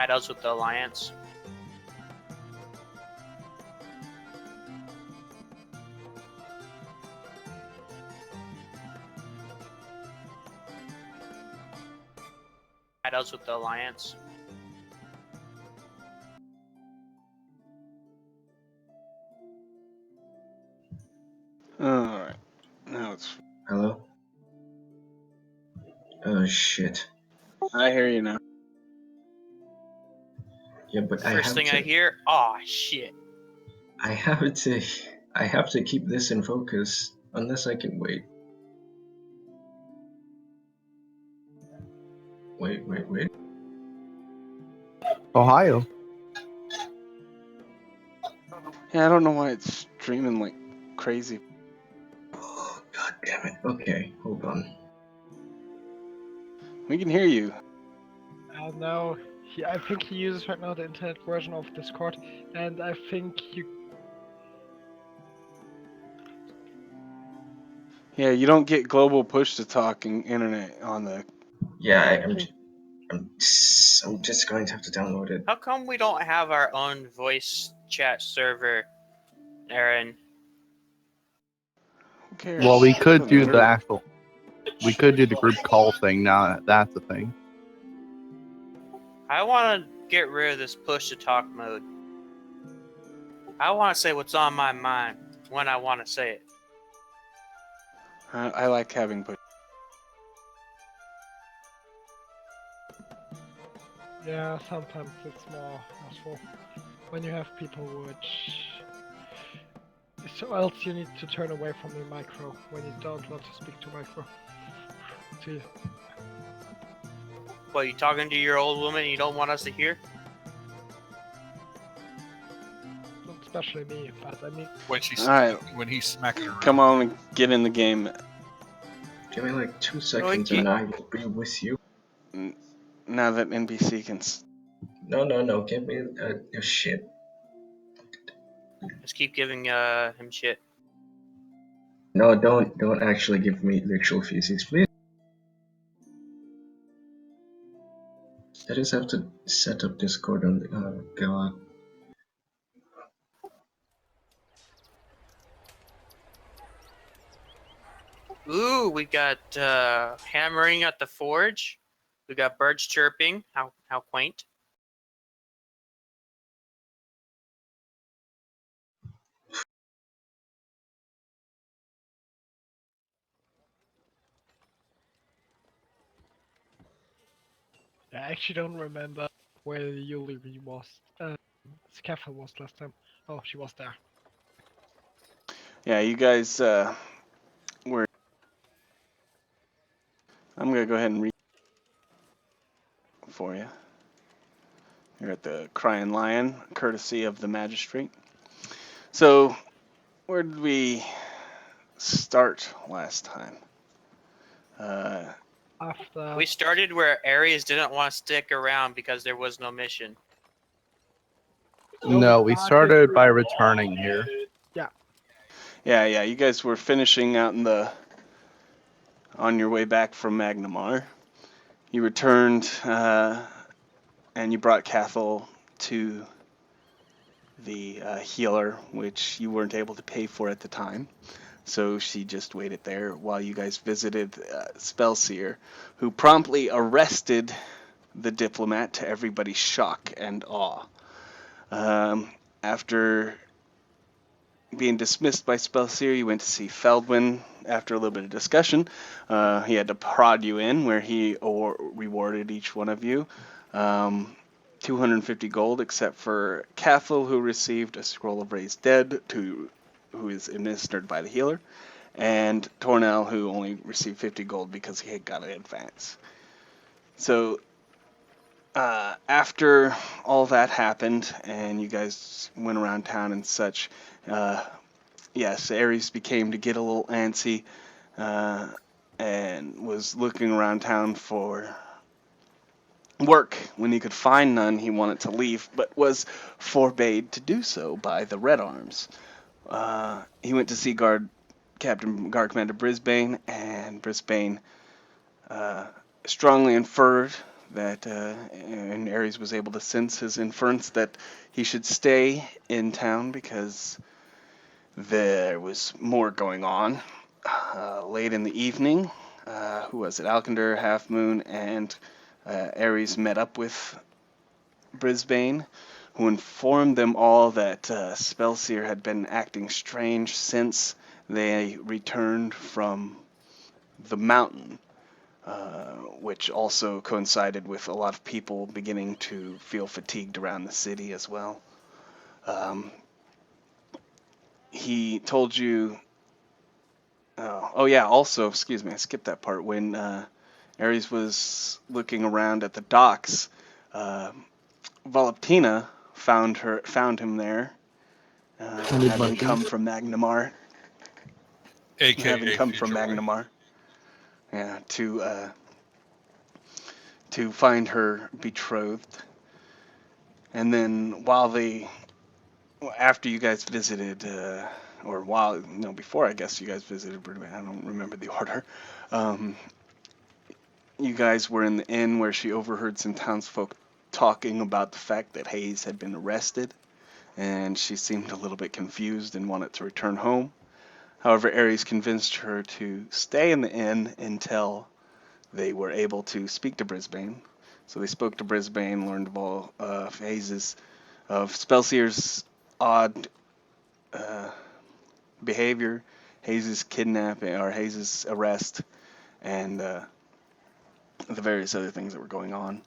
Battles with the Alliance. Battles with the Alliance. Alright. Now it's... Hello? Oh shit. I hear you now. Yeah, but First thing I hear, aw, shit. I have to keep this in focus, unless I can wait. Wait. Ohio. Yeah, I don't know why it's streaming like crazy. Oh, god damn it. Okay, hold on. We can hear you. No, I think he uses right now the internet version of Discord, and I think you. Yeah, you don't get global push to talk and internet on the... Yeah, I'm just going to have to download it. How come we don't have our own voice chat server, Aaron? Who cares? Well, we could do Doesn't the matter. actual. We could do the group call thing now. That's the thing. I want to get rid of this push to talk mode. I want to say what's on my mind when I want to say it. I like having push. Yeah, sometimes it's more useful when you have people which. So else you need to turn away from the micro when you don't want to speak to micro. See. What, you talking to your old woman and you don't want us to hear? Not especially me, but I mean. When she's Alright. when he's smacking her. Come on and get in the game. Give me like 2 seconds and I will be with you. Now that NBC can... No, give me shit. Just keep giving him shit. No, don't actually give me literal feces, please. I just have to set up Discord on the... Oh god. Ooh, we got hammering at the forge. We got birds chirping. How quaint. I actually don't remember where Yuli was. Scaffold was last time. Oh, she was there. Yeah, you guys were... I'm gonna go ahead and read for you. You're at the Crying Lion, courtesy of the Magistrate. So, where did we start last time? After. We started where Ares didn't want to stick around because there was no mission. No, we started by returning here. Yeah, you guys were finishing out in the... on your way back from Magnamar. You returned, and you brought Cathal to the healer, which you weren't able to pay for at the time. So she just waited there while you guys visited Spellseer, who promptly arrested the diplomat to everybody's shock and awe. After being dismissed by Spellseer, you went to see Feldwin. After a little bit of discussion, he had to prod you in, where he rewarded each one of you 250 gold, except for Cathal, who received a scroll of Raised Dead, who is administered by the healer, and Tornell, who only received 50 gold because he had got an advance. So after all that happened, and you guys went around town and such, yes, Ares became to get a little antsy, and was looking around town for work. When he could find none, he wanted to leave, but was forbade to do so by the Red Arms. He went to see Guard Commander Brisbane, and Brisbane strongly inferred that, and Ares was able to sense his inference that he should stay in town because there was more going on. Late in the evening, who was it? Alkindar, Half Moon, and Ares met up with Brisbane, who informed them all that Spellseer had been acting strange since they returned from the mountain, which also coincided with a lot of people beginning to feel fatigued around the city as well. He told you. Oh yeah. Also, excuse me, I skipped that part. When Ares was looking around at the docks, Voluptina found him there, having come from Magnamar. AKA Future Wife. Magnamar, yeah, to find her betrothed. And then after you guys visited, before I guess you guys visited Brisbane, I don't remember the order. You guys were in the inn where she overheard some townsfolk talking about the fact that Hayes had been arrested, and she seemed a little bit confused and wanted to return home. However, Ares convinced her to stay in the inn until they were able to speak to Brisbane. So they spoke to Brisbane, learned of all of Spellseer's odd behavior, Hayes' kidnapping or Hayes' arrest, and the various other things that were going on.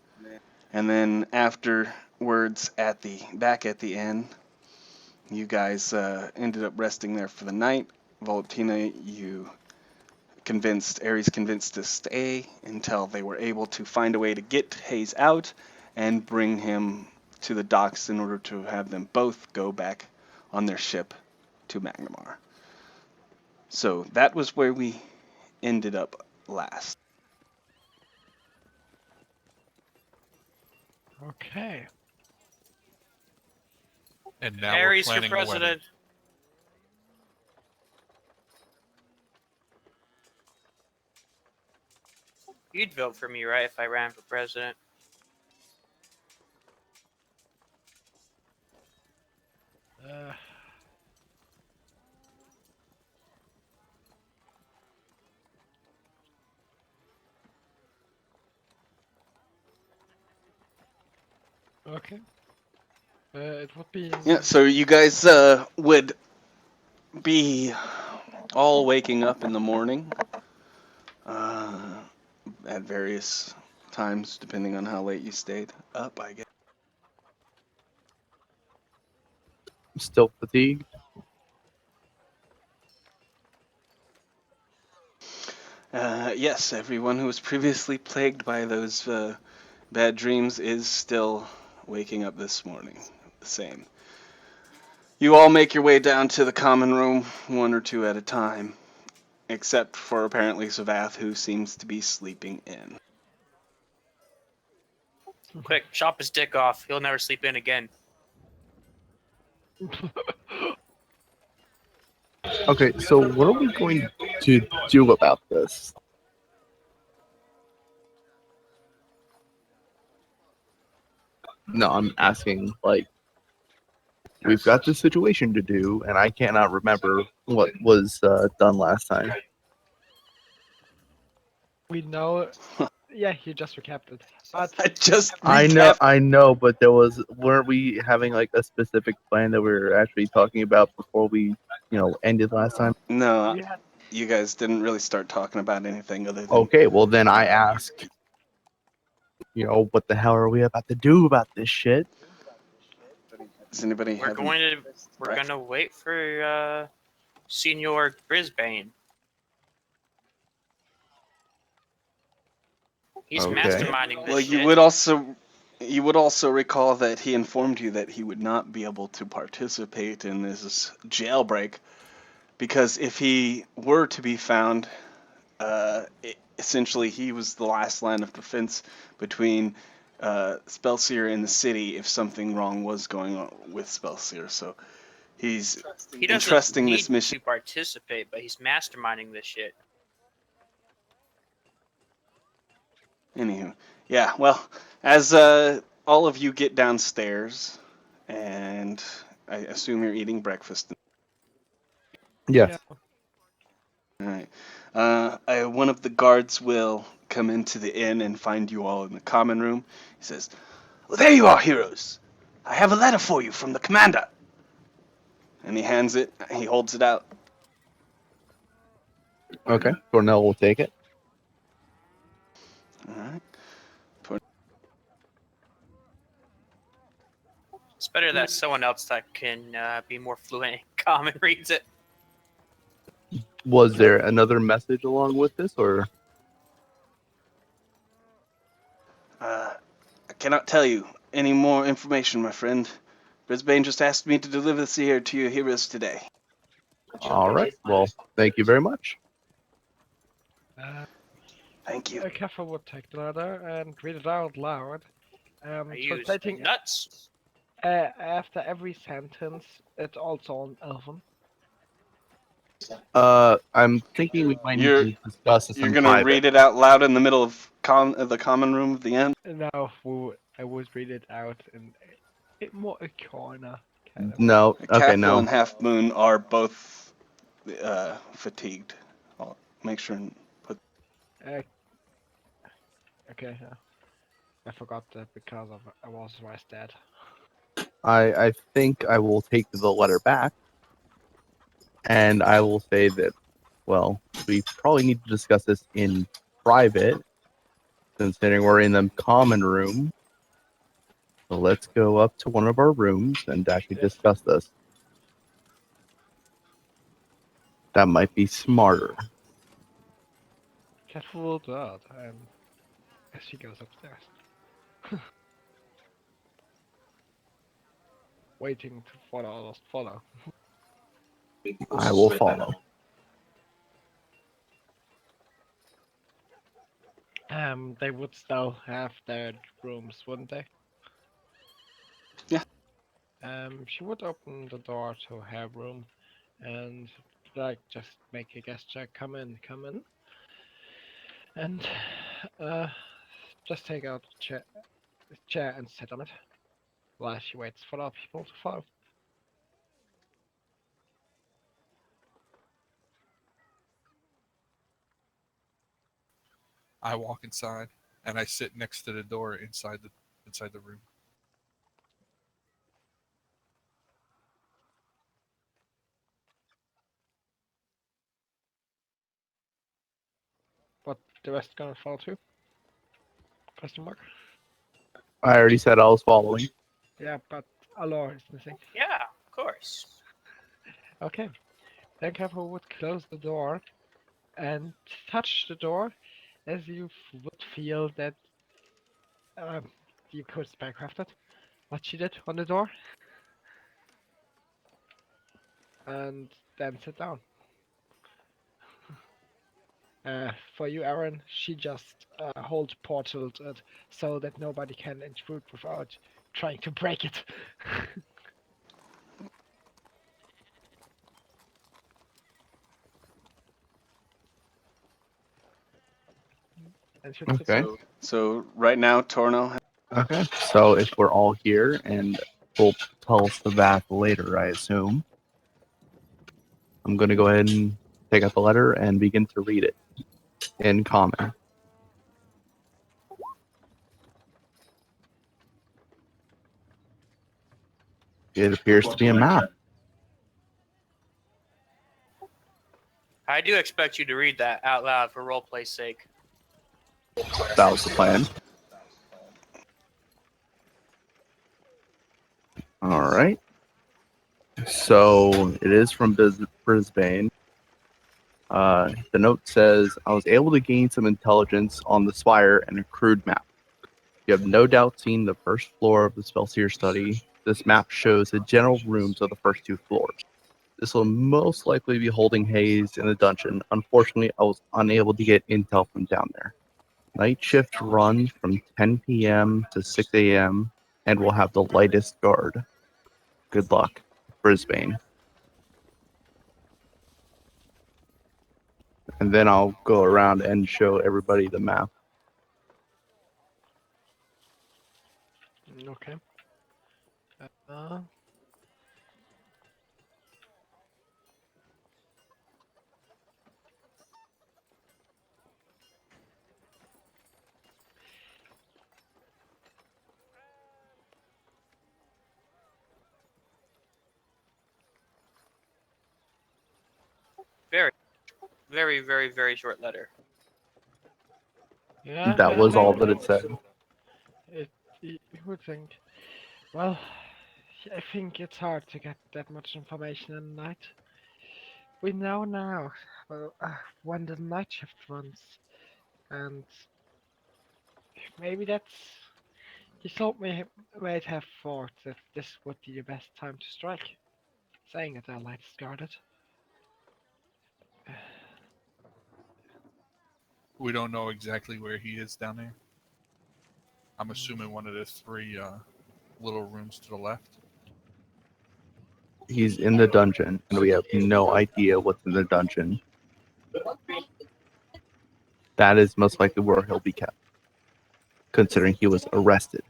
And then afterwards, back at the inn, you guys ended up resting there for the night. Voluptina, Ares convinced to stay until they were able to find a way to get Hayes out and bring him to the docks in order to have them both go back on their ship to Magnamar. So that was where we ended up last. Okay. And now Ares we're for planning the wedding. president. You'd vote for me, right, if I ran for president? Okay. It would be. Yeah, so you guys would be all waking up in the morning at various times, depending on how late you stayed up, I guess. Still fatigued. Yes, everyone who was previously plagued by those bad dreams is still waking up this morning. The same. You all make your way down to the common room, one or two at a time, except for apparently Savath, who seems to be sleeping in. Quick, chop his dick off. He'll never sleep in again. Okay, so what are we going to do about this? No, I'm asking, like, we've got this situation to do, and I cannot remember what was done last time. We know. Yeah, you just recapped it. But I just I know, but weren't we having like a specific plan that we were actually talking about before we, ended last time? No, we had. you guys didn't really start talking about anything other than... Okay, well then I ask, what the hell are we about to do about this shit? Does anybody We're have... gonna wait for Senor Brisbane. He's Okay. masterminding this Well, shit. you would also recall that he informed you that he would not be able to participate in this jailbreak because if he were to be found, essentially he was the last line of defense between Spellseer and the city if something wrong was going on with Spellseer. So He doesn't entrusting need this mission. to participate, but he's masterminding this shit. Anywho, Yeah, well, as all of you get downstairs, and I assume you're eating breakfast. Yes. All right. One of the guards will come into the inn and find you all in the common room. He says, "Well, there you are, heroes. I have a letter for you from the commander." And he hands it. He holds it out. Okay. Cornell will take it. All right. It's better that someone else that can be more fluent in common reads it. Was there another message along with this, or? I cannot tell you any more information, my friend. Brisbane just asked me to deliver this here to your heroes today. All right. Well, thank you very much. Thank you. Keffa would take the letter and read it out loud. Are you Translating nuts? after every sentence, it's also on Elven. I'm thinking we might need You're to discuss this you're in gonna private. read it out loud in the middle of the common room at the end. No, I would read it out in more a corner. Kind of. No. Okay. Cathal No. and Half Moon are both fatigued. I'll make sure and put. Okay, I forgot that because I was raised dead. I think I will take the letter back, and I will say that, well, we probably need to discuss this in private, considering we're in the common room. So let's go up to one of our rooms and actually discuss this. That might be smarter. Keffa will do that, as she goes upstairs. Waiting for the others to follow. I will follow. They would still have their rooms, wouldn't they? Yeah. She would open the door to her room and just make a gesture, come in, and just take out a chair and sit on it while she waits for other people to follow. I walk inside and I sit next to the door inside the room. But the rest gonna follow too? Question mark? I already said I was following. Yeah, but Alor is missing. Yeah, of course. Okay. Then Keffa would close the door and touch the door as you would feel that you could spellcraft it. What she did on the door. And then sit down. For you, Aaron, she just hold portaled it so that nobody can intrude without trying to break it. And should sit Okay. down. So right now, Torno. Okay. So if we're all here, and we'll tell us the bath later, I assume. I'm going to go ahead and take out the letter and begin to read it in common. It appears to be a map. I do expect you to read that out loud for roleplay's sake. That was the plan. All right. So it is from Brisbane. The note says, I was able to gain some intelligence on the spire and a crude map. You have no doubt seen the first floor of the Spellseer study. This map shows the general rooms of the first two floors. This will most likely be holding Haze in the dungeon. Unfortunately, I was unable to get intel from down there. Night shift runs from 10 p.m. to 6 a.m. and will have the lightest guard. Good luck, Brisbane. And then I'll go around and show everybody the map. Okay. Uh, Very, very, very, very short letter. yeah, That I was all think that it said. you would think. Well, I think it's hard to get that much information in the night. We know now when the night shift runs, and maybe that's. He thought me might have thought that this would be the best time to strike, saying that our light is guarded. We don't know exactly where he is down there. I'm assuming one of the three little rooms to the left. He's in the dungeon, and we have no idea what's in the dungeon. That is most likely where he'll be kept, considering he was arrested.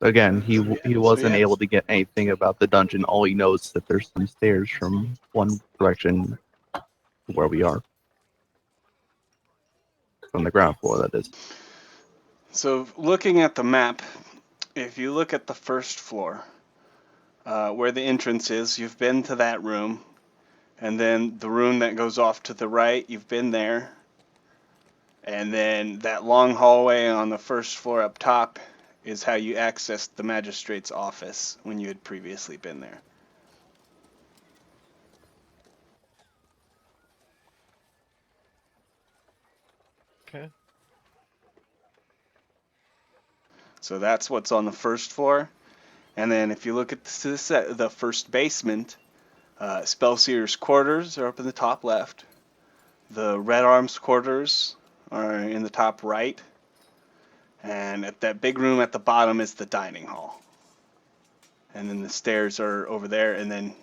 Again, he wasn't able to get anything about the dungeon. All he knows is that there's some stairs from one direction to where we are. From the ground floor, that is. So looking at the map, if you look at the first floor, where the entrance is, you've been to that room. And then the room that goes off to the right, you've been there. And then that long hallway on the first floor up top is how you accessed the magistrate's office when you had previously been there. Okay. So that's what's on the first floor. And then if you look at the first basement, Spellseer's quarters are up in the top left. The Red Arms quarters are in the top right. And at that big room at the bottom is the dining hall. And then the stairs are over there. And then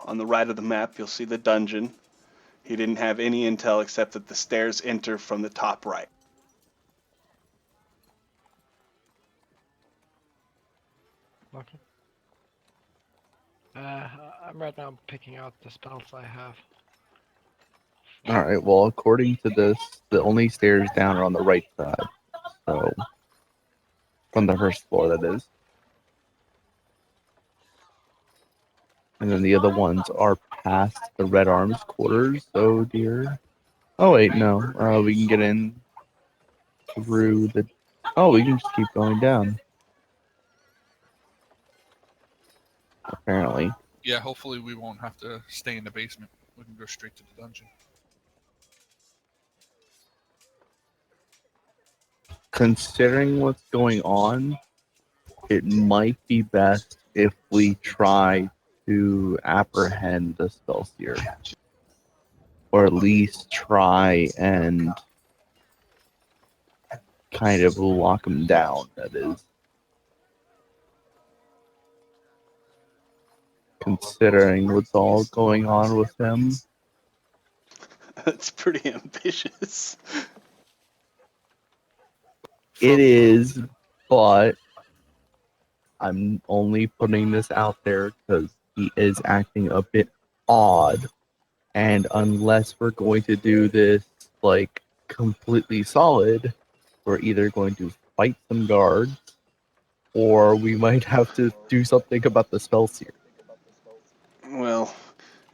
on the right of the map, you'll see the dungeon. He didn't have any intel except that the stairs enter from the top right. Okay. I'm right now picking out the spells I have. All right. Well, according to this, the only stairs down are on the right side. So, from the first floor, that is. And then the other ones are past the Red Arms quarters. Oh dear. Oh wait, no. We can get in through the. Oh, we can just keep going down. Apparently. Yeah, hopefully we won't have to stay in the basement. We can go straight to the dungeon. Considering what's going on, it might be best if we try to apprehend the Spellseer. Or at least try and kind of lock him down, that is. Considering what's all going on with him. That's pretty ambitious. It is, but I'm only putting this out there because he is acting a bit odd. And unless we're going to do this like completely solid, we're either going to fight some guards or we might have to do something about the Spellseer. Well,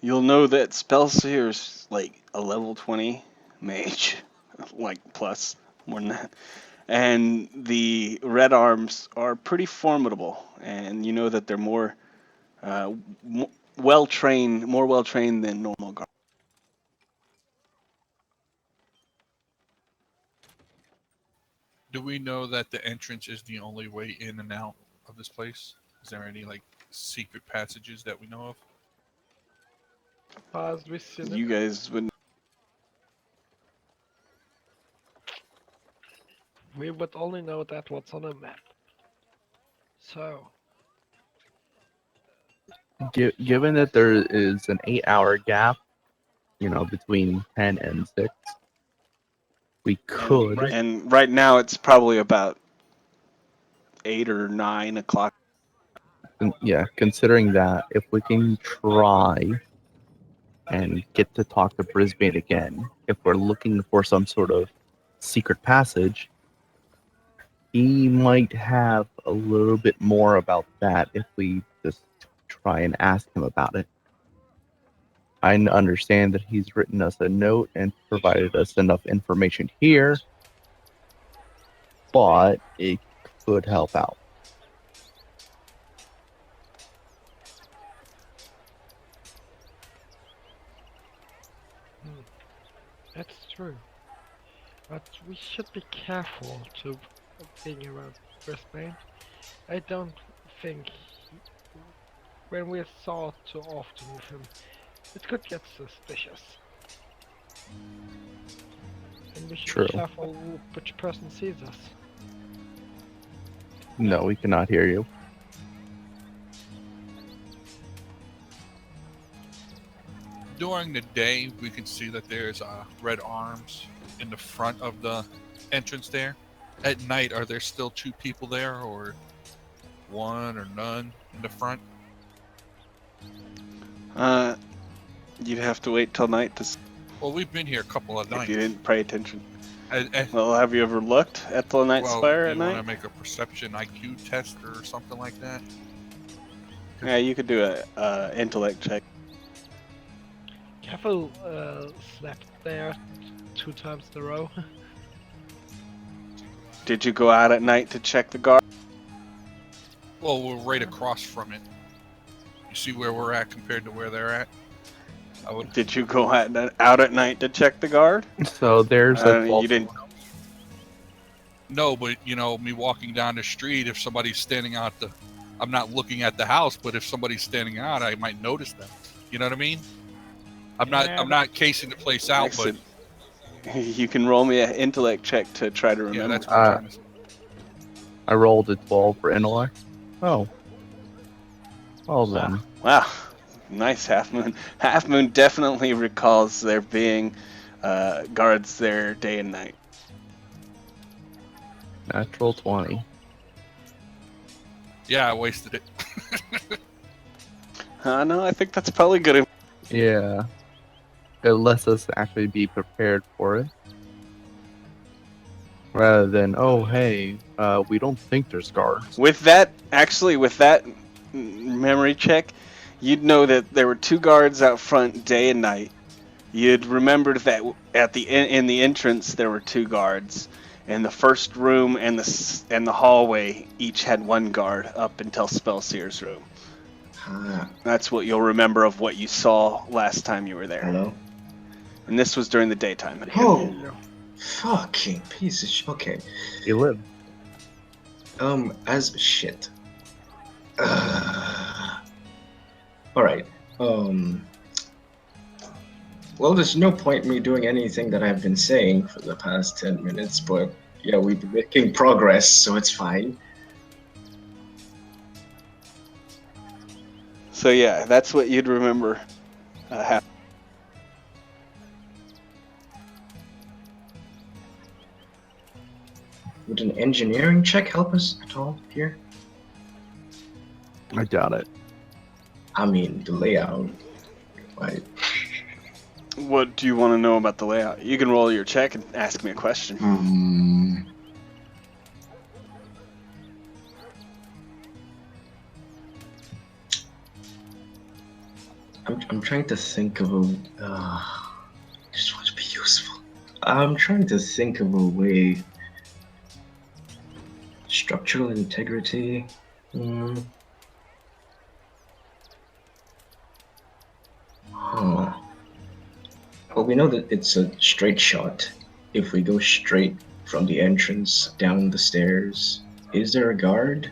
you'll know that Spellseer's like a level 20 mage, like plus, more than that. And the Red Arms are pretty formidable, and you know that they're more well-trained, more well-trained than normal guards. Do we know that the entrance is the only way in and out of this place? Is there any like secret passages that we know of? As we see them, You guys would. we would only know that what's on a map. So, Given that there is an 8-hour gap, between 10 and 6, we could. And right now it's probably about 8 or 9 o'clock. Yeah, considering that, if we can try and get to talk to Brisbane again, if we're looking for some sort of secret passage, he might have a little bit more about that if we just try and ask him about it. I understand that he's written us a note and provided us enough information here, but it could help out. That's true. But we should be careful to being around Brisbane. I don't think when we saw too often with him, it could get suspicious. And we should True. be careful which person sees us. No, we cannot hear you. During the day, we can see that there's red arms in the front of the entrance there. At night, are there still 2 people there, or 1 or none in the front? You'd have to wait till night to Well, we've been here a couple of if nights. you didn't pay attention. And, Well, have you ever looked at the night spire do at you want night? to make a perception IQ test or something like that? Yeah, you could do a intellect check. Careful, slept there 2 times in a row. Did you go out at night to check the guard? Well, we're right across from it. You see where we're at compared to where they're at? I would. Did you go out at night to check the guard? So there's a You didn't. No, but me walking down the street, if somebody's standing out I'm not looking at the house, but if somebody's standing out, I might notice them. You know what I mean? I'm not casing the place out, but You can roll me an intellect check to try to remember. yeah, that's what I'm trying to say. I rolled a 12 for intellect. Oh. Well then. Wow. Nice, Half Moon. Half Moon definitely recalls there being guards there day and night. Natural 20. Yeah, I wasted it. No, I think that's probably good. Yeah. It lets us actually be prepared for it. Rather than, oh, hey, we don't think there's guards. With that memory check, you'd know that there were 2 guards out front day and night. You'd remembered that in the entrance there were 2 guards. And the first room and the hallway each had 1 guard up until Spellseer's room. That's what you'll remember of what you saw last time you were there. Hello? And this was during the daytime. Oh! Fucking piece of shit. Okay. You live. As shit. Alright. Well, there's no point me doing anything that I've been saying for the past 10 minutes, but yeah, we've been making progress, so it's fine. So yeah, that's what you'd remember happening. Would an engineering check help us at all here? I doubt it. I mean, the layout. Right. What do you want to know about the layout? You can roll your check and ask me a question. I'm trying to think of a. Just want to be useful. I'm trying to think of a way. Structural integrity. Huh. Well, we know that it's a straight shot. If we go straight from the entrance down the stairs, is there a guard?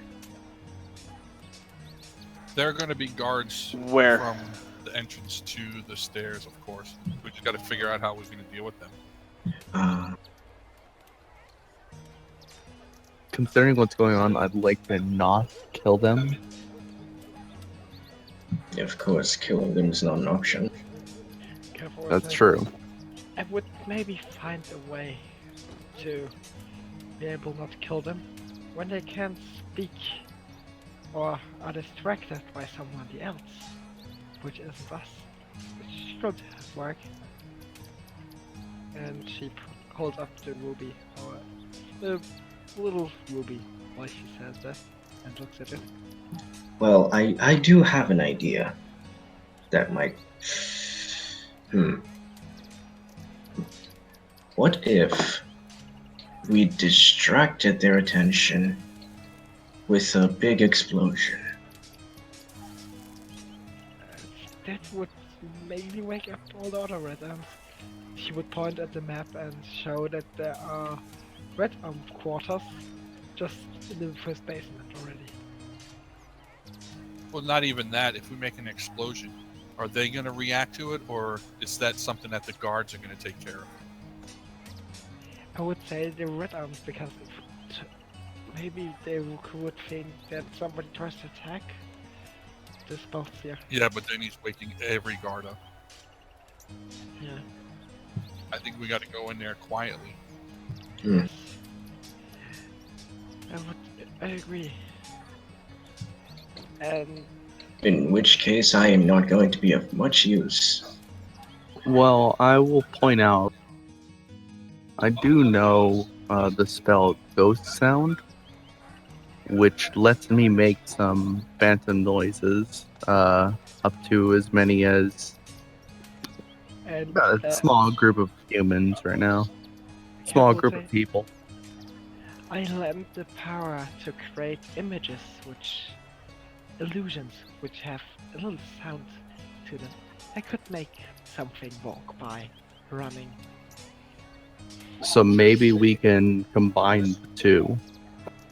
There are going to be guards Where? from the entrance to the stairs, of course. We just got to figure out how we're going to deal with them. Considering what's going on, I'd like to not kill them. Of course, killing them is not an option. Careful with That's this. true. I would maybe find a way to be able not to kill them when they can't speak or are distracted by somebody else, which isn't us. Which should work. And she holds up the ruby, or the little ruby, while she says that, and looks at it. Well, I do have an idea that might. What if we distracted their attention with a big explosion? That would maybe wake up all the other red arms. She would point at the map and show that there are red arm quarters just in the first basement already. Well, not even that. If we make an explosion, are they going to react to it, or is that something that the guards are going to take care of? I would say the red arms because maybe they would think that somebody tries to attack this box here. Yeah, but then he's waking every guard up. Yeah. I think we got to go in there quietly. Hmm. I agree. And In which case, I am not going to be of much use. Well, I will point out, I do know the spell Ghost Sound, which lets me make some phantom noises, up to as many as a small group of humans right now. Small group of people. I lend the power to create images, illusions, which have a little sound to them. I could make something walk by, running. So maybe we can combine the two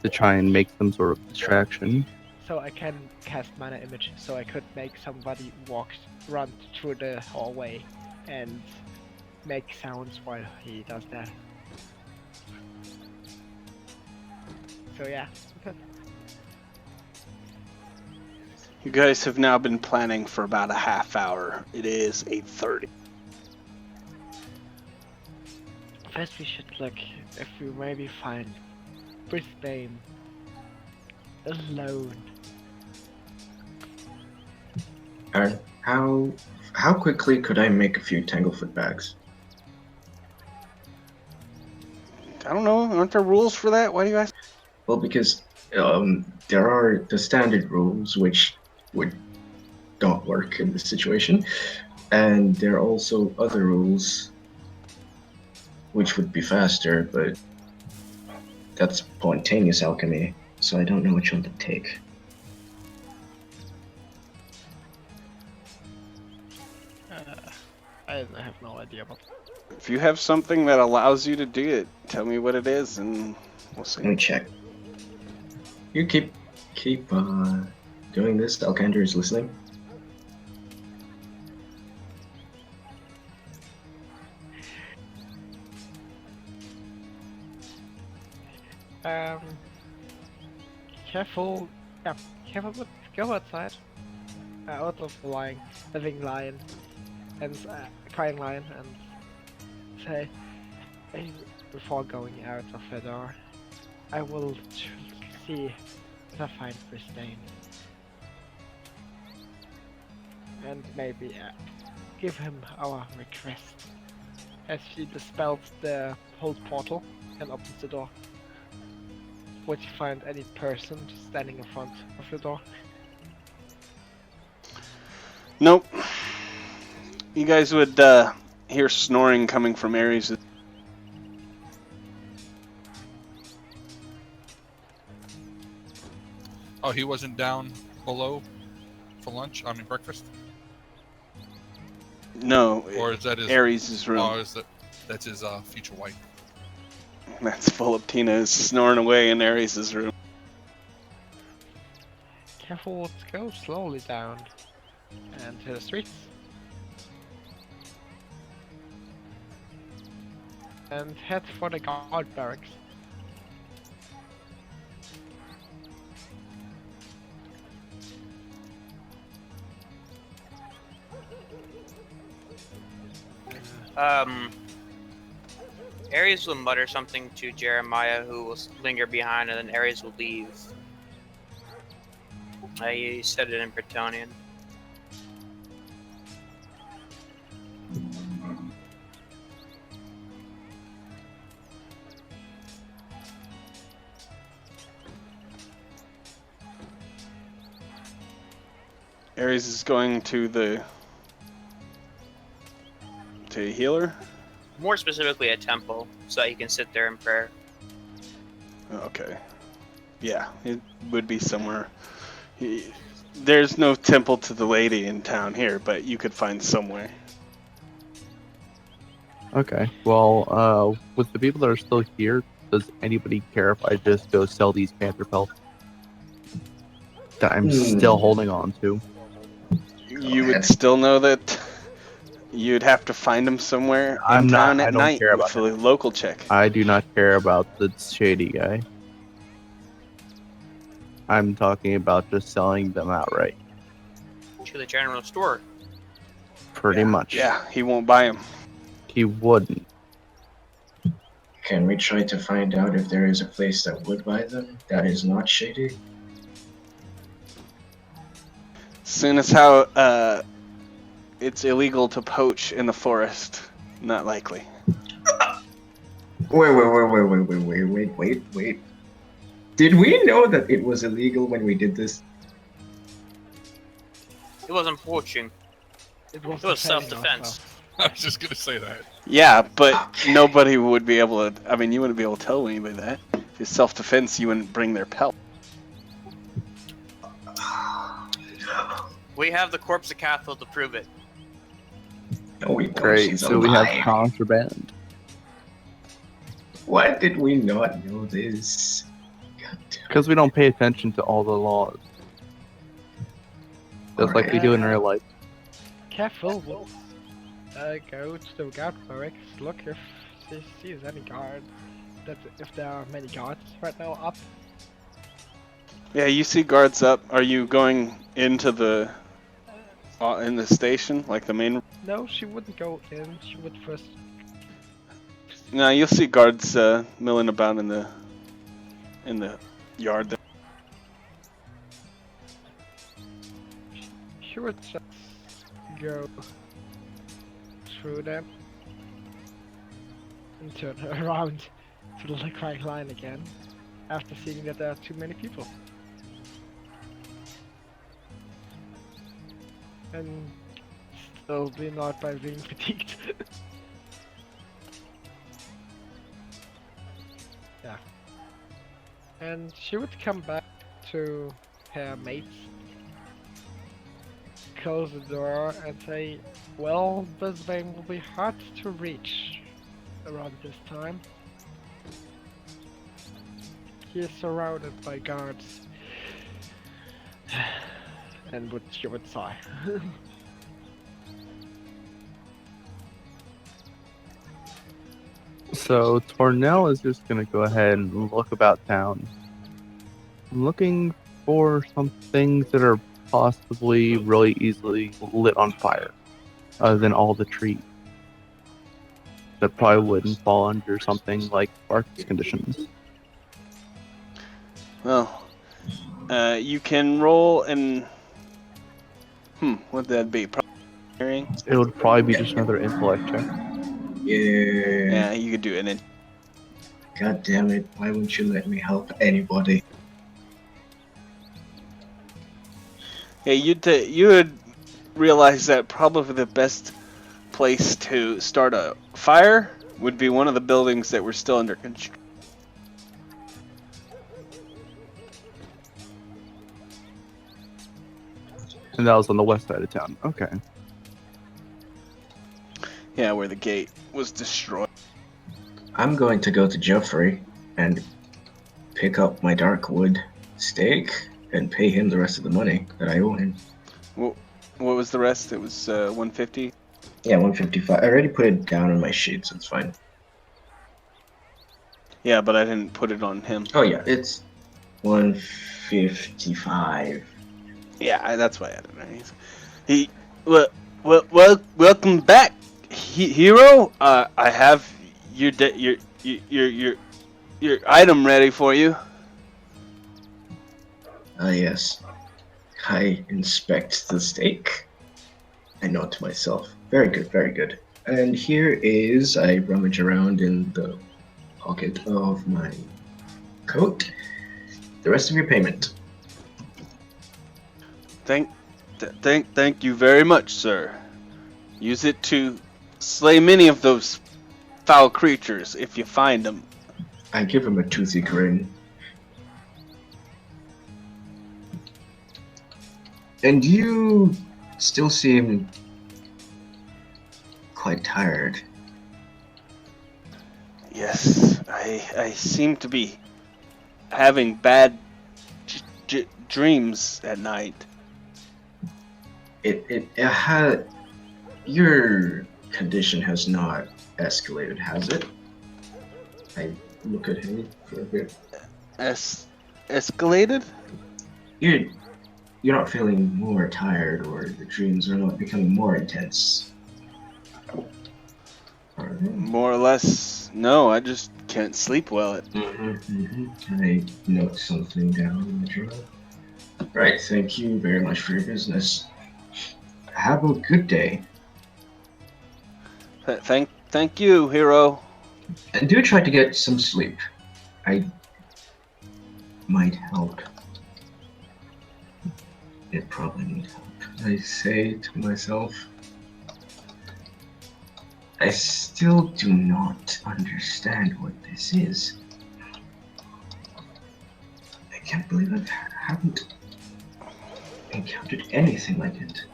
to try and make some sort of distraction. So I can cast mana image, so I could make somebody run through the hallway and make sounds while he does that. So yeah, okay. You guys have now been planning for about a half hour. It is 8:30. First we should look if we maybe find Brisbane alone. Aaron, how quickly could I make a few Tanglefoot bags? I don't know. Aren't there rules for that? Why do you ask? Well, because there are the standard rules which would not work in this situation, and there are also other rules which would be faster, but that's spontaneous alchemy, so I don't know which one to take. I have no idea about. If you have something that allows you to do it, tell me what it is, and we'll Let see. me check. You keep doing this. Alcander is listening. Careful. Yeah, careful. But go outside. Out of the living lion, and crying lion, and say, before going out of the door, I will see if I find Brisbane, and maybe give him our request. As she dispels the whole portal and opens the door. Would you find any person standing in front of the door? Nope. You guys would hear snoring coming from Ares. Oh, he wasn't down below for lunch? I mean breakfast? No, Or is that his Ares' room. Oh, that's his future wife. That's full of Tina snoring away in Ares' room. Careful, let's go slowly down and to the streets. And head for the guard barracks. Ares will mutter something to Jeremiah, who will linger behind, and then Ares will leave. He said it in Bretonnian. Ares is going to a healer? More specifically, a temple, so that he can sit there in prayer. Okay. Yeah, it would be somewhere. There's no temple to the lady in town here, but you could find somewhere. Okay. Well, with the people that are still here, does anybody care if I just go sell these panther pelts that I'm still holding on to? You would still know that you'd have to find them somewhere in town at night with a local check. I do not care about the shady guy. I'm talking about just selling them outright. To the general store. Pretty much. Yeah, he won't buy them. He wouldn't. Can we try to find out if there is a place that would buy them that is not shady? Soon as how it's illegal to poach in the forest, not likely. Wait. Did we know that it was illegal when we did this? It wasn't poaching. It was self-defense. I was just gonna say that. Yeah, but nobody would be able to. I mean, you wouldn't be able to tell anybody that. If it's self-defense, you wouldn't bring their pelt. We have the corpse of Cathal to prove it. No, we don't. Great, She's so we have alive. contraband. Why did we not know this? Because we don't pay attention to all the laws. Just like we do in real life. Careful. Go to the guard barracks. Look if she sees any guard. If there are many guards right now up. Yeah, you see guards up. Are you going into the in the station, like the main? No, she wouldn't go in. She would first. No, you'll see guards milling about in the yard there. She would just go through them and turn around to the correct line again after seeing that there are too many people. And still be not by being fatigued. Yeah. And she would come back to her mates, close the door and say, well, Brisbane will be hard to reach around this time. He is surrounded by guards. And she would sigh. So Tornell is just gonna go ahead and look about town, looking for some things that are possibly really easily lit on fire, other than all the trees. That probably wouldn't fall under something like Arc's conditions. Well, you can roll and what'd that be? Probably It would probably be just another intellect check. Yeah, you could do it. And God damn it! Why wouldn't you let me help anybody? yeah, you would realize that probably the best place to start a fire would be one of the buildings that were still under construction. And that was on the west side of town. Okay. Yeah, where the gate was destroyed. I'm going to go to Geoffrey and pick up my Darkwood stake and pay him the rest of the money that I owe him. What was the rest? It was 150. Yeah, 155. I already put it down on my sheet, so it's fine. Yeah, but I didn't put it on him. Oh yeah, it's 155. Yeah, that's why I didn't know. Welcome back, Hero, I have your item ready for you. Ah, yes. I inspect the steak. I nod to myself. Very good, very good. And here is, I rummage around in the pocket of my coat, the rest of your payment. Thank you very much, sir. Use it to slay many of those foul creatures if you find them. I give him a toothy grin. And you still seem quite tired. Yes, I seem to be having bad dreams at night. Your condition has not escalated, has it? I look at him for a bit. Escalated? You're not feeling more tired, or the dreams are not becoming more intense. Are they? More or less, no. I just can't sleep well. I note something down in the journal. Right, thank you very much for your business. Have a good day. Thank you, Hero. And do try to get some sleep. I might help. It probably need help. I say to myself. I still do not understand what this is. I can't believe I haven't encountered anything like it.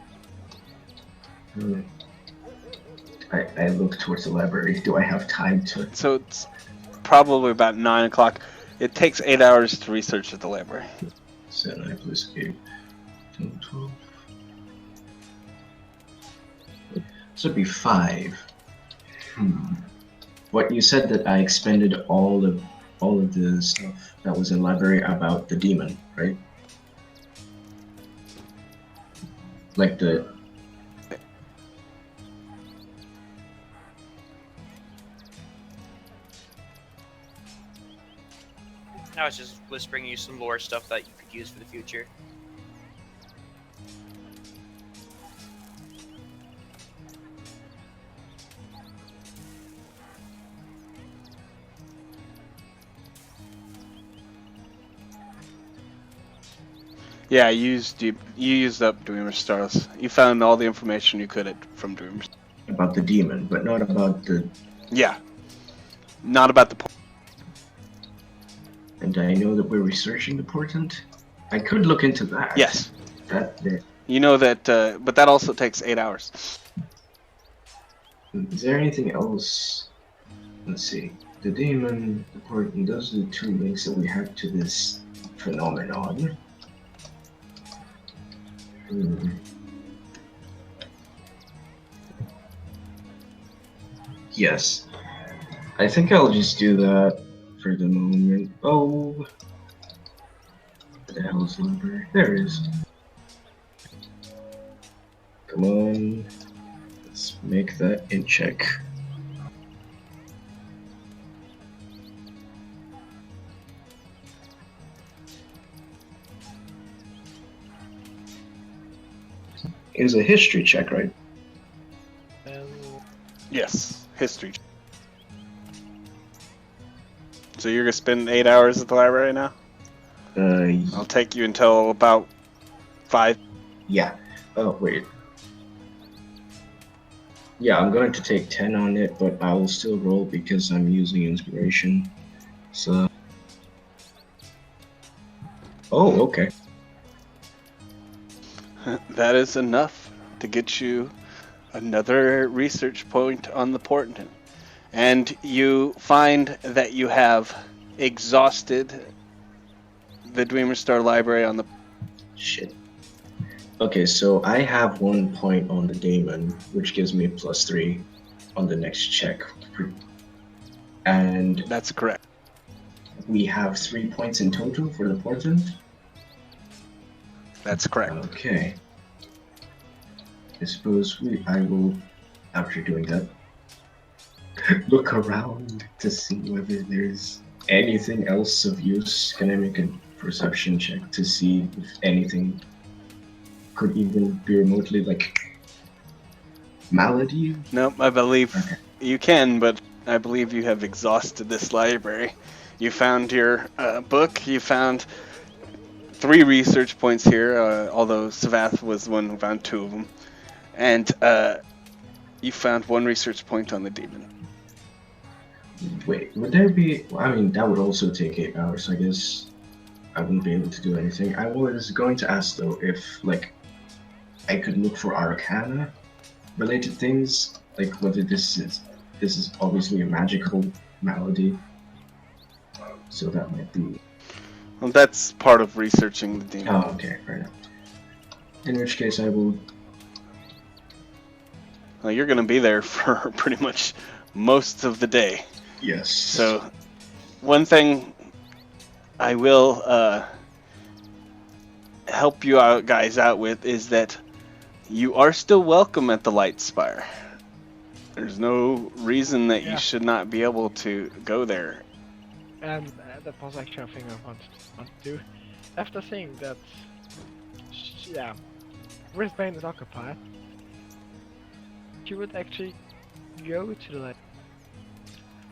I look towards the library. Do I have time to... So it's probably about 9 o'clock. It takes 8 hours to research at the library. 7 plus 8, 10, 12. So it'd be 5. What you said that I expended all of the stuff that was in the library about the demon, right? Like the... I was just whispering you some lore stuff that you could use for the future. Yeah, you used up Dreamer Stars. You found all the information you could from Dreamers. About the demon, but not about the... Yeah. Not about the... And I know that we're researching the portent. I could look into that. Yes. There. You know that, but that also takes 8 hours. Is there anything else? Let's see. The demon, the portent, those are the 2 links that we have to this phenomenon. Yes. I think I'll just do that for the moment. Oh. What the hell is the library? There it is. Come on. Let's make that in check. It was a history check, right? Yes, history. So you're gonna spend 8 hours at the library now? I'll take you until about 5. Yeah. Oh, wait. Yeah, I'm going to take 10 on it, but I will still roll because I'm using inspiration. So... Oh, okay. That is enough to get you another research point on the portent. And you find that you have exhausted the Dreamer Star library on the... Shit. Okay, so I have 1 point on the demon, which gives me +3 on the next check. And That's correct. we have 3 points in total for the portent? That's correct. Okay. I suppose I will, after doing that, look around to see whether there's anything else of use. Can I make a perception check to see if anything could even be remotely like malady? Nope, I believe Okay. you can, but I believe you have exhausted this library. You found your book, you found 3 research points here, although Savath was the one who found 2 of them. And you found 1 research point on the demon. Wait, would there be? I mean, that would also take 8 hours. I guess I wouldn't be able to do anything. I was going to ask though if like I could look for Arcana related things, like whether this is obviously a magical malady. So that might be. Well, that's part of researching the demon. Oh, okay, fair enough. In which case, I will. Well, you're going to be there for pretty much most of the day. Yes. So, one thing I will help you guys out with is that you are still welcome at the Light Spire. There's no reason that Yeah. you should not be able to go there. That was actually a thing I wanted to do. After seeing that, yeah, Brisbane is occupied, you would actually go to the light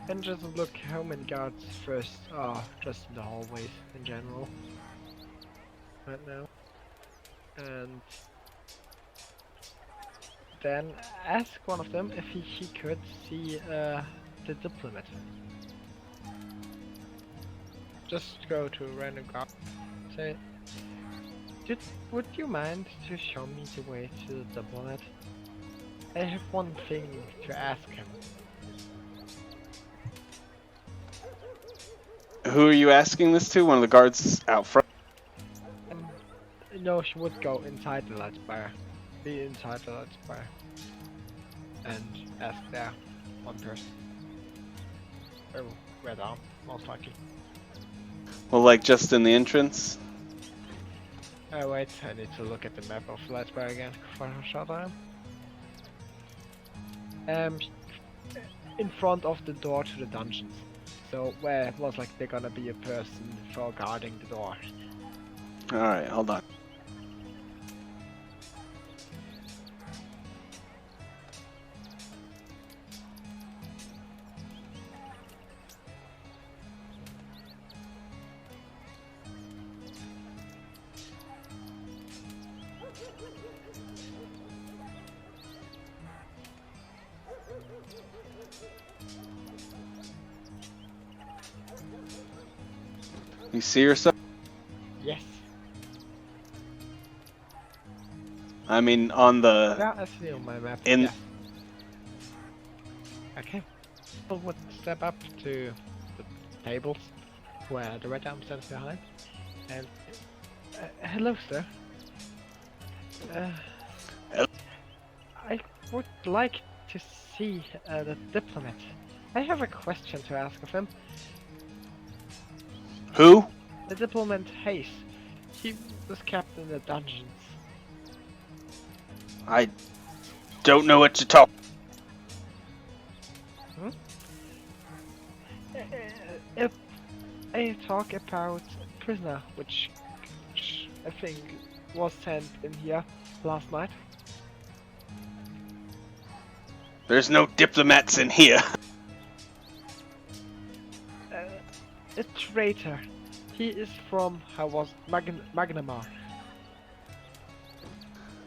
and just look how many guards first are just in the hallways in general right now, and then ask one of them if he could see the diplomat. Just go to a random guard. Say, would you mind to show me the way to the diplomat? I have one thing to ask him. Who are you asking this to? One of the guards out front? No, she would go inside the light spire. Be inside the light spire. And ask there one person. Oh, red arm, most likely. Well, like just in the entrance? Oh wait, I need to look at the map of light spire again for a short time. In front of the door to the dungeons. So where it was like they're gonna be a person for guarding the door. Alright, hold on. You see yourself? Yes. I mean, on the... Yeah, I see on my map. In- Yeah. Okay. People would step up to the tables where the red arm stands behind. And hello, sir. Hello. I would like to see the diplomat. I have a question to ask of him. Who? The diplomat Hayes. He was kept in the dungeons. I don't know what to talk. If I talk about a prisoner, which I think was sent in here last night. There's no diplomats in here. A traitor. He is from Magnamar.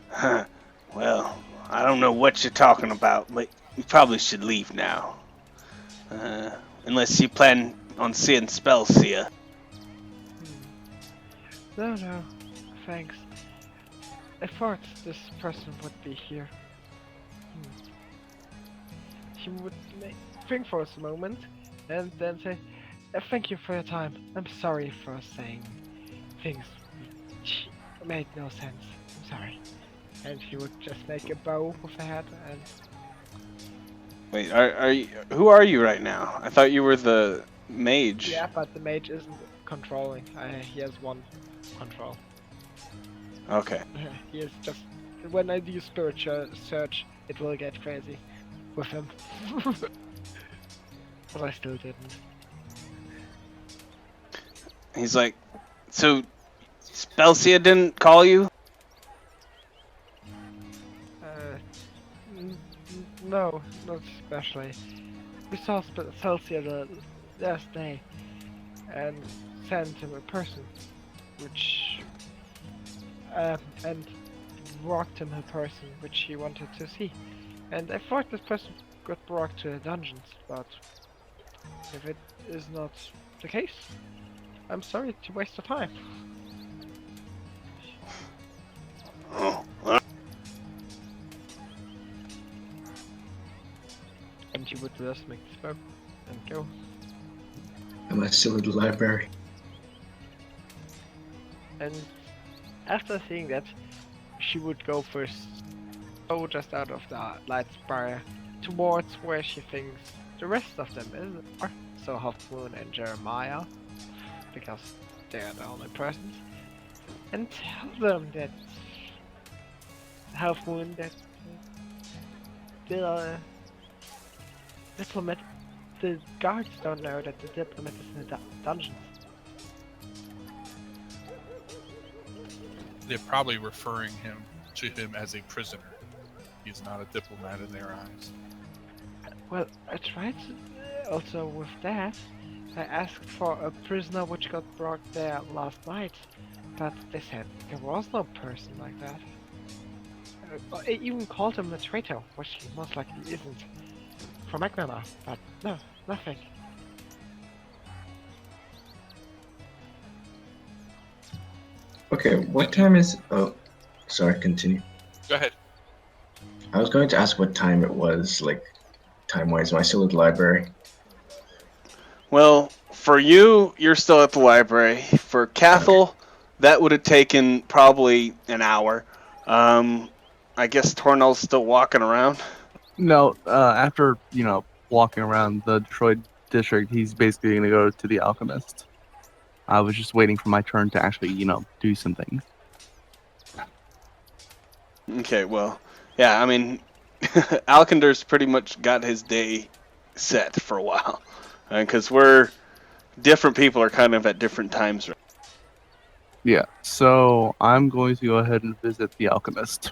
Huh. Well, I don't know what you're talking about, but you probably should leave now. Unless you plan on seeing Spellseer. No, thanks. I thought this person would be here. He would think for a moment and then say, thank you for your time. I'm sorry for saying things which made no sense. I'm sorry. And he would just make a bow with the head and... Wait, are you? Who are you right now? I thought you were the mage. Yeah, but the mage isn't controlling. He has one control. Okay. He is just... When I do spiritual search, it will get crazy with him. but I still didn't. He's like, so Spelcia didn't call you? No, not especially. We saw Celsia the last day and sent him a person, which and brought him a person which he wanted to see. And I thought this person got brought to the dungeons, but if it is not the case, I'm sorry to waste your time. Oh, And you would just make the smoke and go. Am I still at the library? And after seeing that, she would go first, go just out of the light spire, towards where she thinks the rest of them are. So Halfmoon and Jeremiah, because they are the only persons, and tell them that Halfmoon, that the diplomat, the guards don't know that the diplomat is in the dungeons. They're probably referring to him as a prisoner. He's not a diplomat in their eyes. Well, I tried to, also with that. I asked for a prisoner which got brought there last night, but they said there was no person like that. I even called him a traitor, which he most likely isn't, for Magmama, but no, nothing. Okay, what time is... Oh, sorry, continue. Go ahead. I was going to ask what time it was, like, time-wise. Am I still at the library? well, for you, you're still at the library. For Cathal, that would have taken probably an hour. I guess Tornell's still walking around. No, after, walking around the Detroit district, he's basically going to go to the Alchemist. I was just waiting for my turn to actually, do some things. Okay, well, yeah, I mean, Alkinder's pretty much got his day set for a while. Because different people are kind of at different times. Yeah, so I'm going to go ahead and visit the Alchemist.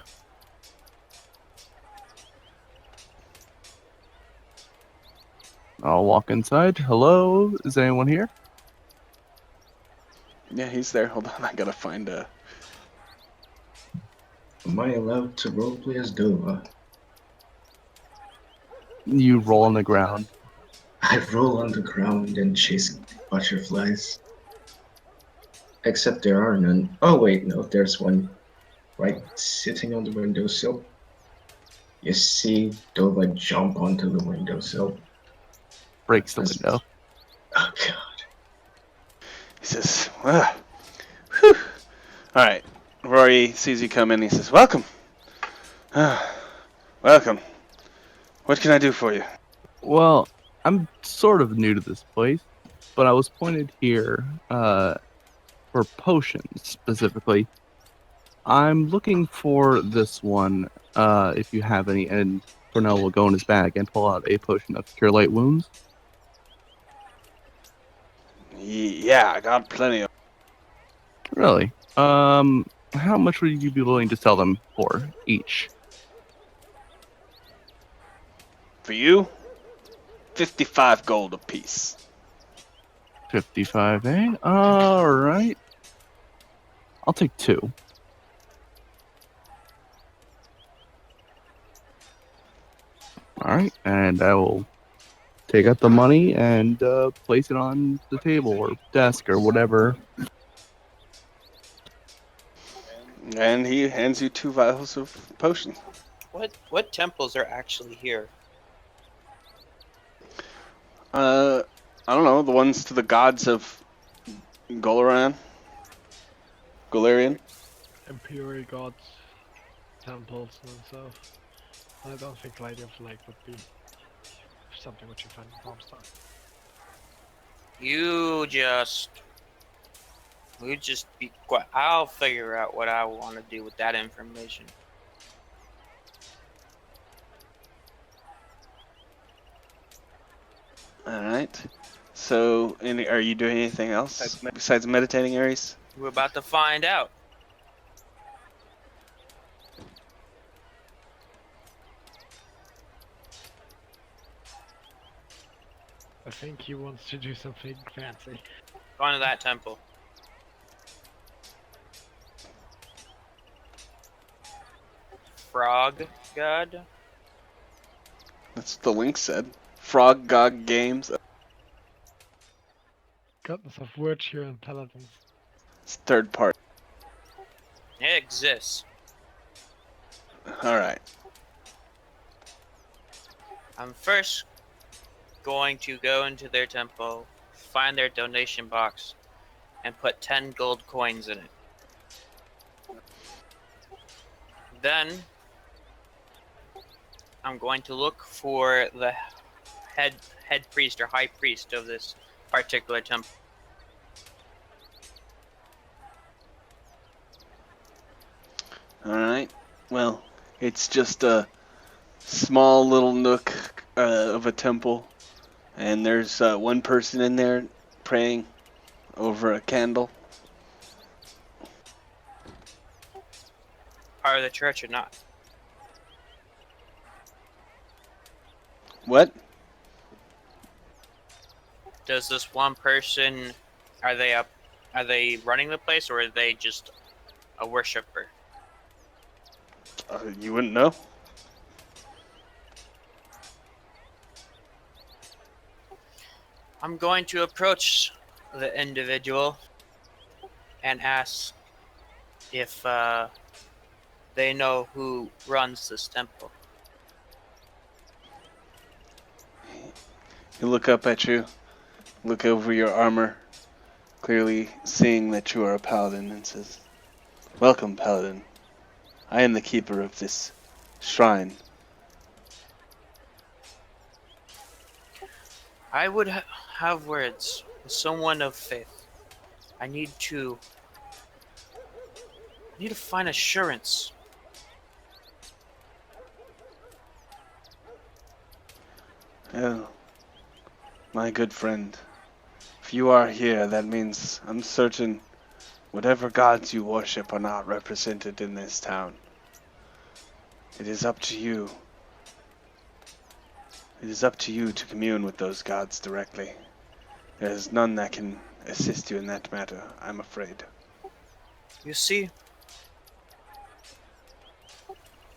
I'll walk inside. Hello? Is anyone here? Yeah, he's there. Hold on, I gotta find a... Am I allowed to roleplay as Dova? You roll on the ground. I roll on the ground and chase butterflies. Except there are none. Oh wait, no, there's one right sitting on the windowsill. You see Dova jump onto the windowsill. Breaks the That's- window. Oh god. He says, well, whew. All right. Rory sees you come in. He says, welcome. Welcome. What can I do for you? Well, I'm sort of new to this place, but I was pointed here for potions specifically. I'm looking for this one, if you have any, and Cornell will go in his bag and pull out a potion of Cure Light Wounds. Yeah, I got plenty of... Really? How much would you be willing to sell them for each? For you, 55 gold apiece. 55, eh? Alright. I'll take 2. Alright, and I will take out the money and place it on the table or desk or whatever. And he hands you 2 vials of potions. What temples are actually here? I don't know, the ones to the gods of Golarion? Imperial gods, temples and stuff. I don't think Lady of the Lake would be something which you find in Farmstar. You just be quiet. I'll figure out what I want to do with that information. All right. So, are you doing anything else besides meditating, Ares? We're about to find out. I think he wants to do something fancy. Going to that temple. Frog God? That's what the link said. Frog God Games. Goddess of virtue and paladins. It's third party. It exists. All right. I'm first going to go into their temple, find their donation box, and put 10 gold coins in it. Then I'm going to look for the head priest or high priest of this particular temple. All right. Well, it's just a small little nook of a temple, and there's one person in there praying over a candle. Part of the church or not? What? Does this one person, are they running the place, or are they just a worshiper? You wouldn't know. I'm going to approach the individual and ask if they know who runs this temple. He look up at you, look over your armor, clearly seeing that you are a paladin, and says, "Welcome, paladin. I am the keeper of this shrine." I would have words with someone of faith. I need to find assurance. Oh, my good friend. If you are here, that means I'm certain whatever gods you worship are not represented in this town. It is up to you. It is up to you to commune with those gods directly. There is none that can assist you in that matter, I'm afraid. You see,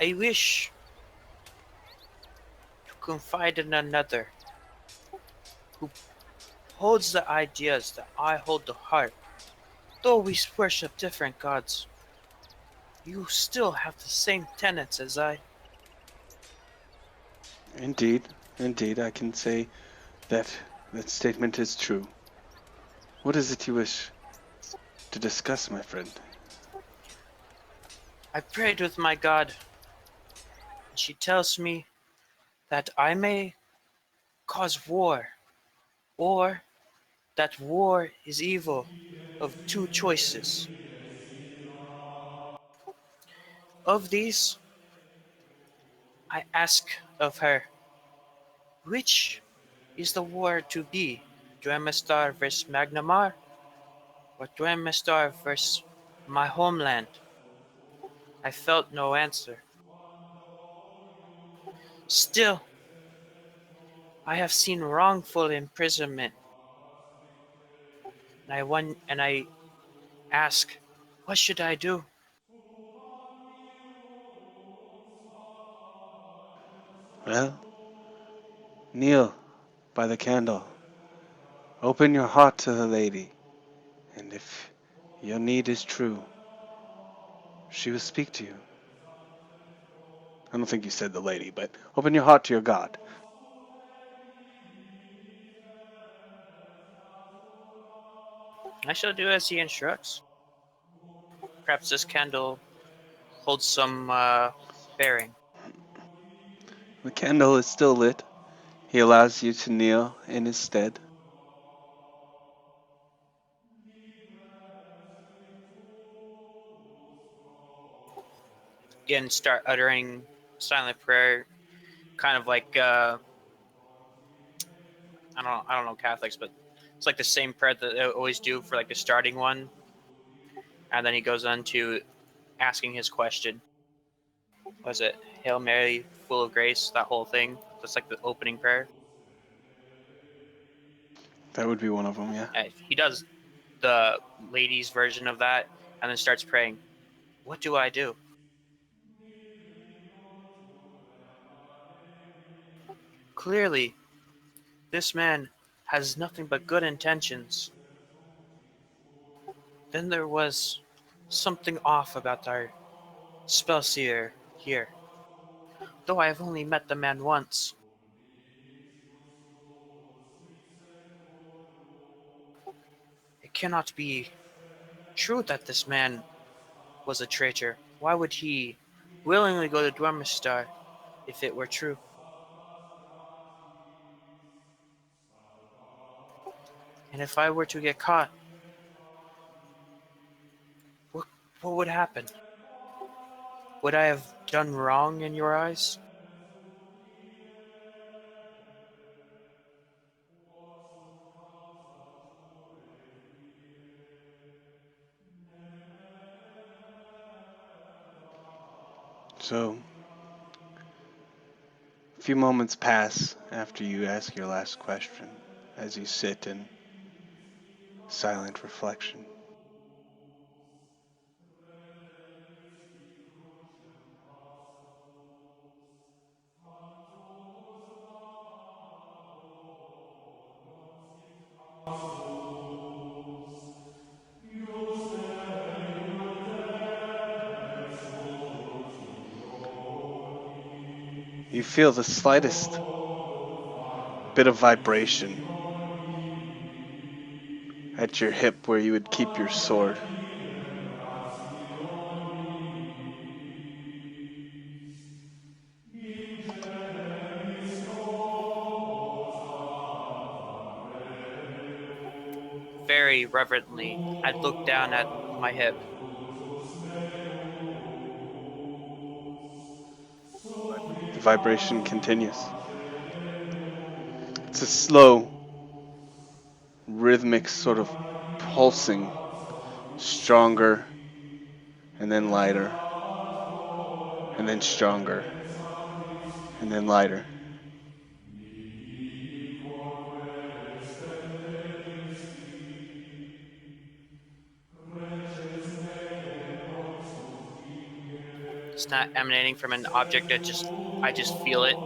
I wish to confide in another who holds the ideas that I hold to heart. Though we worship different gods, you still have the same tenets as I. Indeed, indeed, I can say that that statement is true. What is it you wish to discuss, my friend? I prayed with my God, and she tells me that I may cause war, or that war is evil, of two choices. Of these, I ask of her, which is the war to be? Dwemistar vs. Magnamar, or Dwemistar vs. my homeland? I felt no answer. Still, I have seen wrongful imprisonment, and I ask, what should I do? Well, kneel by the candle. Open your heart to the lady, and if your need is true, she will speak to you. I don't think you said the lady, but open your heart to your God. I shall do as he instructs. Perhaps this candle holds some bearing. The candle is still lit. He allows you to kneel in his stead. Again, start uttering silent prayer, kind of like I don't know Catholics, but it's like the same prayer that they always do for like the starting one, and then he goes on to asking his question. Was it Hail Mary, full of grace? That whole thing. That's like the opening prayer. That would be one of them, yeah. He does the ladies' version of that, and then starts praying. What do I do? Clearly, this man has nothing but good intentions. Then there was something off about our spellseer here. Though I have only met the man once, it cannot be true that this man was a traitor. Why would he willingly go to Dwarmistar if it were true? And if I were to get caught, what, what would happen? Would I have done wrong in your eyes? So, a few moments pass after you ask your last question as you sit in silent reflection. You feel the slightest bit of vibration at your hip where you would keep your sword. Very reverently, I'd look down at my hip. The vibration continues. It's a slow, rhythmic sort of pulsing, stronger and then lighter, and then stronger and then lighter. It's not emanating from an object. I just feel it.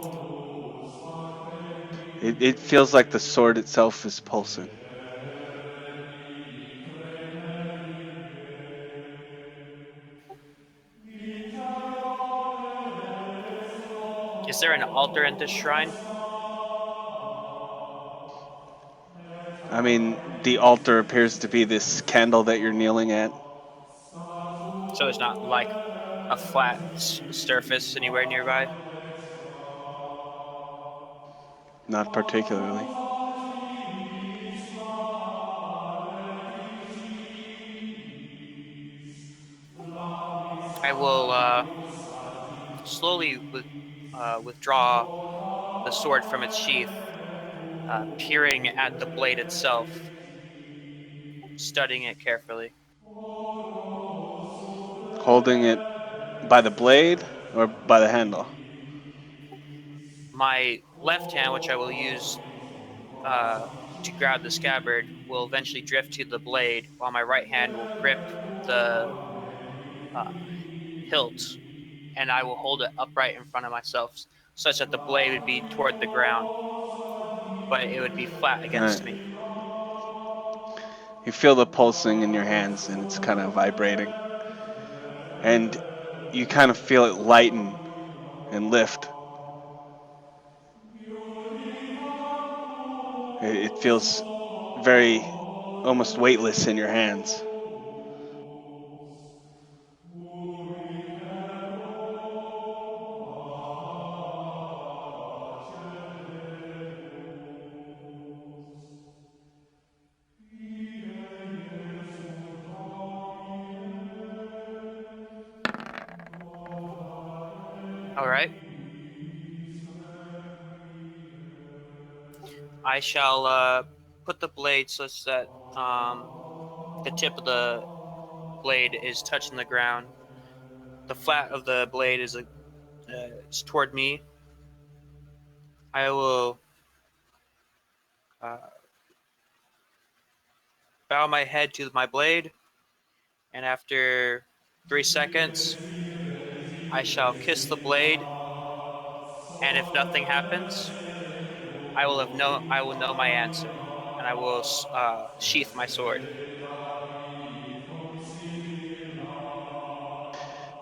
It feels like the sword itself is pulsing. Is there an altar in this shrine? I mean, the altar appears to be this candle that you're kneeling at. So there's not like a flat surface anywhere nearby. Not particularly. I will slowly withdraw the sword from its sheath, peering at the blade itself, studying it carefully. Holding it by the blade or by the handle? My left hand, which I will use uh, to grab the scabbard, will eventually drift to the blade, while my right hand will grip the uh, hilt, and I will hold it upright in front of myself, such that the blade would be toward the ground, but it would be flat Alright. against me. You feel the pulsing in your hands and it's kind of vibrating. And you kind of feel it lighten and lift. It feels very almost weightless in your hands. All right. I shall put the blade such that the tip of the blade is touching the ground. The flat of the blade is toward me. I will uh, bow my head to my blade, and after 3 seconds, I shall kiss the blade. And if nothing happens, I will know my answer, and I will sheath my sword.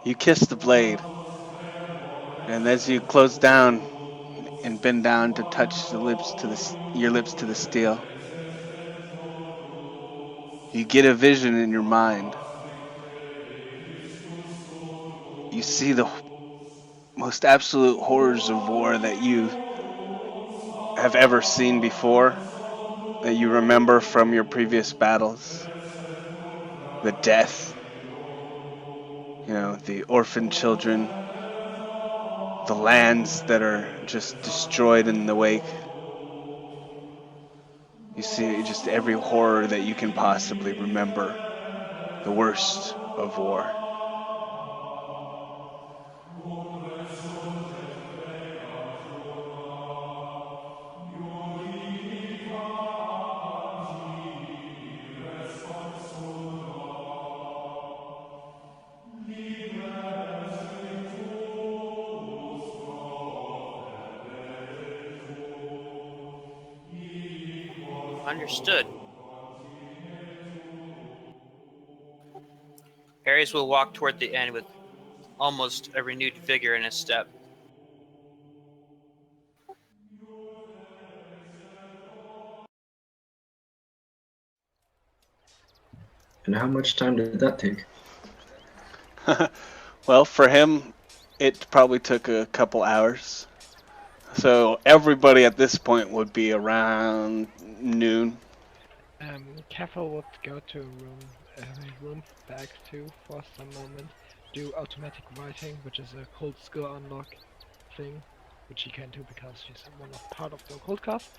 You kiss the blade, and as you close down and bend down to touch your lips to the steel, you get a vision in your mind. You see the most absolute horrors of war that you have ever seen before, that you remember from your previous battles. The death, the orphan children, the lands that are just destroyed in the wake. You see just every horror that you can possibly remember, the worst of war. Understood. Ares will walk toward the end with almost a renewed vigor in his step. And how much time did that take? Well, for him, it probably took a couple hours. So everybody at this point would be around noon. Careful would go to room back to for some moment, do automatic writing, which is a cold skill unlock thing, which she can do because she's one of part of the occult cast.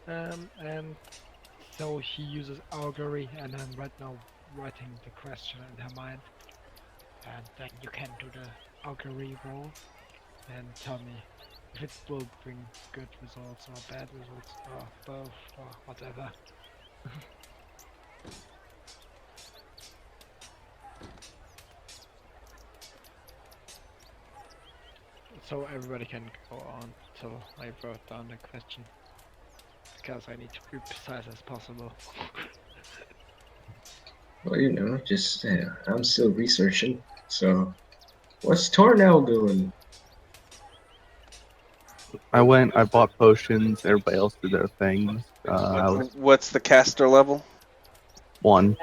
And so he uses augury, and I'm right now writing the question in her mind. And then you can do the augury roll and tell me if it will bring good results or bad results or both or whatever. So everybody can go on till I wrote down the question, because I need to be precise as possible. Well, just I'm still researching. So, what's Tornell doing? I bought potions. Everybody else did their things. I was What's the caster level? 1.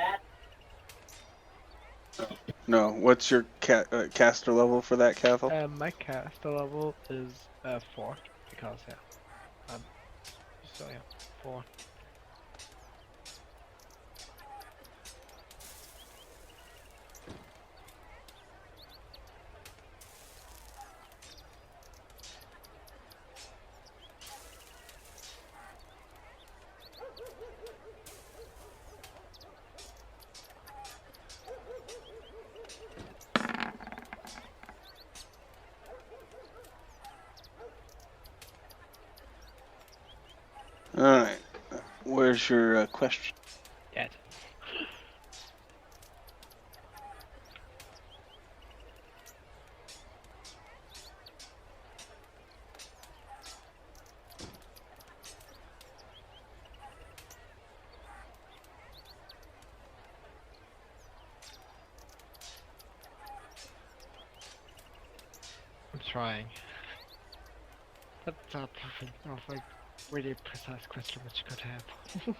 No, what's your caster level for that, Cathal? My caster level is 4, because so 4. All right. Where's your question? Dead. I'm trying. That's not perfect. That was like really precise question which you could have.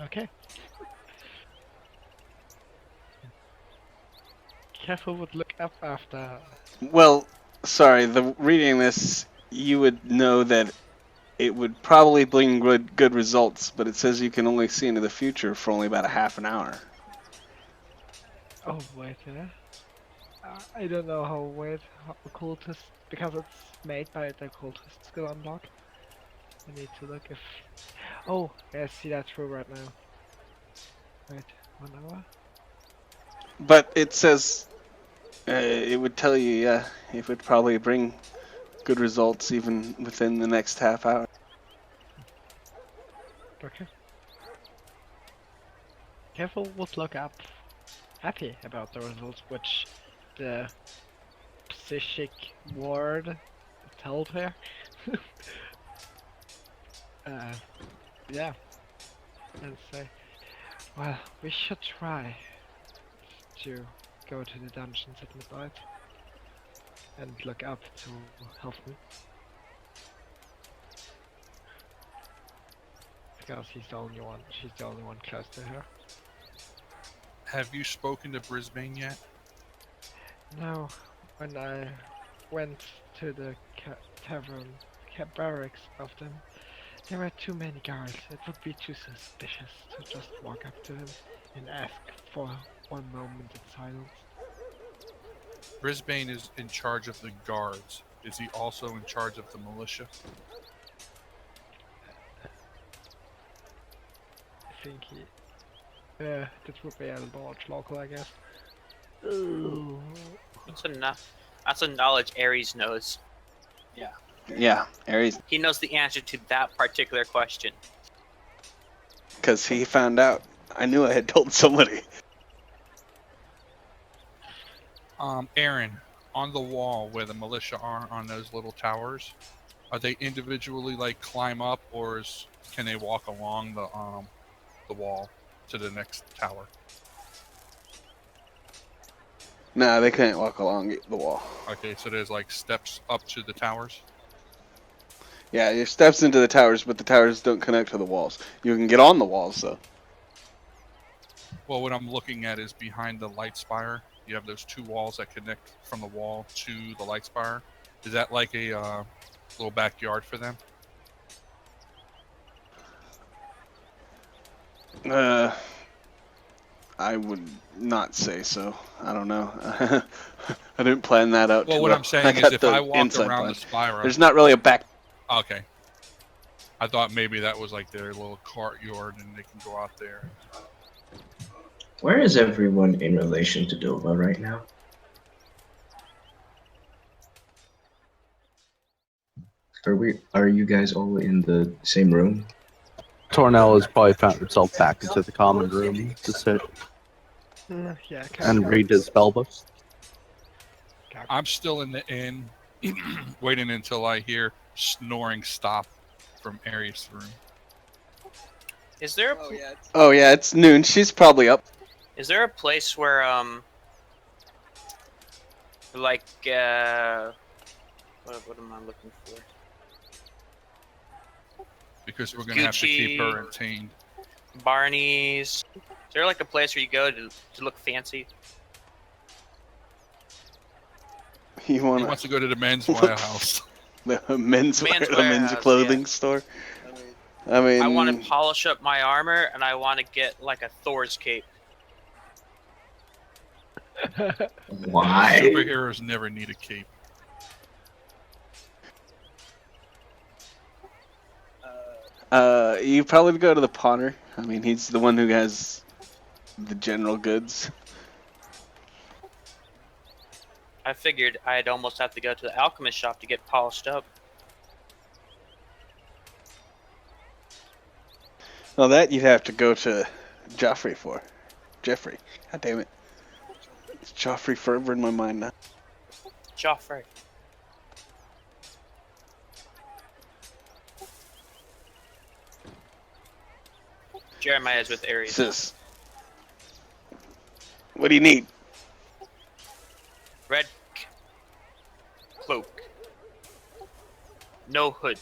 Okay. Careful would look up after. Well, sorry, reading this, you would know that it would probably bring good results, but it says you can only see into the future for only about a half an hour. Oh wait, yeah. I don't know how occultist, because it's made by the occultist skill unlock. I need to look if. Oh, yeah, I see that through right now. Wait, 1 hour. But it says it would tell you, yeah, it would probably bring good results even within the next half hour. Okay. Careful would look up. Happy about the results, which the psychic ward told her. Yeah, and say, well, we should try to go to the dungeons at midnight and look up to help me. Because she's the only one close to her. Have you spoken to Brisbane yet? No, when I went to the tavern, barracks of them, there were too many guards. It would be too suspicious to just walk up to him and ask for 1 moment in silence. Brisbane is in charge of the guards. Is he also in charge of the militia? I think he... that would be a large local, I guess. Ooh. That's a knowledge Ares knows. Yeah, Ares, He knows the answer to that particular question. because he found out. I knew I had told somebody. Aaron, on the wall where the militia are on those little towers, are they individually like climb up, or can they walk along the wall to the next tower? Nah, they can't walk along the wall. Okay, so there's like steps up to the towers. Yeah, there's steps into the towers, but the towers don't connect to the walls. You can get on the walls, though. Well, what I'm looking at is behind the light spire. You have those 2 walls that connect from the wall to the light spire. Is that like a little backyard for them? I would not say so. I don't know. I didn't plan that out. Well, too what well. I'm saying is got if the I walk inside around plan. the spire... There's not really a back. Okay. I thought maybe that was like their little courtyard and they can go out there. Where is everyone in relation to Dova right now? Are you guys all in the same room? Tornell has probably found himself back into the common room to sit Yeah, and read his spellbooks. I'm still in the inn, waiting until I hear snoring stop from Aries' room. Is there Oh yeah, it's noon. She's probably up. is there a place where like what am I looking for? Because we're going to have to keep her entertained. Barney's. Is there like a place where you go to look fancy? You He want wants to go to the men's warehouse. the men's Men's men's warehouse, clothing store? I mean, I want to polish up my armor and I want to get like a Thor's cape. Why? Superheroes never need a cape. you probably go to the Potter. I mean, he's the one who has the general goods. I figured I'd almost have to go to the alchemist shop to get polished up. Well, that you'd have to go to Joffrey for. Jeffrey. God damn it. It's Joffrey forever in my mind now. Joffrey. Jeremiah's with Ares. Says, what do you need? Red cloak. No hood.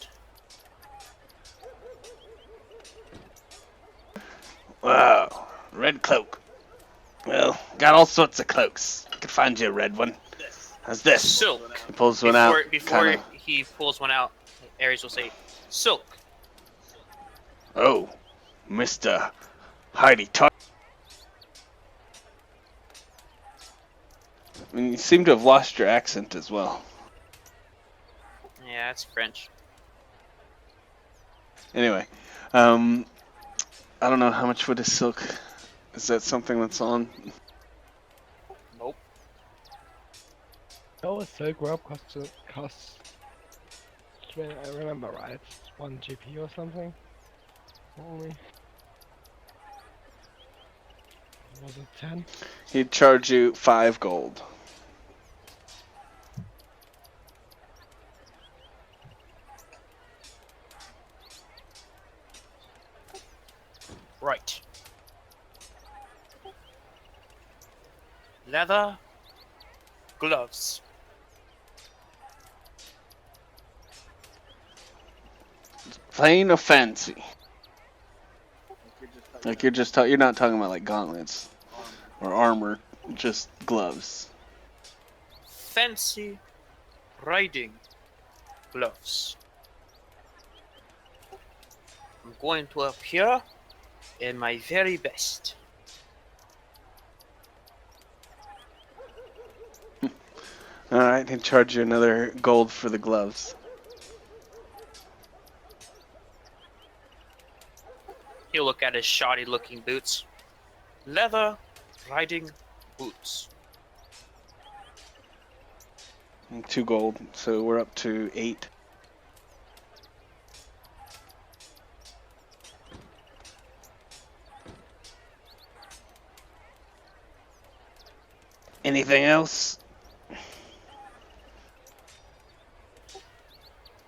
Wow, red cloak. Well, got all sorts of cloaks. Could find you a red one. How's this? Silk. He pulls one out. Before Kinda, he pulls one out, Ares will say, "Silk." oh, Mr. Heidi Tar. I mean, you seem to have lost your accent as well. Yeah, it's French. Anyway, I don't know how much wood is silk. Is that something that's on? Nope. Oh, a silk rope costs. I remember right, 1 GP or something. Only. Was it 10? He'd charge you 5 gold. Right. Leather. Gloves. Plain or fancy? Like you're not talking about like gauntlets or armor, just gloves. Fancy riding gloves. I'm going to appear in my very best. All right, he'd charge you another gold for the gloves. He'll look at his shoddy looking boots. Leather riding boots. And 2 gold, so we're up to 8. Anything else?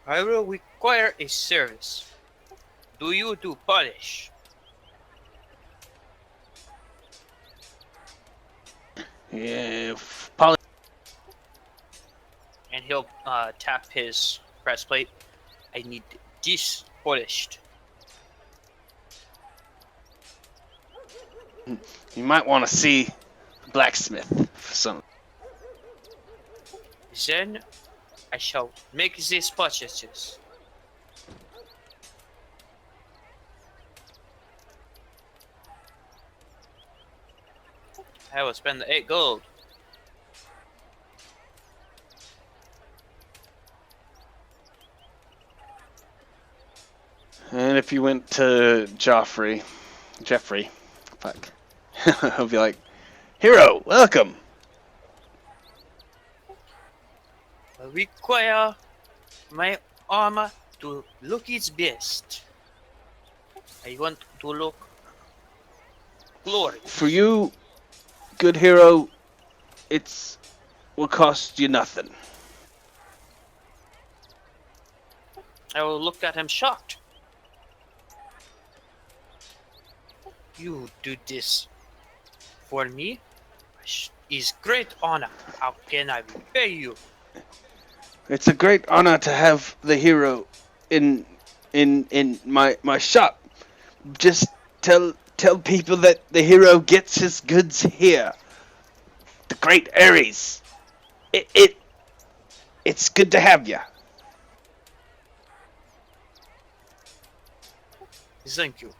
I will require a service. Do you do polish? Yeah, And he'll tap his breastplate. I need this polished. you might want to see a blacksmith for some. Then I shall make these purchases. I will spend the 8 gold. And if you went to Jeffrey, fuck, he'll be like, "Hero, welcome." I require my armor to look its best. I want to look glorious. For you, good hero, it's will cost you nothing. I will look at him shocked. You do this for me? Is great honor. How can I repay you? It's a great honor to have the hero in my shop. Just tell people that the hero gets his goods here. The great Ares. It's good to have you. Thank you.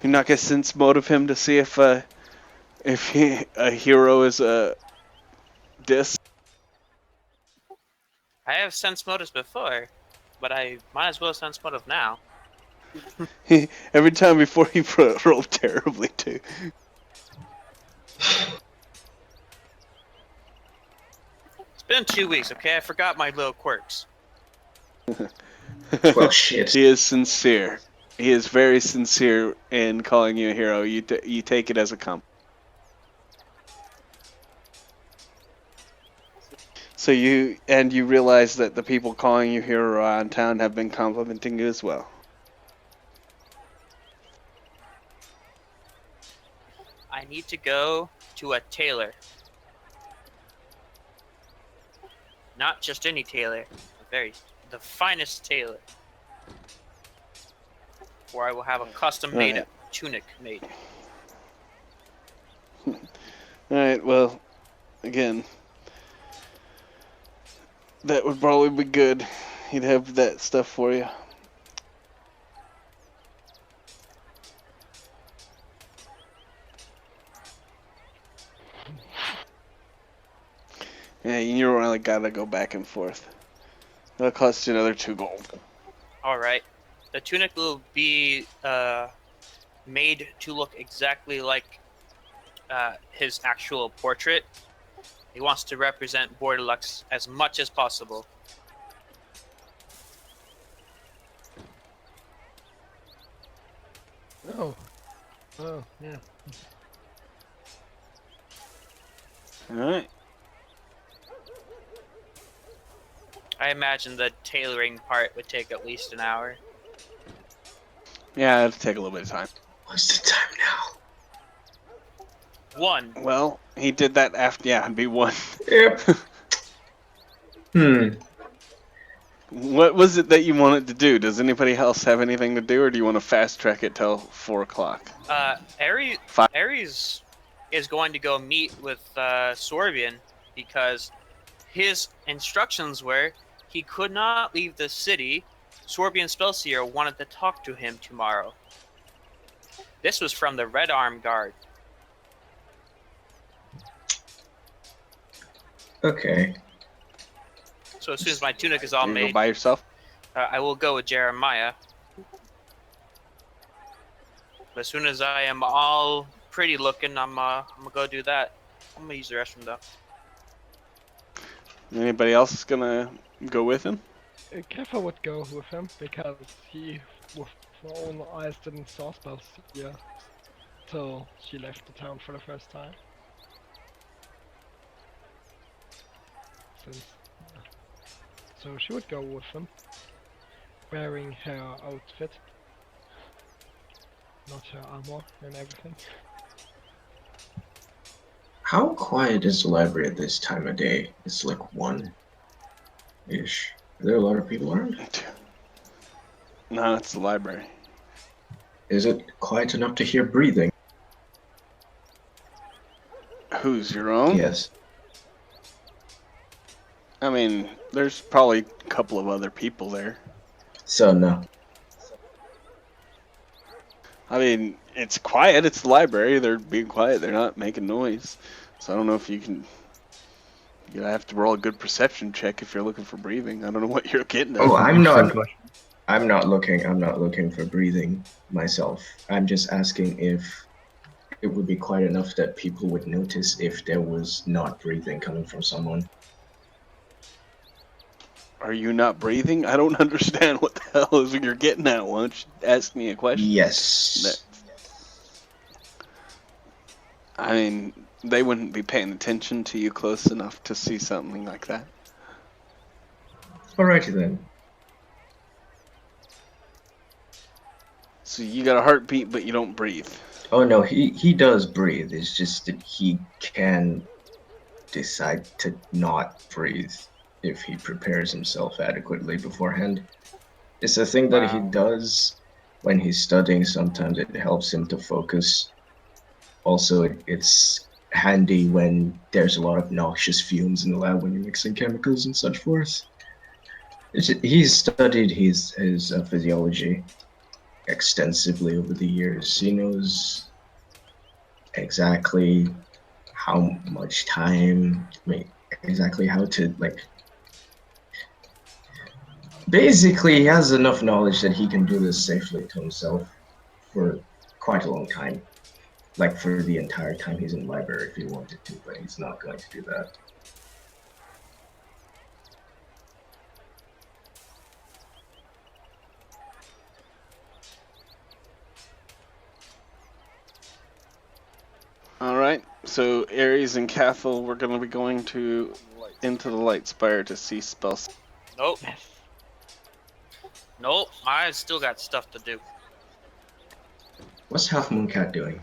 You're not gonna sense motive him to see if a hero is a diss. I have sense motives before, but I might as well sense motive now. Every time before he rolled terribly too. It's been 2 weeks, okay? I forgot my little quirks. Well, shit. He is sincere. He is very sincere in calling you a hero. You take it as a compliment. So you realize that the people calling you hero around town have been complimenting you as well. I need to go to a tailor. Not just any tailor, the finest tailor. Where I will have a custom made Alright. tunic made. Alright, well, again, that would probably be good. He'd have that stuff for you. Yeah, you really gotta go back and forth. That'll cost you another 2 gold. All right. The tunic will be made to look exactly like his actual portrait. He wants to represent Borderlux as much as possible. Oh. Oh, yeah. Alright. I imagine the tailoring part would take at least an hour. Yeah, it'll take a little bit of time. What's the time now? 1. Well, he did that after. Yeah, it'd be 1. Yep. What was it that you wanted to do? Does anybody else have anything to do, or do you want to fast track it till 4 o'clock? Ares is going to go meet with Sorbian because his instructions were he could not leave the city. Sorbian Spellseer wanted to talk to him tomorrow. This was from the Red Arm Guard. Okay. So as soon as my tunic is all You go made, by yourself? I will go with Jeremiah. But as soon as I am all pretty looking, I'm gonna go do that. I'm gonna use the restroom though. Anybody else gonna go with him? Keffa would go with him because he, with her own eyes, didn't saw spells yet till she left the town for the first time. Since, so she would go with him, wearing her outfit, not her armor and everything. How quiet is the library at this time of day? It's like 1-ish. Are there a lot of people around? No, it's the library. Is it quiet enough to hear breathing? Who's your own? Yes. I mean, there's probably a couple of other people there. So no. I mean, it's quiet. It's the library. They're being quiet. They're not making noise. So I don't know if you can. You have to roll a good perception check if you're looking for breathing. I don't know what you're getting at. Oh, I'm not. Interesting question. I'm not looking for breathing myself. I'm just asking if it would be quiet enough that people would notice if there was not breathing coming from someone. Are you not breathing? I don't understand what the hell is you're getting at. Why don't you ask me a question? Yes. I mean, they wouldn't be paying attention to you close enough to see something like that. Alrighty then. So you got a heartbeat, but you don't breathe. Oh no, he does breathe. It's just that he can decide to not breathe if he prepares himself adequately beforehand. It's a thing that he Wow. does when he's studying. Sometimes it helps him to focus. Also, it's handy when there's a lot of noxious fumes in the lab when you're mixing chemicals and such forth. He's studied his physiology extensively over the years. He knows exactly how much time, exactly how to, basically he has enough knowledge that he can do this safely to himself for quite a long time. Like for the entire time he's in the library if he wanted to, but he's not going to do that. Alright, so Ares and Cathal, we're going to be going into the Light Spire to see spells. Nope. Nope. I still got stuff to do. What's Half Moon Cat doing?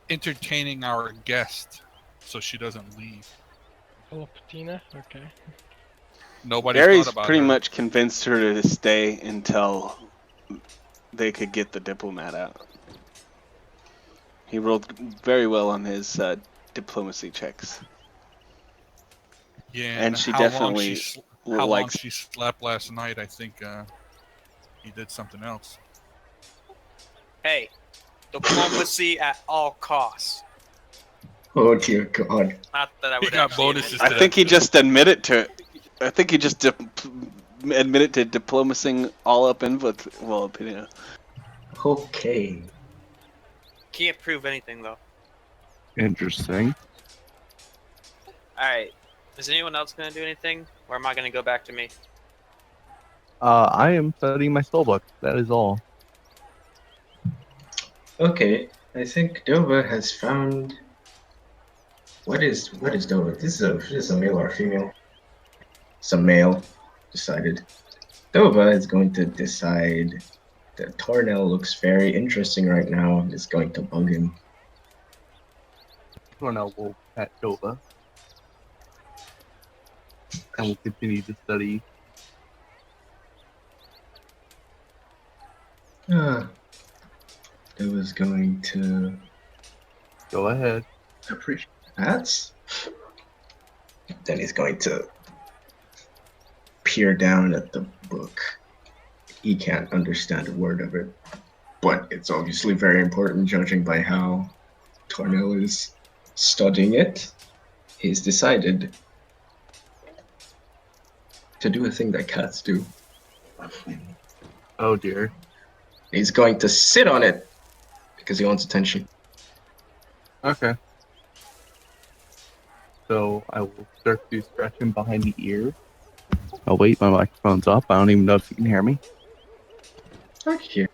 Entertaining our guest so she doesn't leave. Oh, Patina? Okay. Nobody Ares thought about pretty her. much convinced her to stay until they could get the diplomat out. He rolled very well on his diplomacy checks. Yeah, And she how long definitely how long likes. she slept last night, I think he did something else. Hey, diplomacy at all costs. Oh dear God. Not that I He would got actually bonuses admit I to think he that. just admitted to it. I think he just admitted to diplomacying all up in well, you know. Okay. Can't prove anything though. Interesting. Alright. Is anyone else gonna do anything? Or am I gonna go back to me? I am studying my spellbook. That is all. Okay. I think Dova has found. What is Dova? This is a male or a female? It's a male. Decided. Dova is going to decide that Tornell looks very interesting right now and is going to bug him. Cornell will pet Dova and will continue to study. Dova's going to Go ahead. appreciate that. Then he's going to peer down at the book. He can't understand a word of it, but it's obviously very important judging by how Tornell is studying it. He's decided to do a thing that cats do. Oh dear. He's going to sit on it because he wants attention. Okay. So I will start to scratch him behind the ear. Oh wait, my microphone's up. I don't even know if you can hear me. Okay.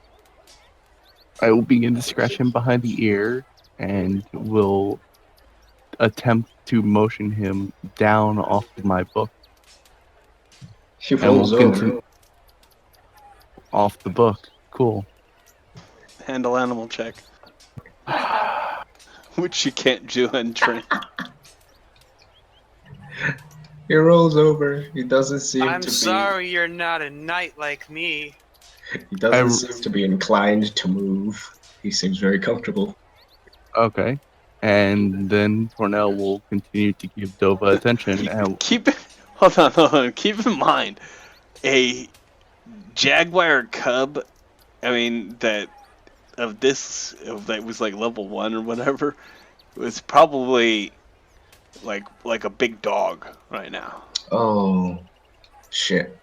I will begin to scratch him behind the ear and will attempt to motion him down off of my book. He And we'll rolls over. continue off the book. Cool. Handle animal check. Which you can't do in train. He rolls over. He doesn't seem I'm to sorry you're not a knight like me. be. He doesn't seem to be inclined to move. He seems very comfortable. Okay. And then Tornell will continue to give Dova attention. And Hold on. Keep in mind, a jaguar cub. I mean that was like level 1 or whatever. Was probably like a big dog right now. Oh, shit.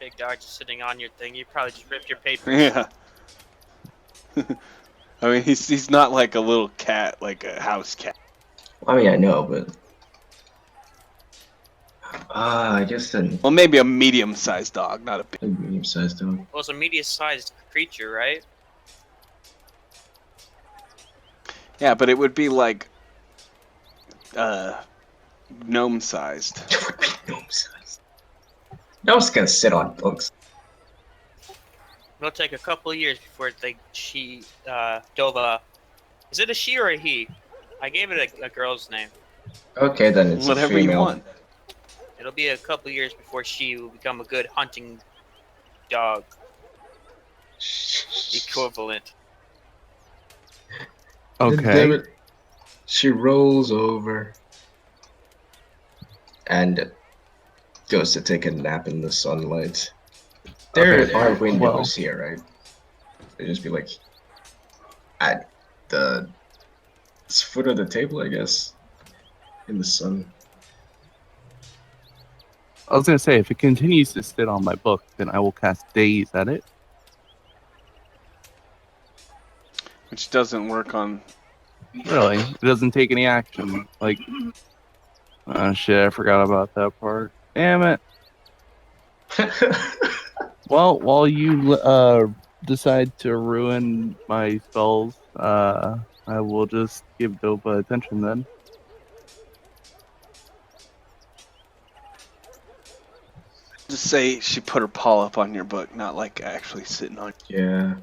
Big dog just sitting on your thing. You probably just ripped your paper. Yeah. I mean, he's not like a little cat, like a house cat. I mean, I know, but I guess then Well, maybe a medium-sized dog, not a big. a medium-sized dog. Well, it's a medium-sized creature, right? Yeah, but it would be like gnome-sized. Gnome-sized. Gnome's gonna sit on books. It'll take a couple of years before Dova. Is it a she or a he? I gave it a girl's name. Okay, then it's Whatever a you female. want. It'll be a couple of years before she will become a good hunting dog equivalent. Damn okay. it. She rolls over and goes to take a nap in the sunlight. There Okay, are windows well. here, right? They just be like at the foot of the table, I guess, in the sun. I was gonna say, if it continues to sit on my book, then I will cast Daze at it. Which doesn't work on. Really, it doesn't take any action. Like, oh shit, I forgot about that part. Damn it. Well, while you decide to ruin my spells, I will just give Dova attention then. Just say she put her paw up on your book, not like actually sitting on. Yeah,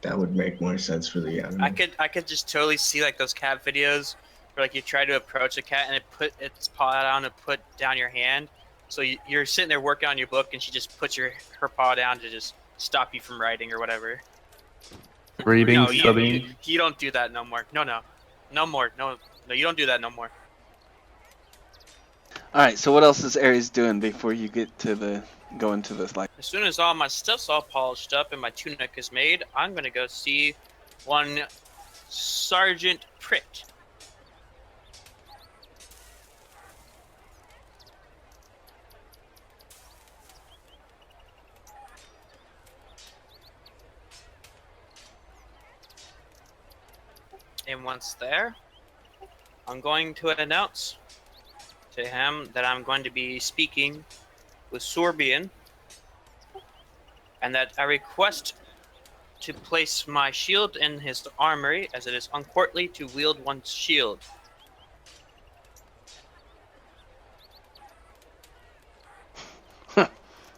that would make more sense for the animal. I could just totally see like those cat videos where like you try to approach a cat and it put its paw down and put down your hand. So you're sitting there working on your book and she just puts her paw down to just stop you from writing or whatever. Breathing, No, subbing. you don't do that no more. No more. No, you don't do that no more. All right. So what else is Ares doing before you get to go into this? Like, As soon as all my stuff's all polished up and my tunic is made, I'm gonna go see one Sergeant Pritt. And once there, I'm going to announce to him that I'm going to be speaking with Sorbian, and that I request to place my shield in his armory, as it is uncourtly to wield one's shield.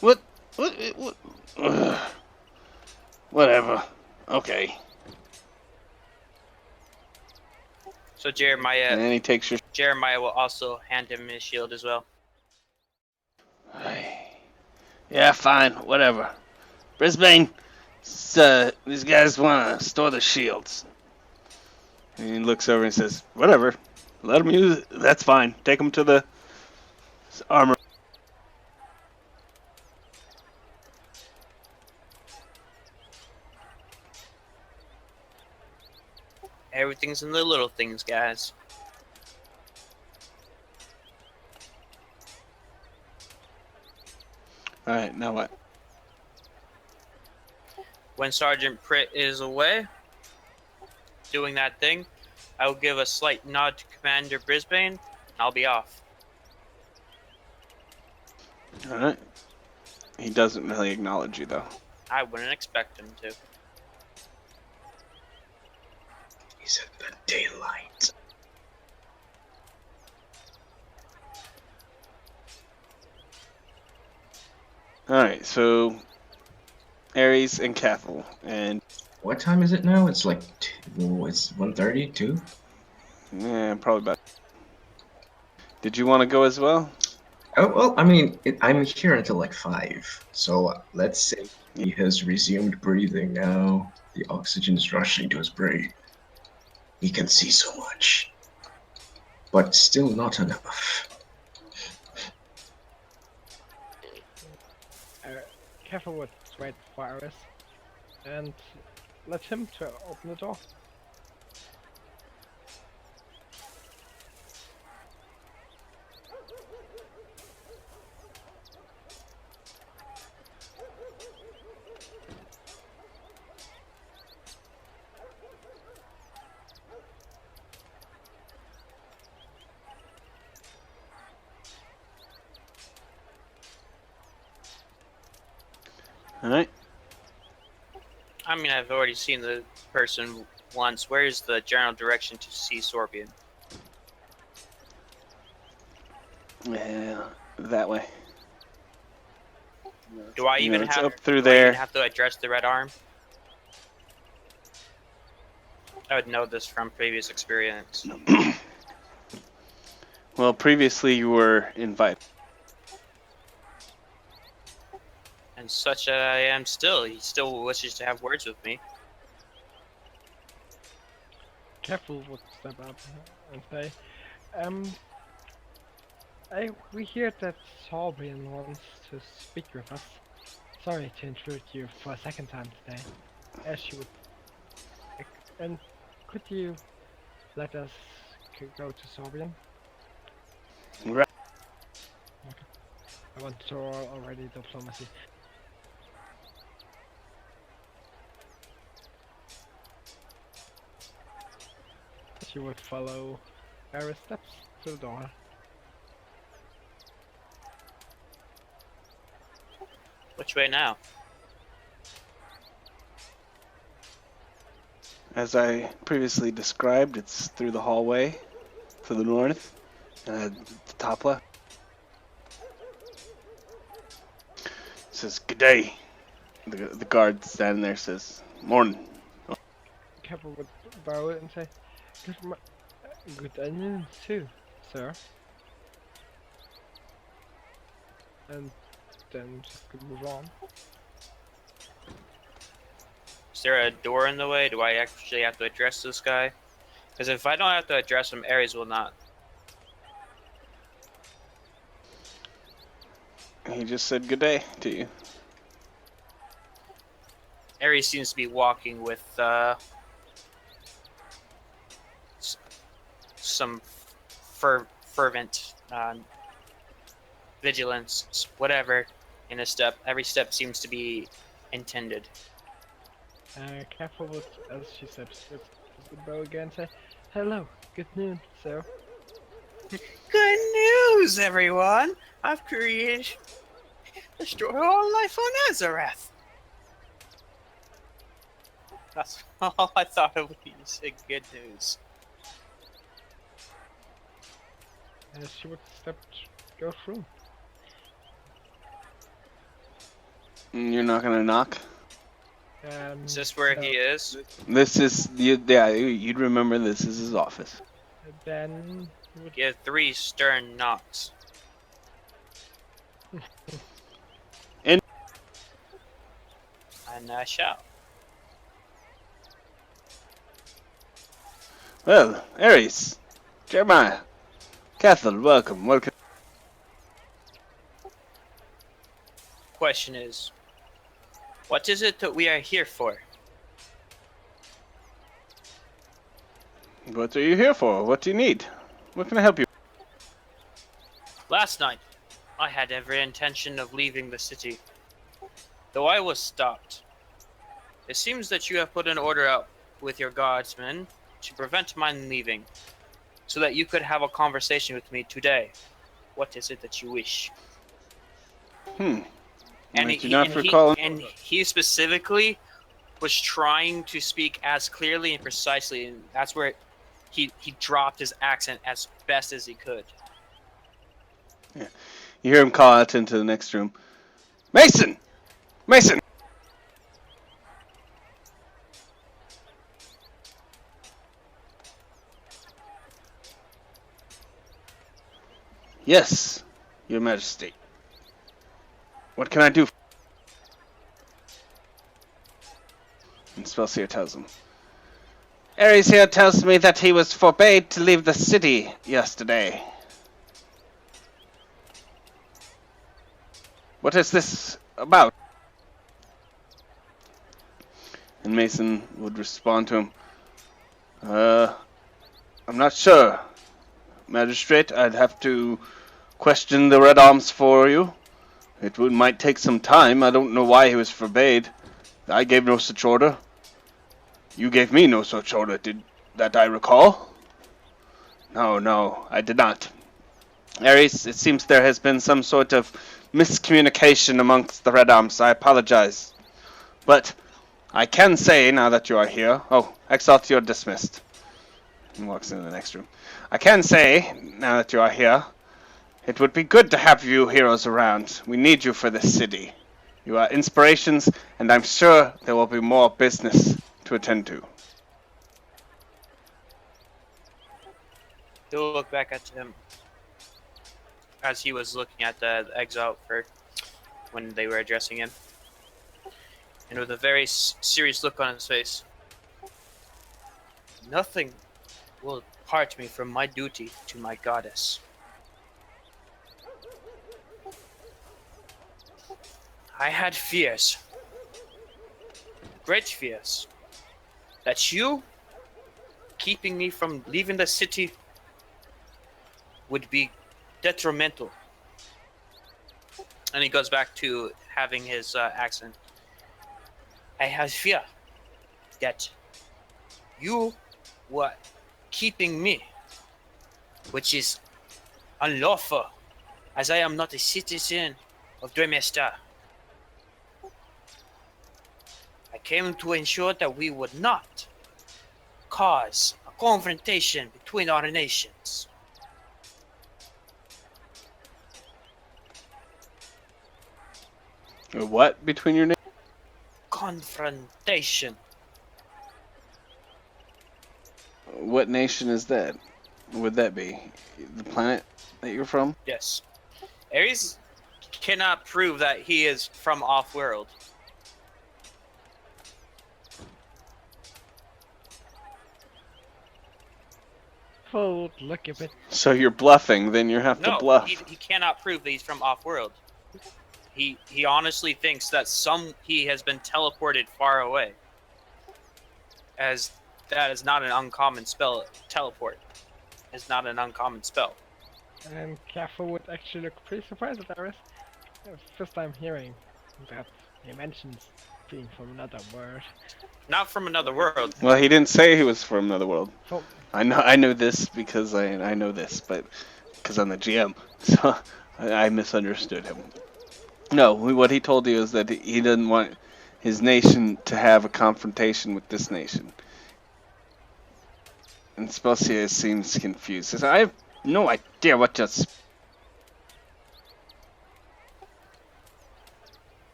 what? What? Ugh. Whatever. Okay. So And Jeremiah then he takes your. will also hand him his shield as well. Yeah, fine. Whatever. Brisbane. These guys want to store the shields. And he looks over and says, "Whatever. Let them use it. That's fine. Take them to the armor." Everything's in the little things, guys. All right. Now what? When Sergeant Pritt is away, doing that thing, I will give a slight nod to Commander Brisbane, and I'll be off. All right. He doesn't really acknowledge you though. I wouldn't expect him to. He's in the daylight. All right. So Ares and Cathal and What time is it now? It's like it's 1:30, 2? yeah, probably about. Did you want to go as well? Oh, well, I mean, I'm here until like 5. So let's say he has resumed breathing now. The oxygen is rushing to his brain. He can see so much. But still not enough. Careful with wait for Iris, and let him to open the door. All right. I mean, I've already seen the person once. Where's the general direction to see Sorbian? Yeah, that way. Do I You even know, it's have up through do I even there. have to address the Red Arm? I would know this from previous experience. Well, previously you were invited. And such I am still. He still wishes to have words with me. Careful would step up and say, we hear that Sorbian wants to speak with us. Sorry to intrude you for a second time today. As you would, and could you let us go to Sorbian? Right. I want to roll already diplomacy. She would follow Iris steps to the door. Which way now? As I previously described, it's through the hallway to the north, the top left. It says, "Good day." The guard standing there says, "Morning." Careful would bow and say, good evening too, sir. And then just move on. there a door in the way? Do I actually have to address this guy? Because if I don't have to address him, Ares will not. He just said good day to you. Ares seems to be walking with some fervent vigilance, whatever, in a step. Every step seems to be intended. Careful with as she steps with the bow again. Say, hello, good noon, sir. Good news, everyone! I've created destroy all life on Azarath. That's all I thought of when you said good news. As she would go through. You're not gonna knock? Is this where no. he is? This is, yeah, you'd remember this is his office. Then he would Give 3 stern knocks. In- And I shall. Well, Ares, Jeremiah, Cathal, welcome. Question is, what is it that we are here for? What are you here for? What do you need? What can I help you? Last night, I had every intention of leaving the city, though I was stopped. It seems that you have put an order out with your guardsmen to prevent my leaving, so that you could have a conversation with me today. What is it that you wish? And he specifically was trying to speak as clearly and precisely, and that's where he dropped his accent as best as he could. You hear him call out into the next room. Mason! Mason! Yes, Your Majesty. What can I do? And Spellseer tells him. Ares here tells me that he was forbade to leave the city yesterday. What is this about? And Mason would respond to him. I'm not sure. Magistrate, I'd have to question the Red Arms for you. Might take some time. I don't know why he was forbade. I gave no such order. You gave me no such order, that I recall? No, I did not. Ares, it seems there has been some sort of miscommunication amongst the Red Arms. I apologize. But I can say, now that you are here... Oh, Exalt, you're dismissed. And walks into the next room. I can say, now that you are here, it would be good to have you heroes around. We need you for this city. You are inspirations, and I'm sure there will be more business to attend to. He'll look back at him as he was looking at the exile for when they were addressing him, and with a very serious look on his face. Nothing will part me from my duty to my goddess. I had fears, great fears, that you keeping me from leaving the city would be detrimental. And he goes back to having his accent. I had fear that you were keeping me, which is unlawful, as I am not a citizen of Dремester. I came to ensure that we would not cause a confrontation between our nations. What between your names? Confrontation. What nation is that? Would that be? The planet that you're from? Yes. Ares cannot prove that he is from off-world. Careful would look a bit. So you're bluffing, then you have to No, bluff. he cannot prove that he's from off-world. He honestly thinks that he has been teleported far away. As that is not an uncommon spell. Teleport is not an uncommon spell. And Careful would actually look pretty surprised at Aris. First time hearing that he mentions being from another world. Not from another world. Well, he didn't say he was from another world. From I know this because I know this, but because I'm the GM, so I misunderstood him. No, what he told you is that he didn't want his nation to have a confrontation with this nation. And Spelsier seems confused. He says, I have no idea what just.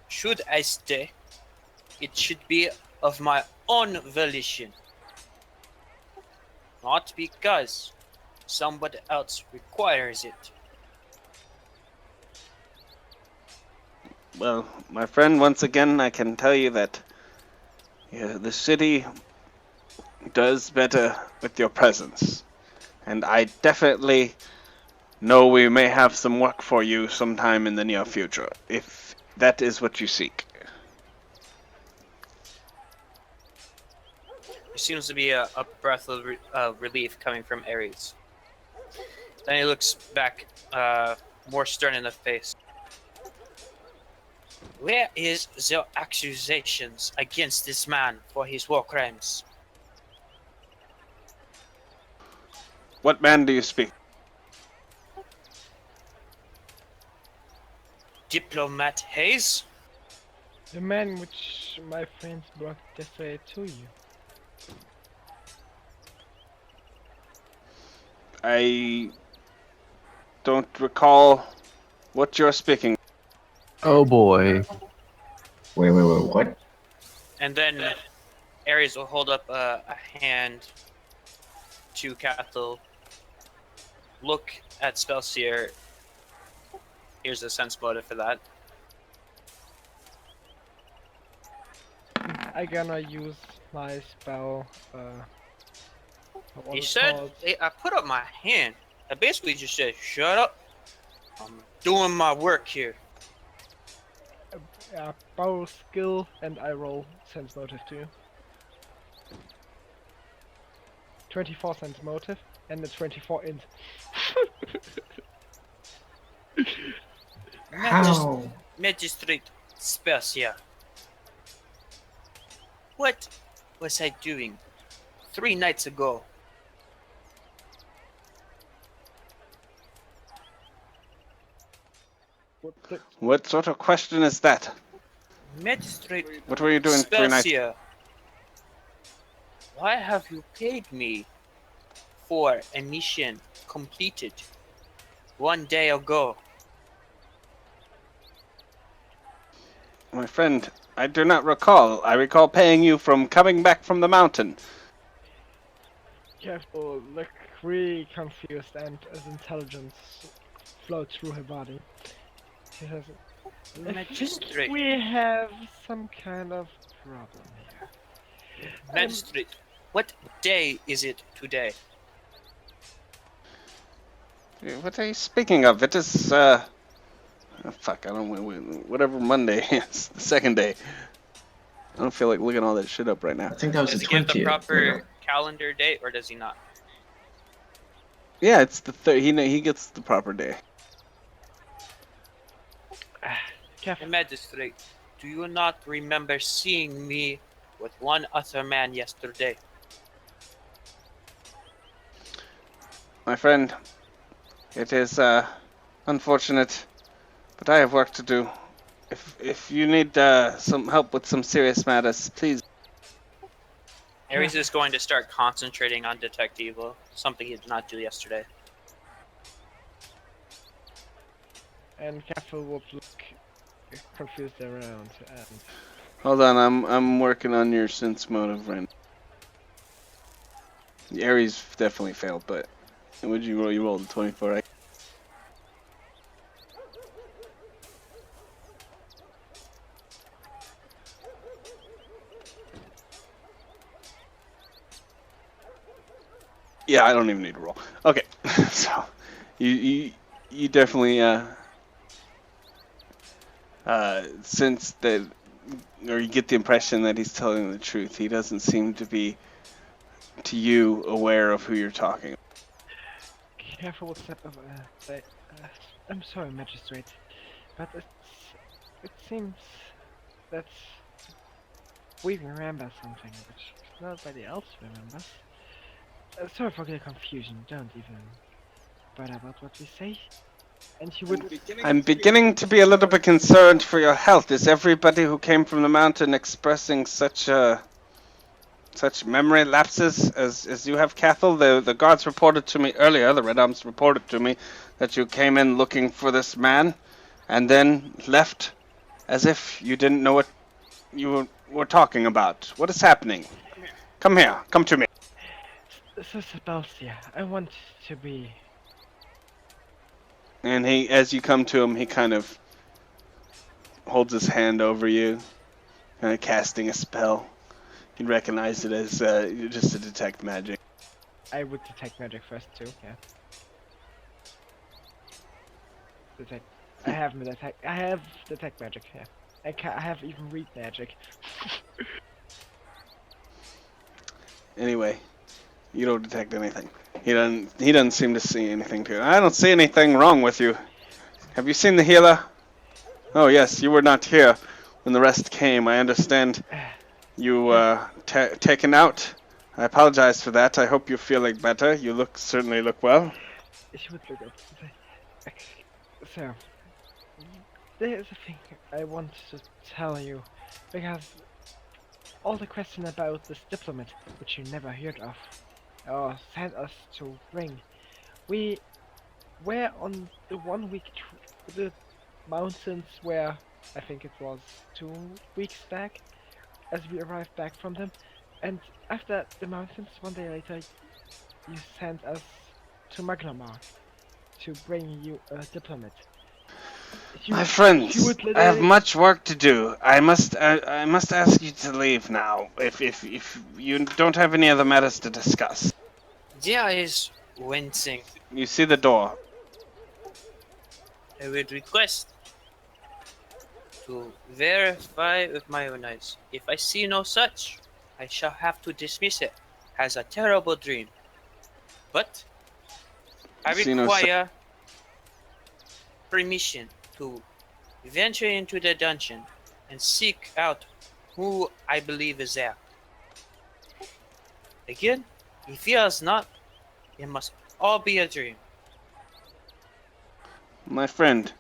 Should I stay, it should be of my own volition. Not because somebody else requires it. Well, my friend, once again, I can tell you that the city does better with your presence. And I definitely know we may have some work for you sometime in the near future, if that is what you seek. There seems to be a breath of relief coming from Ares. Then he looks back, more stern in the face. Where is the accusations against this man for his war crimes? What man do you speak? Diplomat Hayes? the man which my friends brought yesterday to you. I don't recall what you're speaking. Oh boy. Wait, what? And then Ares will hold up a hand to Cathal, look at Spellseer. Here's a sense motive for that. I gonna use my spell. What He it's said, called. I put up my hand. I basically just said, shut up. I'm doing my work here. Bow skill, and I roll sense motive to you. 24 sense motive, and the 24 int. How? Magistrate Spellseer. What was I doing 3 nights ago? What sort of question is that? Magistrate What were you doing 3 nights? Spellseer, why have you paid me for a mission completed 1 day ago? My friend, I do not recall. I recall paying you from coming back from the mountain. Careful, look really confused, and as intelligence floats through her body. She says, I think Magistrate. we have some kind of problem here. Magistrate, what day is it today? What are you speaking of? It is, oh, fuck, I don't whatever Monday is, the second day. I don't feel like looking all that shit up right now. I think that was Does the he give the 20th. proper calendar date, or does he not? Yeah, it's the third. He gets the proper day. Careful. Magistrate, do you not remember seeing me with one other man yesterday? My friend, it is unfortunate, but I have work to do. If you need some help with some serious matters, please. Ares is going to start concentrating on detect evil, something he did not do yesterday. And Careful would look confused around, and Hold on, I'm working on your sense motive right now. Ares definitely failed, but would you roll? You rolled a 24, right? Yeah, I don't even need to roll. Okay, so you definitely sense that, or you get the impression that he's telling the truth. He doesn't seem to be, to you, aware of who you're talking. Careful step of I'm sorry, magistrate, but it seems that we remember something which nobody else remembers. Sorry for the confusion. Don't even bother about what we say. And he would. I'm beginning to be a little bit concerned for your health. Is everybody who came from the mountain expressing such memory lapses as you have, Cathal? The guards reported to me earlier, the Red Arms reported to me, that you came in looking for this man, and then left as if you didn't know what you were talking about. What is happening? Come here, come to me. So Sebastian, I want to be. And he, as you come to him, he kind of holds his hand over you, kind of casting a spell. You'd recognize it as just to detect magic. I would detect magic first too. Yeah. Detect. I have detect. I have detect magic. Yeah. I have even read magic. Anyway, you don't detect anything. He doesn't seem to see anything to it. I don't see anything wrong with you. Have you seen the healer? Oh yes, you were not here when the rest came. I understand you taken out. I apologize for that. I hope you're feeling better. You certainly look well. She would look up. So, there's a thing I want to tell you, because all the question about this diplomat, which you never heard of, or sent us to bring, we were on the 1 week the mountains where I think it was 2 weeks back, as we arrived back from them, and after the mountains, 1 day later, you sent us to Magnamar to bring you a diplomat. My She friends, would I have literally. much work to do. I must ask you to leave now. If you don't have any other matters to discuss. Dia is wincing. You see the door. I would request to verify with my own eyes. If I see no such, I shall have to dismiss it as a terrible dream. But I See no require permission to venture into the dungeon and seek out who I believe is there. Again, if fears not, it must all be a dream. My friend,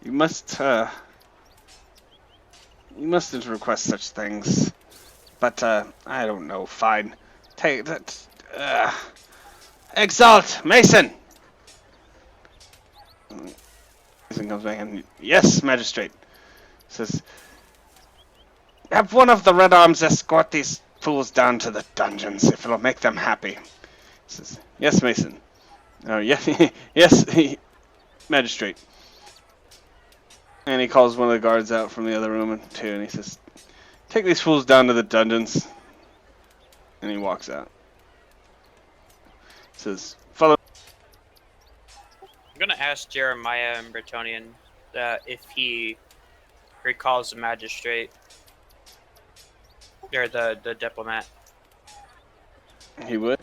you must you mustn't request such things. But I don't know. Fine. Take that. Exalt, Mason. Mason comes back and yes, magistrate. Says, have one of the Red Arms escort these fools down to the dungeons if it'll make them happy. Says, yes, Mason. Oh, yes, yes, magistrate. And he calls one of the guards out from the other room too, and he says, take these fools down to the dungeons. And he walks out. Says, follow. I'm gonna ask Jeremiah and Bretonian if he recalls the magistrate or the diplomat. He would.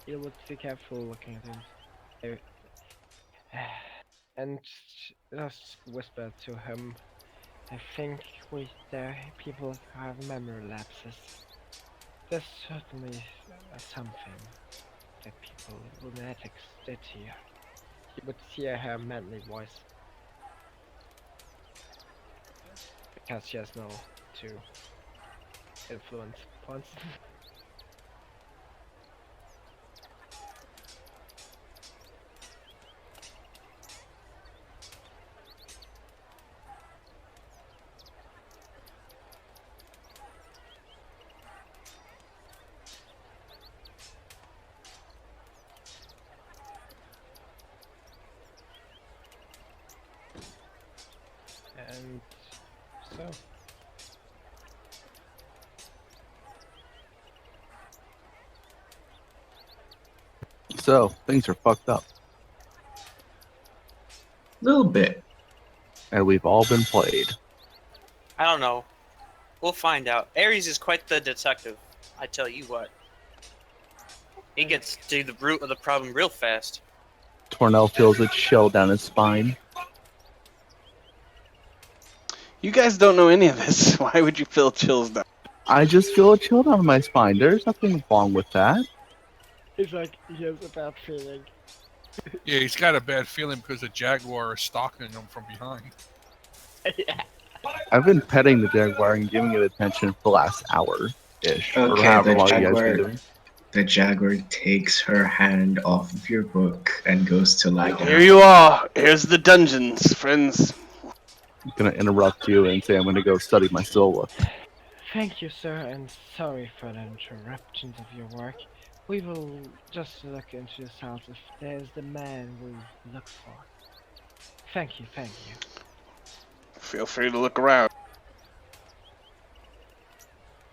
You would be careful looking at him. And just whisper to him, I think there people have memory lapses. There's certainly something that people lunatics did here. You would hear her manly voice. Because she has no two influence points. And so So, things are fucked up. Little bit. And we've all been played. I don't know. We'll find out. Ares is quite the detective. I tell you what. He gets to the root of the problem real fast. Tornell feels a chill down his spine. You guys don't know any of this. Why would you feel chills down? I just feel a chill down my spine. There's nothing wrong with that. It's like he has a bad feeling. Yeah, he's got a bad feeling because the Jaguar is stalking him from behind. Yeah. I've been petting the Jaguar and giving it attention for the last hour-ish. Or Okay, however the long you guys been Jaguar. doing. The Jaguar takes her hand off of your book and goes to lie Here down. you are. Here's the dungeons, friends. I'm gonna interrupt you and say I'm gonna go study my Silva. Thank you, sir, and sorry for the interruptions of your work. We will just look into the cells if there's the man we look for. Thank you, thank you. Feel free to look around.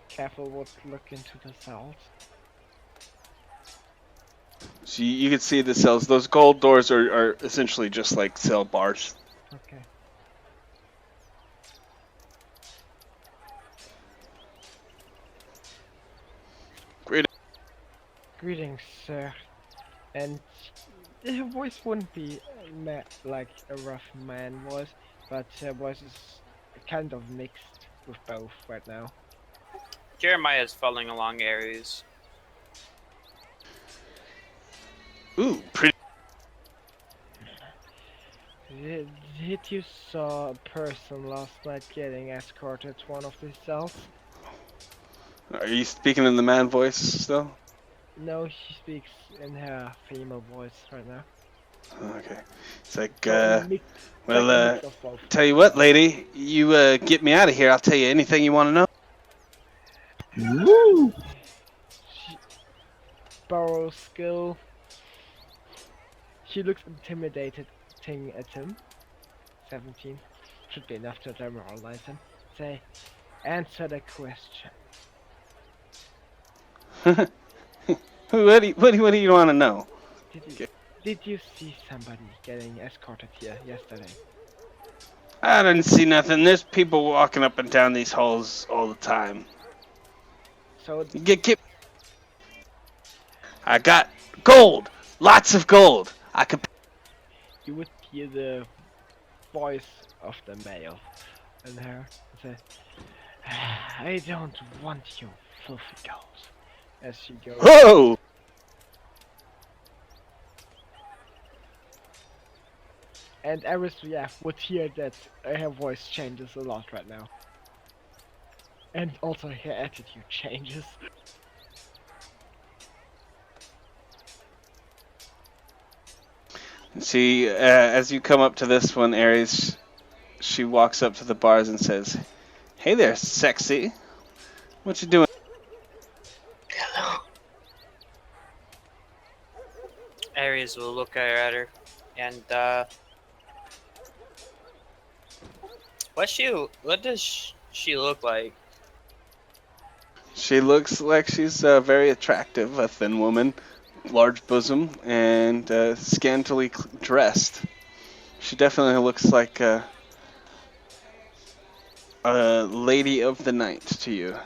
Careful what look into the cells. So you can see the cells. Those gold doors are essentially just like cell bars. Okay. Greetings, sir. And her voice wouldn't be like a rough man voice, but her voice is kind of mixed with both right now. Jeremiah is following along Ares. Ooh, pretty. Did you saw a person last night getting escorted to one of these cells? Are you speaking in the man voice still? No, she speaks in her female voice right now. Okay. It's like, So a mix, well, like a mix of both. tell you what, lady, you get me out of here. I'll tell you anything you want to know. Woo! She borrows skill. She looks intimidated at him. 17. Should be enough to demoralize him. Say, answer the question. What do you want to know? Did you see somebody getting escorted here yesterday? I didn't see nothing. There's people walking up and down these halls all the time. So You get. I got gold, lots of gold. I could. you would hear the voice of the male in her say, I don't want your filthy gold. As she goes. Whoa! And Eris, yeah, would hear that her voice changes a lot right now. And also her attitude changes. See, as you come up to this one, Ares, she walks up to the bars and says, "Hey there, sexy. What you doing?" Hello. Ares will look at her and what does she look like? She looks like she's very attractive, a thin woman, large bosom, and scantily dressed. She definitely looks like a lady of the night to you.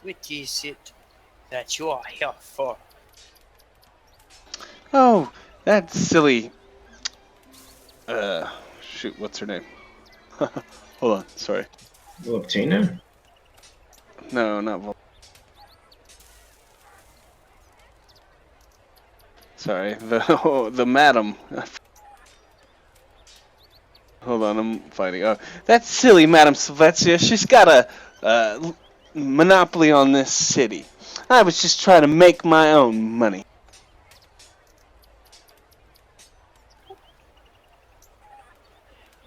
What is it that you are here for? Oh, that silly. Shoot, what's her name? Hold on, sorry. Volcano? No, not Sorry, the madam. Hold on, I'm fighting. Oh, that silly Madam Sylvetia. She's got a monopoly on this city. I was just trying to make my own money.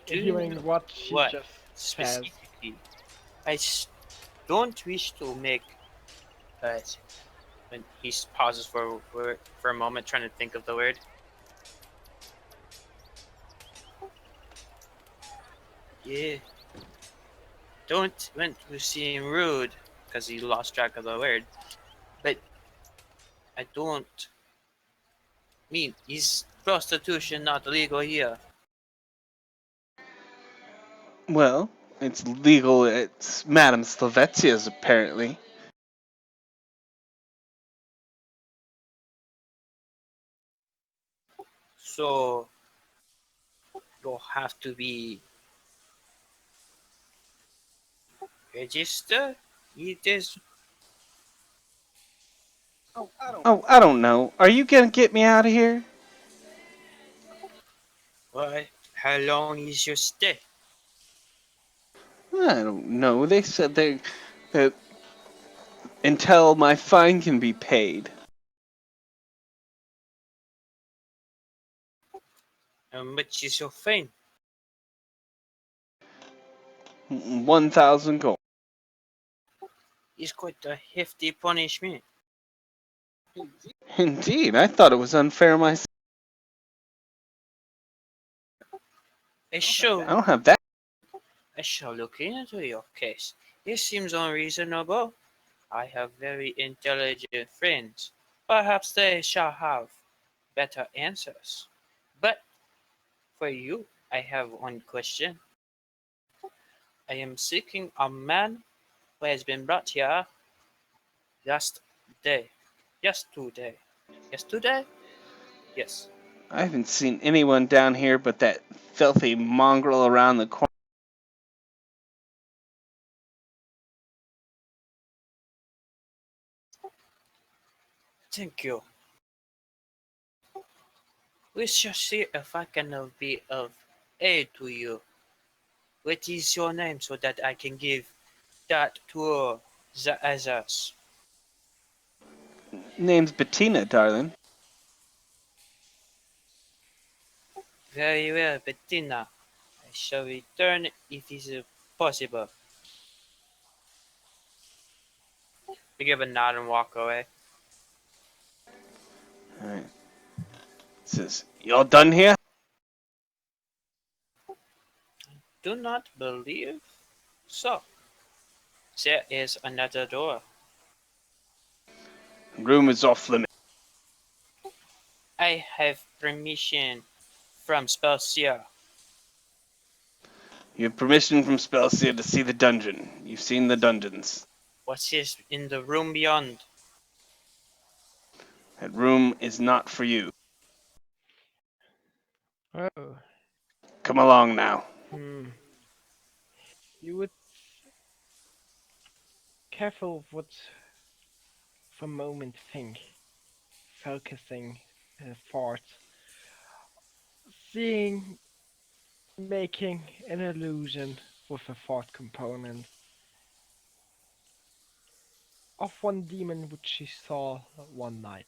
Do you Hearing know what she what just says. specifically? Don't wish to make when he pauses for a moment, trying to think of the word. Yeah. Don't want to seem rude, because he lost track of the word. But I don't mean, is prostitution not legal here? Well, it's legal at Madame Slavetzia's, apparently. So you have to be registered. It is. Oh, I don't know. Are you gonna get me out of here? Why? How long is your stay? I don't know. They said that until my fine can be paid. And much is your fine? 1,000 gold. It's quite a hefty punishment. Indeed, I thought it was unfair myself. I I shall, don't have that. I shall look into your case. It seems unreasonable. I have very intelligent friends. Perhaps they shall have better answers. But for you, I have one question. I am seeking a man who has been brought here last day. Yesterday. Yesterday? Yes. I haven't seen anyone down here but that filthy mongrel around the corner. Thank you. We shall see if I can be of aid to you. What is your name so that I can give that to the others? Name's Bettina, darling. Very well, Bettina. I shall return if it is possible. I give a nod and walk away. Alright. Says, y'all done here? Do not believe so. There is another door. Room is off limit. I have permission from Spelsia. You have permission from Spelsia to see the dungeon. You've seen the dungeons. What is in the room beyond? That room is not for you. Oh. Come along now. You would careful what for a moment think, focusing thought, seeing, making an illusion with a thought component of one demon which she saw one night.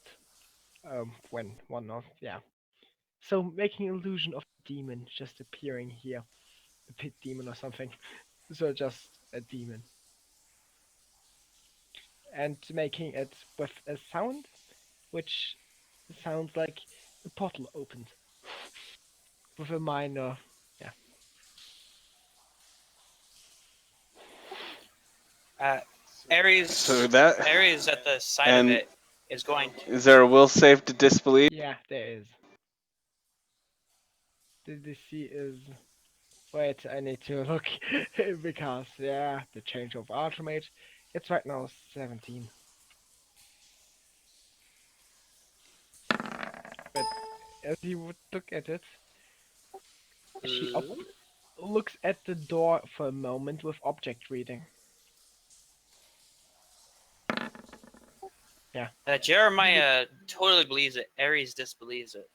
When one of yeah. So making illusion of a demon just appearing here, a pit demon or something. So just a demon. And making it with a sound which sounds like a portal opened. With a minor yeah. Uh, So Ares, that. Ares at the side of And it is going to. is there a will save to disbelieve? Yeah, there is. The DC is. Wait, I need to look because yeah, the change of ultimate. It's right now 17. But as you would look at it, she looks at the door for a moment with object reading. Yeah. Jeremiah totally believes it. Ares disbelieves it.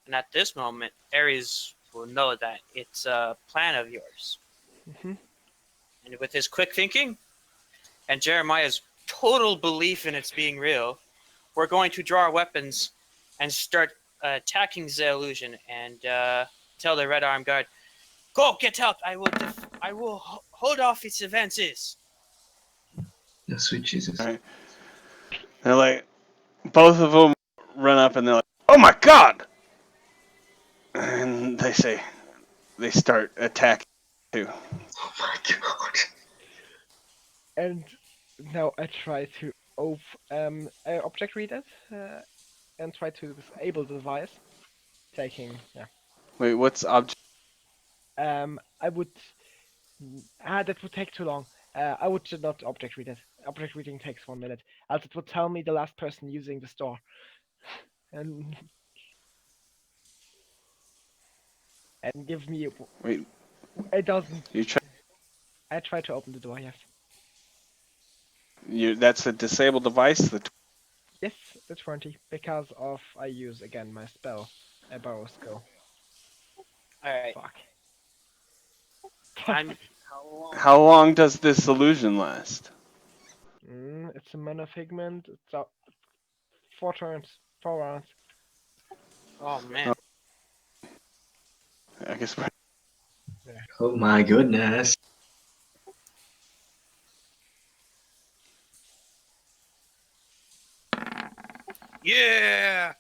And at this moment, Ares will know that it's a plan of yours. Mm-hmm. And with his quick thinking and Jeremiah's total belief in its being real, we're going to draw our weapons and start attacking the illusion and tell the Red Arm Guard, "Go, get out! I will hold off its advances." No, sweet Jesus. Alright. They're like, both of them run up and they're like, oh my god! And they start attacking too. Oh my god. And now I try to object read it and try to disable the device. Taking Wait, what's object? I would that would take too long. I would not object read it. Object reading takes 1 minute. Else it would tell me the last person using the store. And give me Wait, it doesn't. you try. I try to open the door. Yes. That's a disabled device. Yes, the 20 because of I use again my spell, a barrow skill. Alright. Fuck. How long? How long does this illusion last? It's a mana figment. It's up 4 turns, 4 rounds. Oh man. I guess we're. Oh my goodness. Yeah.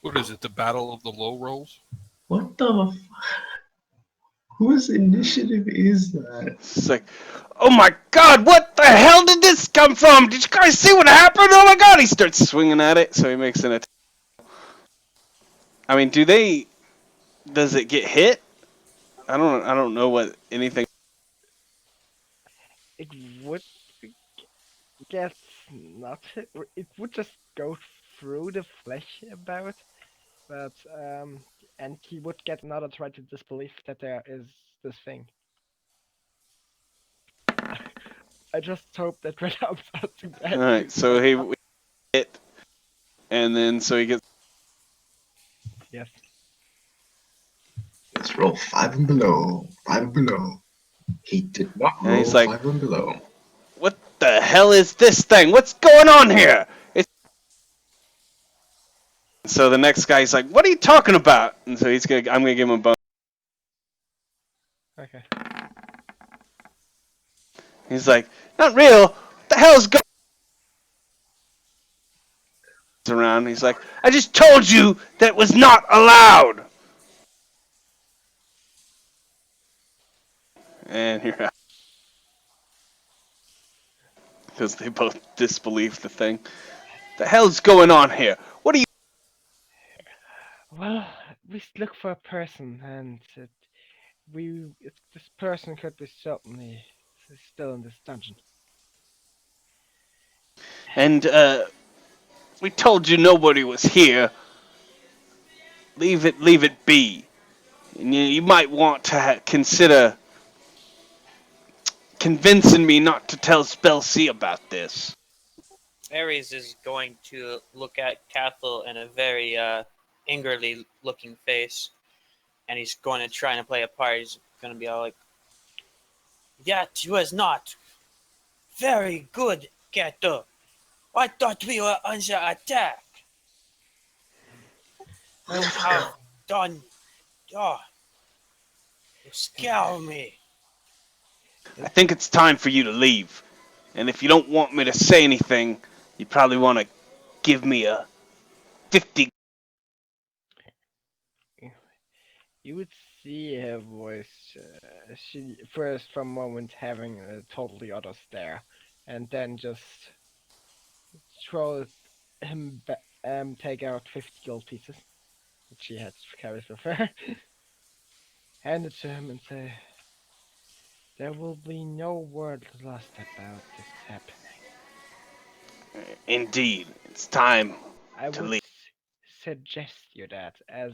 What is it? The battle of the low rolls? What the? Whose initiative is that? It's like, oh my god, what the hell did this come from? Did you guys see what happened? Oh my god! He starts swinging at it, so he makes an attack. I mean, does it get hit? I don't know what anything. It would guess not. It would just go through the flesh about, but and he would get another try to disbelief that there is this thing. I just hope that when I'm starting that. Alright, so he hit, and then so he gets. Yes. Let's roll 5 and below. 5 and below. He did not And roll he's like, 5 and below. What the hell is this thing? What's going on here? So the next guy's like, what are you talking about? And so I'm gonna give him a bonus. Okay. He's like, not real. What the hell's going around? He's like, I just told you that was not allowed. And you're out. Because they both disbelieve the thing. The hell's going on here? What are you? Well, we look for a person, and this person could be certainly still in this dungeon. And we told you nobody was here. Leave it be. And you might want to consider convincing me not to tell Spellsea about this. Ares is going to look at Cathal in a very angrily looking face, and he's going to try and play a part. He's going to be all like, "That was not very good, Cathal. I thought we were under attack. You have done. Oh, you scare me." I think it's time for you to leave. And if you don't want me to say anything, you probably want to give me a 50. You would see her voice. She first for a moment having a totally other stare, and then just throw him take out 50 gold pieces that she had carried with her, hand it to him, and say, "There will be no word lost about this happening. Indeed, it's time I to would leave." suggest you that, as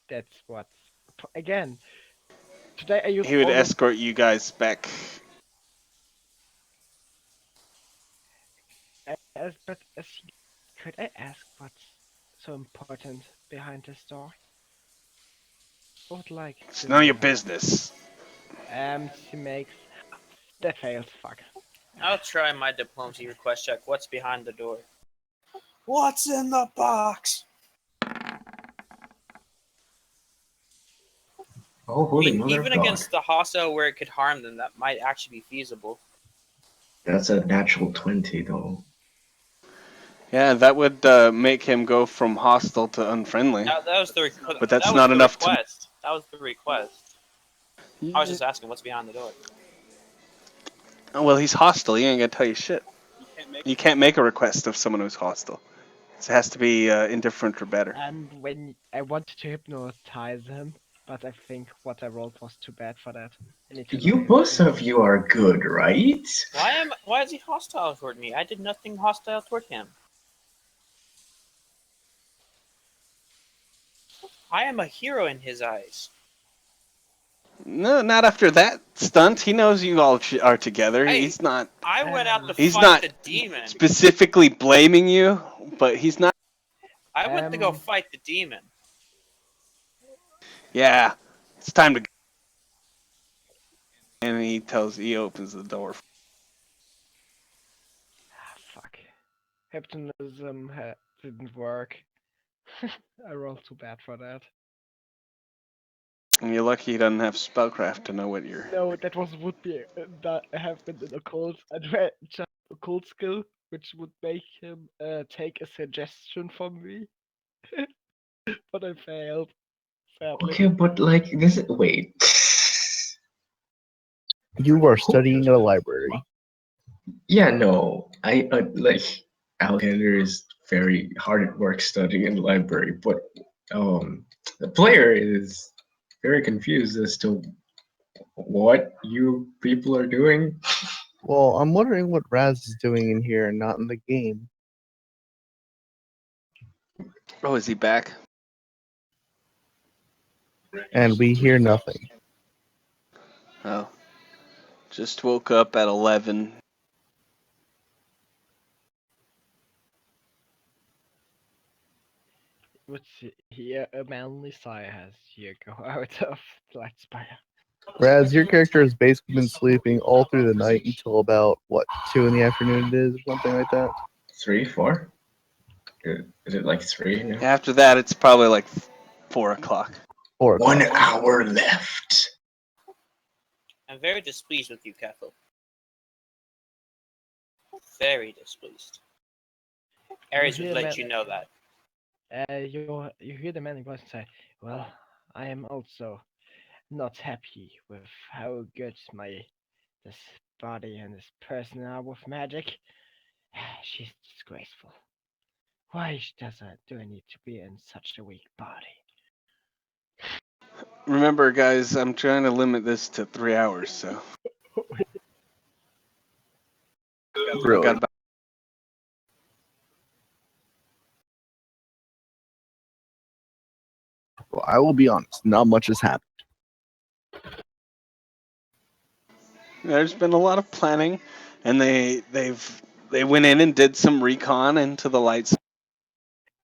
that's what. Again, today I used He would all the escort you guys back. could I ask what's so important behind this door? I would like It's to none of your know. business. She makes that fails. Fuck. I'll try my diplomacy request check. What's behind the door? What's in the box? Oh, holy mother Even of God. against the hostile where it could harm them, that might actually be feasible. That's a natural 20, though. Yeah, that would make him go from hostile to unfriendly. That was the request. But that's not enough to. That was the request. I was just asking what's behind the door. Oh, well, he's hostile. He ain't gonna tell you shit. You can't make a request of someone who's hostile. It has to be indifferent or better. And when I wanted to hypnotize him, but I think what I rolled was too bad for that. I need to look You at both it. of you are good, right? Why is he hostile toward me? I did nothing hostile toward him. I am a hero in his eyes. No, not after that stunt. He knows you all are together. Hey, He's not I went out to He's fight not the demon. specifically blaming you, but he's not. I went to go fight the demon. Yeah, it's time to go. And he opens the door. Fuck. Hypnotism didn't work. I rolled too bad for that. And you're lucky he doesn't have spellcraft to know what you're. No, that would be that have been an occult just occult skill, which would make him take a suggestion from me. But I failed, sadly. Okay, but like this. Wait. You are studying at a library. Yeah, no. I like Alexander is very hard at work studying in the library, but the player is very confused as to what you people are doing. Well, I'm wondering what Raz is doing in here and not in the game. Oh, is he back? And we hear nothing. Oh, just woke up at 11. Would hear a manly sigh as you go out of Lightspire. Raz, your character has basically been sleeping all through the night until about, what, 2 in the afternoon it is, or something like that? 3, 4? Is it like 3 now? After that, it's probably like 4 o'clock. 4 o'clock. 1 hour left. I'm very displeased with you, Cathal. Very displeased. Ares would let you know that. You hear the man in voice say, "Well, I am also not happy with how good this body and this person are with magic. She's disgraceful. Why do I need to be in such a weak body?" Remember, guys, I'm trying to limit this to 3 hours, so. Really? Got about Well, I will be honest, not much has happened. There's been a lot of planning, and they went in and did some recon into the lights.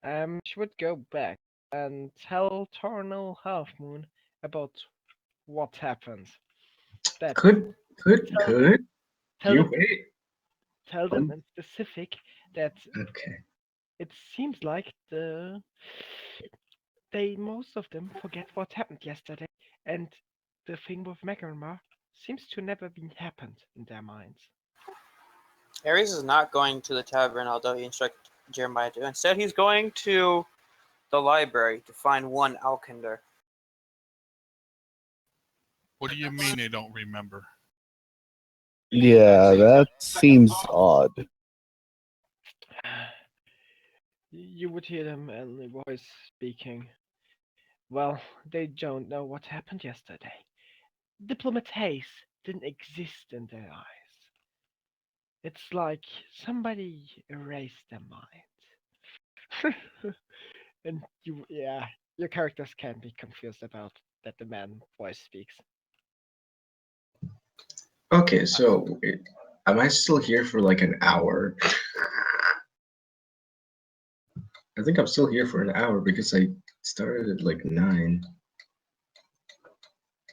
She would go back and tell Tornal Halfmoon about what happened. That Good. tell You them, wait. tell them in specific that Okay. it seems like most of them forget what happened yesterday, and the thing with Megarmar seems to never been happened in their minds. Ares is not going to the tavern, although he instructed Jeremiah to. Instead, he's going to the library to find one Alkindar. What do you mean they don't remember? Yeah, that seems odd. You would hear them and the voice speaking. Well, they don't know what happened yesterday. Diplomat Hayes didn't exist in their eyes. It's like somebody erased their mind. And your characters can be confused about that the man voice speaks. Okay, so am I still here for like an hour? I think I'm still here for an hour because I started at like 9.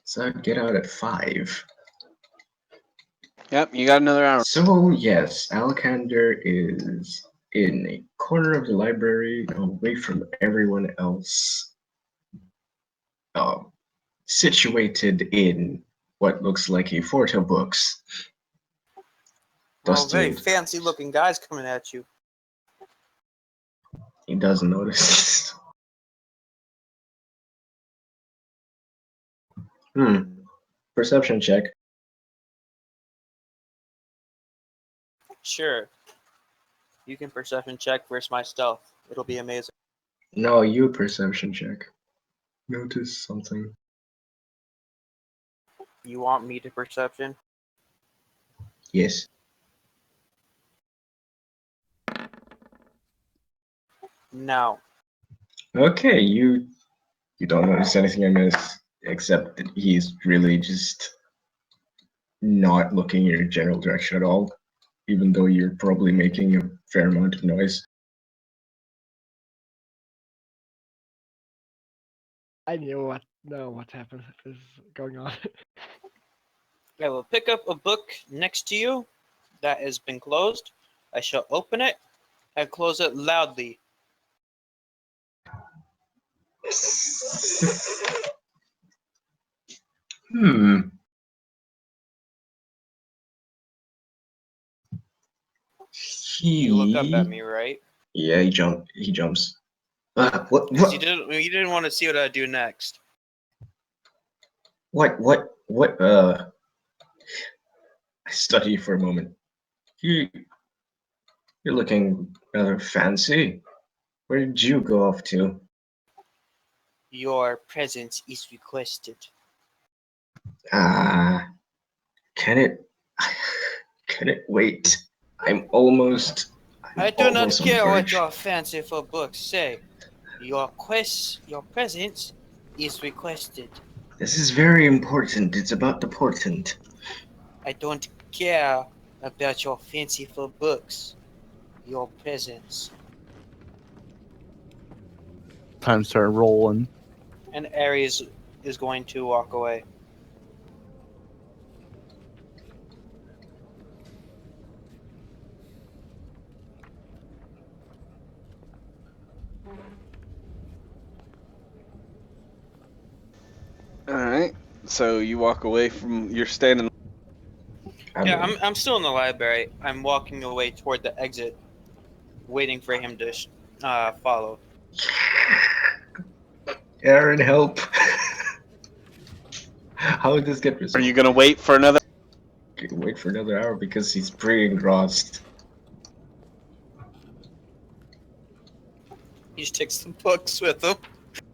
So I'd get out at 5. Yep, you got another hour. So yes, Alexander is in a corner of the library, away from everyone else, situated in what looks like a fort of books. Well, very Dusty, fancy-looking guys coming at you. he doesn't notice. Perception check. Sure. You can perception check versus my stealth. It'll be amazing. No, you perception check. Notice something. You want me to perception? Yes. No. Okay, you don't notice anything amiss, except that he's really just not looking in your general direction at all, even though you're probably making a fair amount of noise. I knew what happened is going on. I will pick up a book next to you that has been closed. I shall open it and close it loudly. Hmm. You look up at He. me, right? Yeah, he jumps. What? Because you What? didn't want to see what I do next. What? I study for a moment. You, you're looking rather fancy. Where did you go off to? Your presence is requested. Ah, can it? Can it wait? I'm almost. I I'm do not almost on the care what verge. your fanciful books say. Your presence is requested. This is very important. It's about the portent. I don't care about your fanciful books. Your presence. Time started rolling. And Ares is going to walk away. All right. So you walk away from. You're standing. Yeah, I'm still in the library. I'm walking away toward the exit, waiting for him to follow. Aaron, help! How would this get Are resolved? you gonna wait for another? Wait for another hour because he's pretty engrossed. He just takes the books with him. I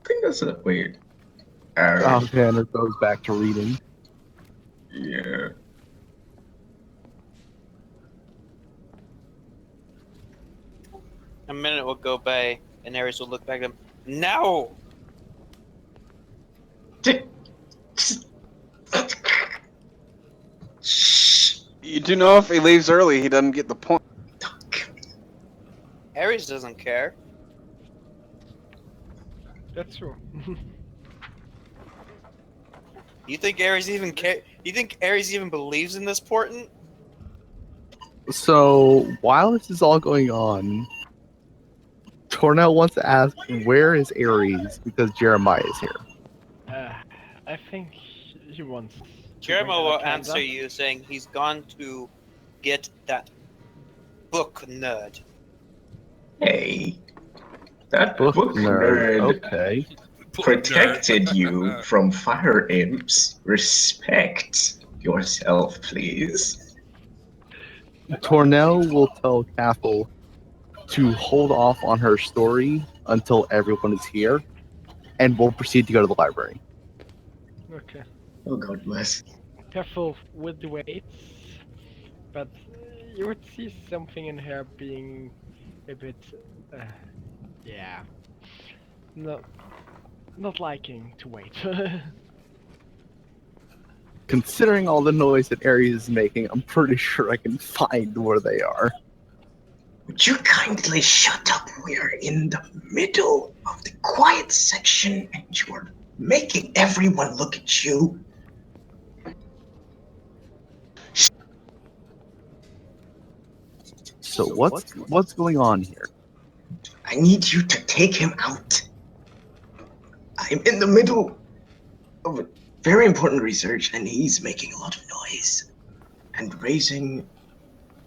think that's a wait. Aaron. Alexander goes back to reading. Yeah. A minute will go by, and Ares will look back at him. No! Shh. You do know if he leaves early, he doesn't get the point. Ares doesn't care. That's true. You think Ares even care? You think Ares even believes in this portent? So while this is all going on, Tornell wants to ask, where is Ares? Because Jeremiah is here. I think he wants. Jeremiah bring will Alexander. answer you saying he's gone to get that book nerd. Hey. That Book book nerd Okay. protected you from fire imps. Respect yourself, please. Tornell will tell Cathal to hold off on her story until everyone is here, and we'll proceed to go to the library. Okay. Oh, God bless. Careful with the weights, but you would see something in here being a bit, yeah, not liking to wait. Considering all the noise that Ares is making, I'm pretty sure I can find where they are. Would you kindly shut up? We're in the middle of the quiet section and you're making everyone look at you. So what's going on here? I need you to take him out. I'm in the middle of a very important research and he's making a lot of noise and raising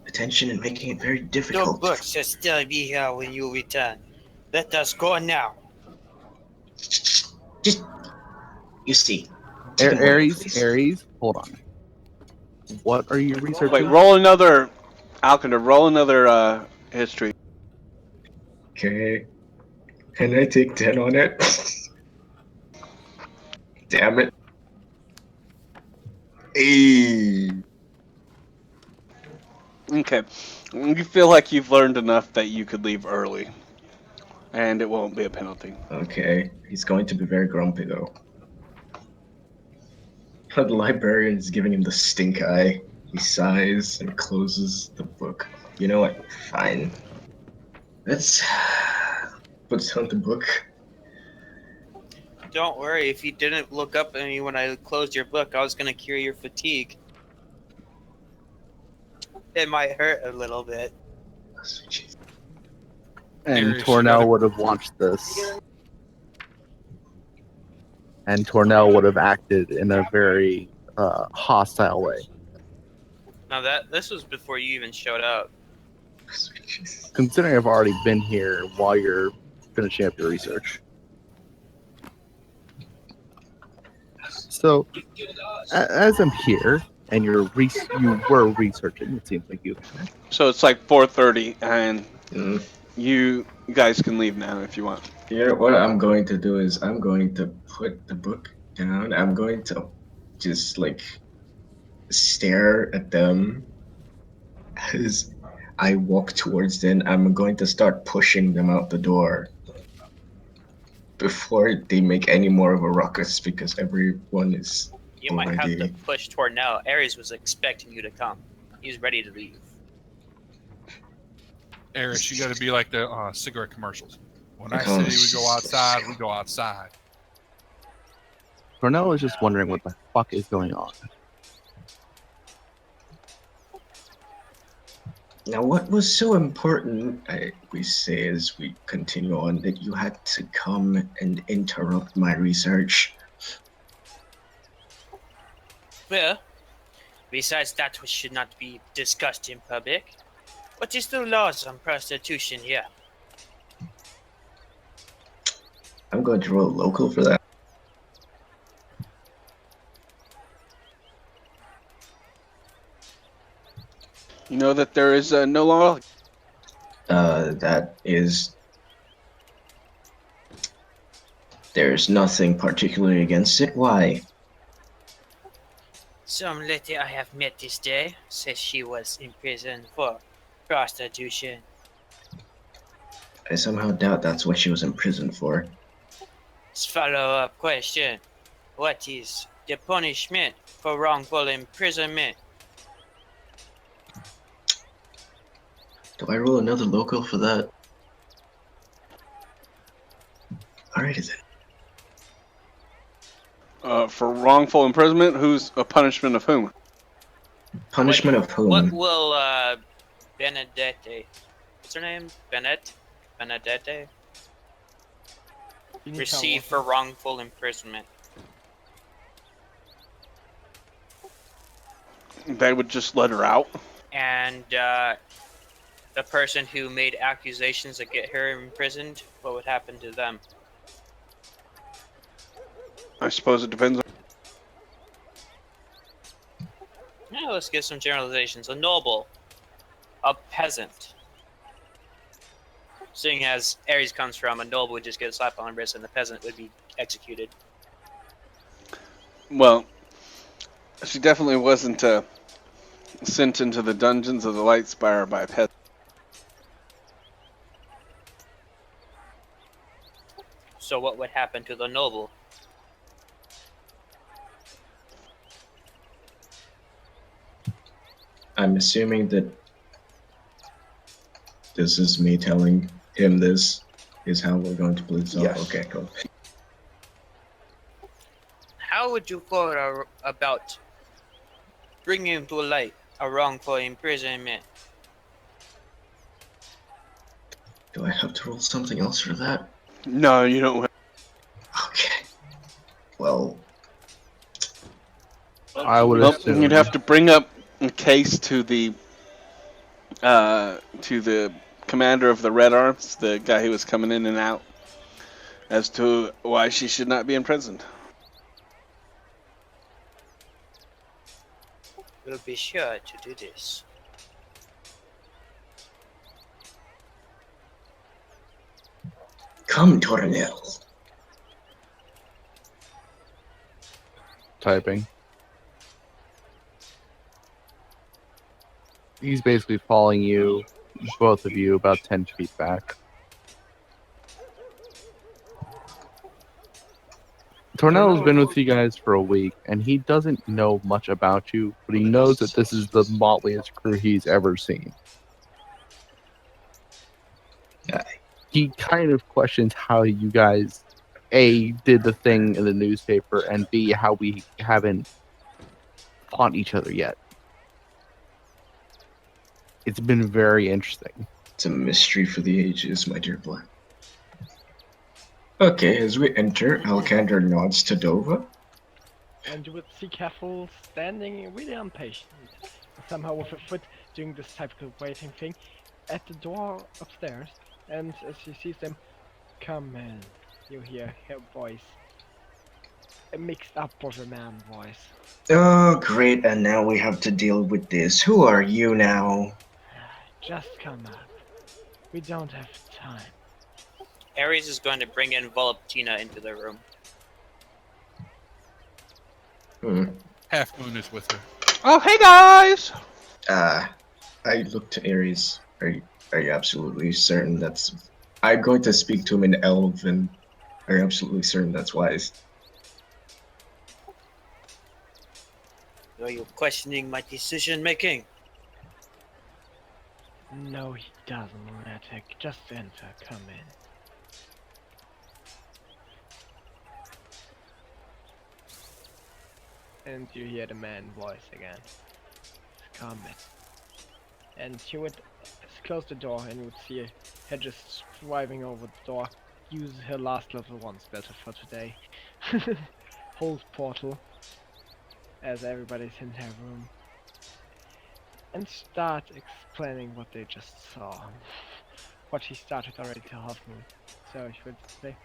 attention and making it very The difficult. book shall still be here when you return. Let us go now. Just, you see. Take him away, please. Aries, hold on. What are you researching? Wait, roll another. Alcindor, roll another history. Okay. Can I take 10 on it? Damn it. Hey. Okay. You feel like you've learned enough that you could leave early. And it won't be a penalty. Okay. He's going to be very grumpy, though. The librarian is giving him the stink eye. He sighs and closes the book. You know what? Fine. Let's put down the book. Don't worry, if you didn't look up at me when I closed your book, I was going to cure your fatigue. It might hurt a little bit. And Aries, you Tornell gotta- would have watched this. And Tornell would have acted in a very hostile way. Now this was before you even showed up. Considering I've already been here while you're finishing up your research. So, as I'm here, and you were researching, it seems like you. So it's like 4:30, and Mm. you guys can leave now if you want. You know what I'm going to do is I'm going to put the book down. I'm going to just like stare at them as I walk towards them. I'm going to start pushing them out the door before they make any more of a ruckus because everyone is You might have to already. push Tornell. Ares was expecting you to come. He's ready to leave. Aries, you got to be like the cigarette commercials. When I Oh, say we go outside, we go outside. Tornell is just wondering what the fuck is going on. Now, what was so important, we say as we continue on, that you had to come and interrupt my research? Well, besides that which should not be discussed in public, what is the laws on prostitution here? I'm going to roll local for that. You know that there is no law. That is. There's nothing particularly against it. Why? Some lady I have met this day says she was in prison for prostitution. I somehow doubt that's what she was in prison for. Follow-up question. What is the punishment for wrongful imprisonment? Do I roll another local for that? Alright, is it? For wrongful imprisonment, who's a punishment of whom? Punishment of whom? What will Benedette, what's her name? Benedette Can you receive tell for wrongful imprisonment? They would just let her out. And the person who made accusations that get her imprisoned, what would happen to them? I suppose it depends on. Yeah, let's get some generalizations. A noble, a peasant. Seeing as Ares comes from, a noble would just get a slap on the wrist and the peasant would be executed. Well, she definitely wasn't sent into the dungeons of the Light Spire by a peasant. So what would happen to the noble? I'm assuming that this is me telling him this is how we're going to play this off. Yes. Okay, cool. How would you go about bringing to light a wrongful imprisonment? Do I have to roll something else for that? No, you don't. Okay. Well, I would Well, assume. you'd have to bring up a case to the commander of the Red Arms, the guy who was coming in and out. as to why she should not be imprisoned. We'll be sure to do this. Come, Tornell. Typing. He's basically following you, both of you, about 10 feet back. Tornell's been with you guys for a week, and he doesn't know much about you, but he knows that this is the motliest crew he's ever seen. Aye. He kind of questions how you guys, A, did the thing in the newspaper, and B, how we haven't fought each other yet. It's been very interesting. It's a mystery for the ages, my dear boy. Okay, as we enter, Alcander nods to Dova. And you would see Caffel standing really impatient, somehow with a foot doing this typical waiting thing, at the door upstairs. And as he sees them come in, you hear her voice, mixed up with a man voice. Oh, great, and now we have to deal with this. Who are you now? Just come up. We don't have time. Ares is going to bring in Voluptina into the room. Half Moon is with her. Oh, hey guys! I look to Ares. Are you absolutely certain that's... I'm going to speak to him in Elven. Are you absolutely certain that's wise? Are you questioning my decision making? No, he doesn't, lunatic. Just enter. Come in. And you hear the man voice again. Come in. And you would close the door and you would see her just driving over the door. Use her last level 1 spell for today. Hold portal. As everybody's in her room. And start explaining what they just saw. What he started already to Half Moon. So he would say,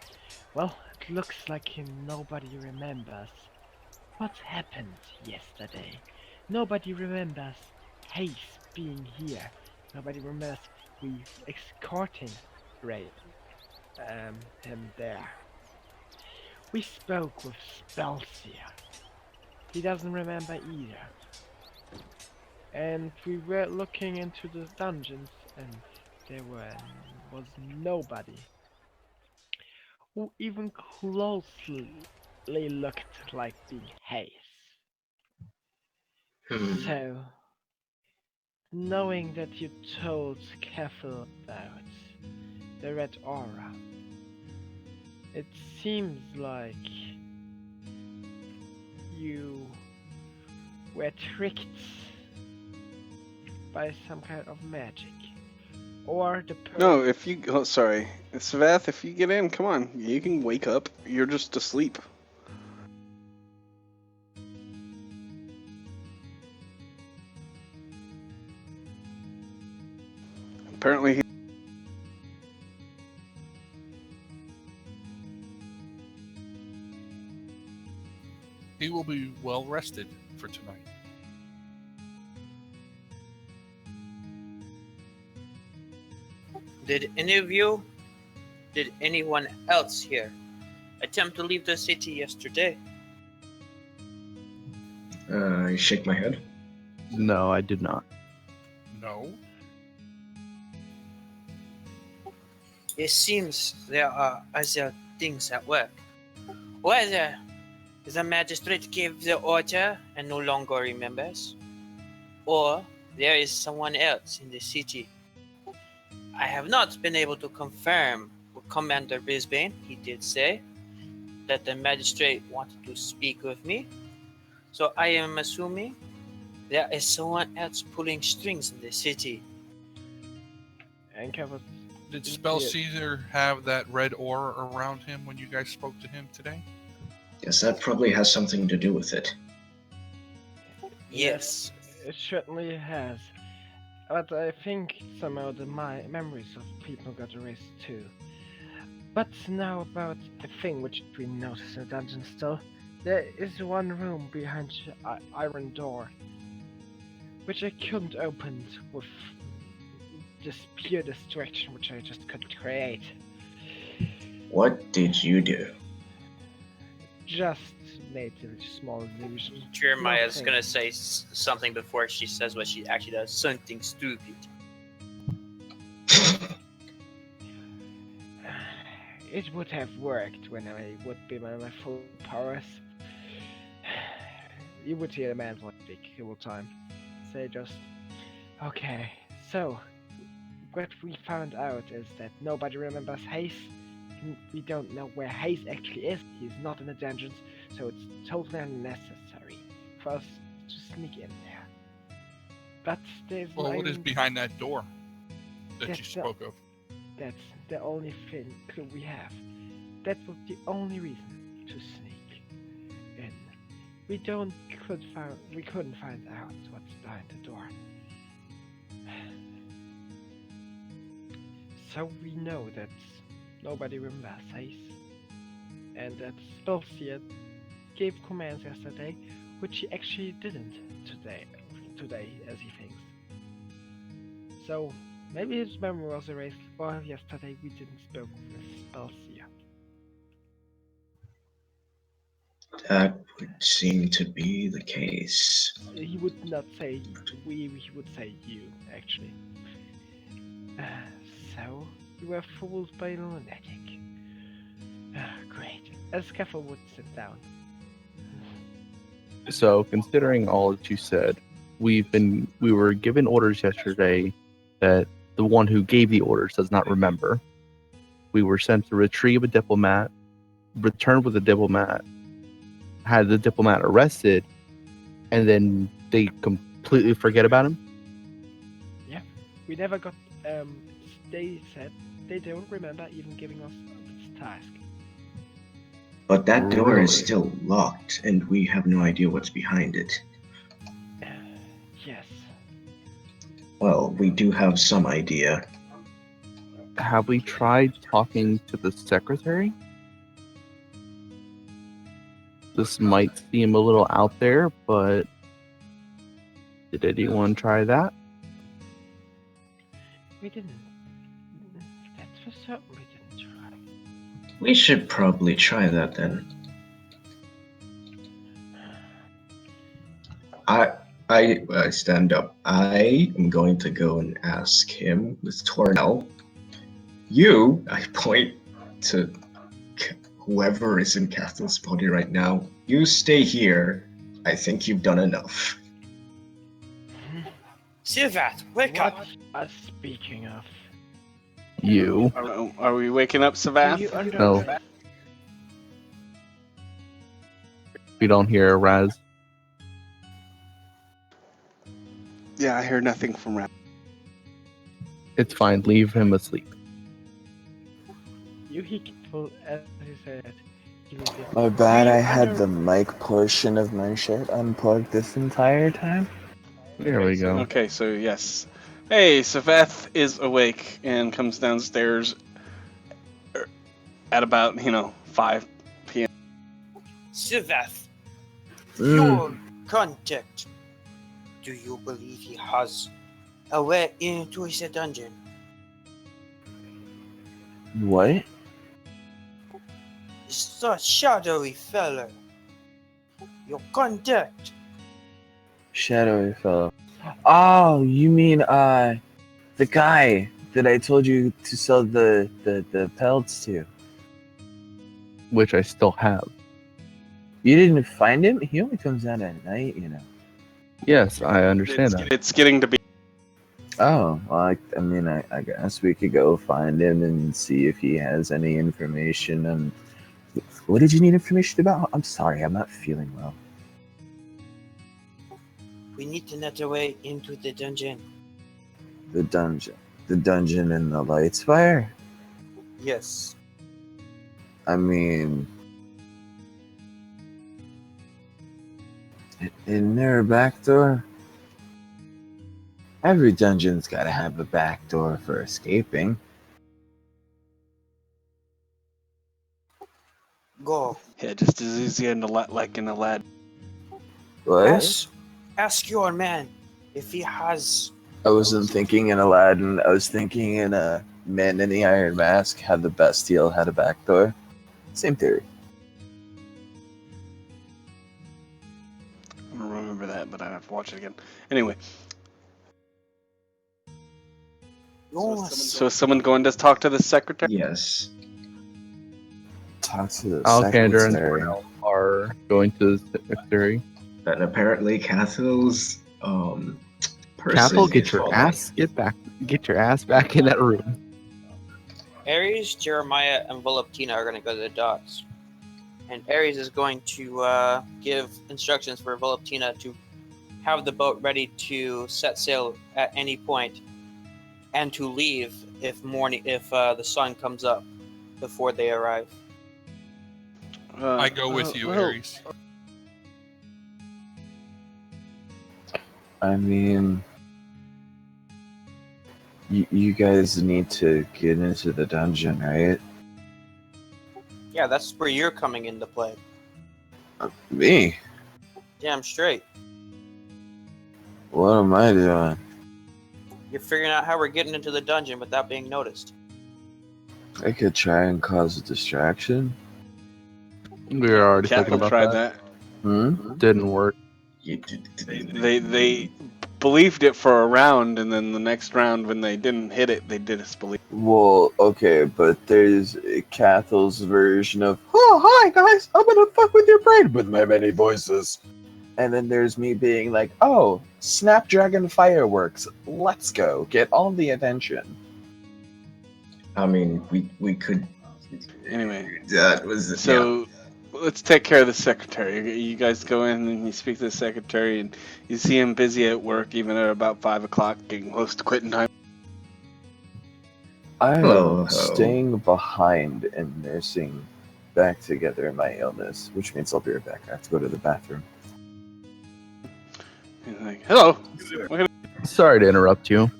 well, it looks like nobody remembers what happened yesterday. Nobody remembers Hayes being here. Nobody remembers we escorting Ray, him there. We spoke with Spellseer. He doesn't remember either. And we were looking into the dungeons and there was nobody who even closely looked like being Hayes. So, knowing that you told Keffel about the red aura, it seems like you were tricked by some kind of magic. Or the No, if you... Oh, sorry. Savath, if you get in, come on. You can wake up. You're just asleep. Apparently he... He will be well rested for tonight. Did anyone else here attempt to leave the city yesterday? I shake my head. No, I did not. No. It seems there are other things at work. Whether the magistrate gave the order and no longer remembers, or there is someone else in the city. I have not been able to confirm with Commander Brisbane. He did say that the magistrate wanted to speak with me, so I am assuming there is someone else pulling strings in the city. And Keffel Did Spellseer have that red aura around him when you guys spoke to him today? Yes, that probably has something to do with it. Yes. It certainly has. But I think somehow the memories of people got erased too. But now about the thing which we noticed in the dungeon still. There is one room behind the iron door, which I couldn't open with this pure distraction which I just couldn't create. What did you do? Just made a small illusion. Jeremiah's Nothing. gonna say something before she says what she actually does. Something stupid. It would have worked when I would be in my full powers. You would hear the man voice speak the whole time. Say just, okay, so what we found out is that nobody remembers Hayes. We don't know where Hayes actually is. He's not in the dungeons, so it's totally unnecessary for us to sneak in there. But there's Well, what is behind that door that you That's spoke of? That's the only clue we have. That was the only reason to sneak in. We couldn't find out what's behind the door. So we know that nobody remembers Hayes, and that Spelseer gave commands yesterday, which he actually didn't today as he thinks. So maybe his memory was erased, or yesterday we didn't spoke with Spelseer. That would seem to be the case. He would not say we, he would say you, actually. So, you were fooled by a lunatic. Great. Escafel would sit down. So, considering all that you said, we were given orders yesterday that the one who gave the orders does not remember. We were sent to retrieve a diplomat, returned with a diplomat, had the diplomat arrested, and then they completely forget about him. Yeah, we never got. They said they don't remember even giving us this task. But that door is Really? still locked, and we have no idea what's behind it. Yes. Well, we do have some idea. Have we tried talking to the secretary? This might seem a little out there, but did anyone try that? We didn't. That's for certain we didn't try. We should probably try that then. I stand up. I am going to go and ask him, Miss Tornell. You, I point to whoever is in Catherine's body right now. You stay here. I think you've done enough. Sivat, wake up! What? Speaking of, You. Are we waking up, do you Savath? No. We don't hear Raz. Yeah, I hear nothing from Raz. It's fine. Leave him asleep. You as you said. My bad, I had the mic portion of my shirt unplugged this entire time. There we go. Okay, so yes. Hey, Savath is awake and comes downstairs at about, 5 p.m. Sivath, Mm. your contact. Do you believe he has a way into his dungeon? What? It's the shadowy fella. Your contact. Shadowy fellow. Oh, you mean the guy that I told you to sell the pelts to. Which I still have. You didn't find him? He only comes out at night, Yes, I understand that. It's getting to be. Oh, well, I guess we could go find him and see if he has any information on... What did you need information about? I'm sorry, I'm not feeling well. We need to net a way into the dungeon. The dungeon. The dungeon in the light spire? Yes. I mean... Isn't there a back door? Every dungeon's gotta have a back door for escaping. Go. Yeah, just as easy in like in Aladdin. What? Ask your man if he has. I wasn't thinking in Aladdin. I was thinking in Man in the Iron Mask had the Bastille had a back door. Same theory. I don't remember that, but I have to watch it again. Anyway, so is someone going to talk to the secretary? Yes. Talk to the Alexander and secretary. Tornell are going to the secretary. And apparently Cathyll's person Castle, is get your following. get your ass back in that room. Ares, Jeremiah, and Voluptina are going to go to the docks. And Ares is going to give instructions for Voluptina to have the boat ready to set sail at any point, and to leave if the sun comes up before they arrive. I go with you, well, Ares. I mean, you guys need to get into the dungeon, right? Yeah, that's where you're coming into play. Me? Damn straight. What am I doing? You're figuring out how we're getting into the dungeon without being noticed. I could try and cause a distraction. We were already thinking Capital about tried that. that. Didn't work. They believed it for a round, and then the next round, when they didn't hit it, they disbelieved. Well, okay, but there's Cathyll's version of, oh, hi guys, I'm gonna fuck with your brain with my many voices. And then there's me being like, oh, Snapdragon fireworks, let's go, get all the attention. I mean, we could. Anyway, That was so let's take care of the secretary. You guys go in and you speak to the secretary, and you see him busy at work, even at about 5 o'clock, getting close to quitting time. I'm Hello. staying behind and nursing back together in my illness, which means I'll be right back. I have to go to the bathroom. He's like, hello. Sorry to interrupt you.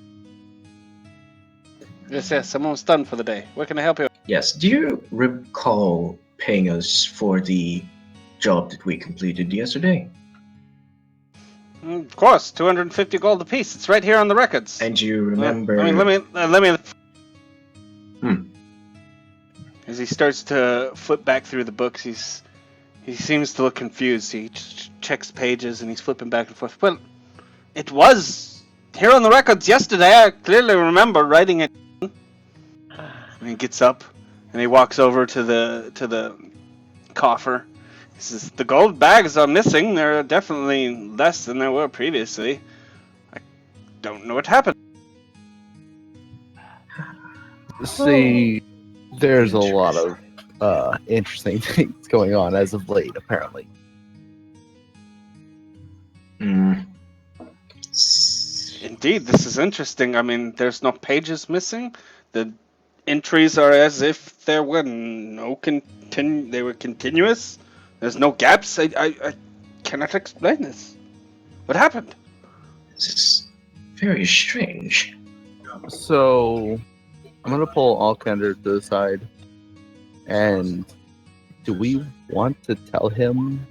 Yes, someone's done for the day. Where can I help you? Yes. Do you recall paying us for the job that we completed yesterday? Of course, 250 gold apiece. It's right here on the records. And you remember? Let me. Hmm. As he starts to flip back through the books, he seems to look confused. He checks pages and he's flipping back and forth. Well, it was here on the records yesterday. I clearly remember writing it. And he gets up and he walks over to the coffer. He says, "The gold bags are missing. They're definitely less than there were previously. I don't know what happened." See, there's a lot of interesting things going on as of late, apparently. Hmm. Indeed, this is interesting. I mean, there's no pages missing. The entries are as if there were no they were continuous. There's no gaps. I cannot explain this. What happened? This is very strange. So, I'm gonna pull Alkander to the side. And do we want to tell him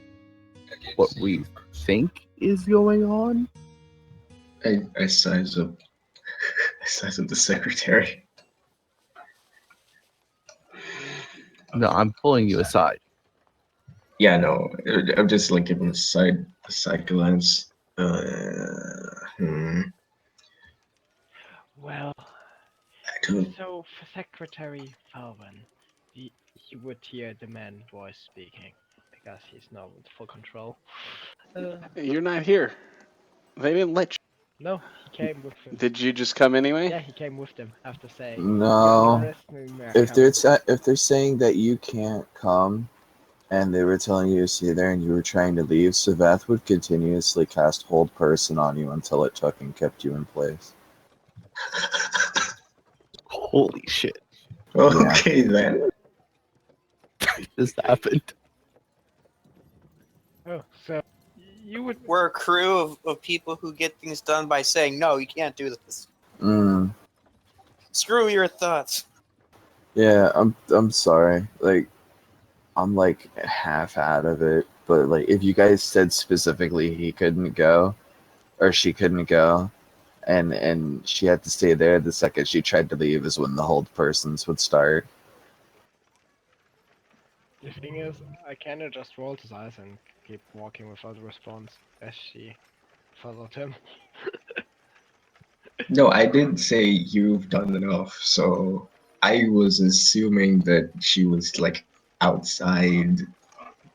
what we think is going on? I size up. I size up the secretary. No, I'm pulling you aside. Yeah, no. I'm just like giving a side glance. Well, I don't. so for Secretary Falvin, he would hear the man voice speaking because he's now in full control. You're not here. They didn't let you. No, he came with him. Did you just come anyway? Yeah, he came with them after saying, No. If they're they're saying that you can't come, and they were telling you to stay there, and you were trying to leave, Savath would continuously cast Hold Person on you until it took and kept you in place. Holy shit. Okay then. This happened. Oh, so you would. We're a crew of people who get things done by saying, no, you can't do this. Screw your thoughts. Yeah, I'm sorry. Like, I'm like half out of it, but like if you guys said specifically he couldn't go or she couldn't go, and she had to stay there, the second she tried to leave is when the hold persons would start. The thing is, I kinda just rolled his eyes and keep walking without a response as she followed him. No, I did say you've done enough, so I was assuming that she was like outside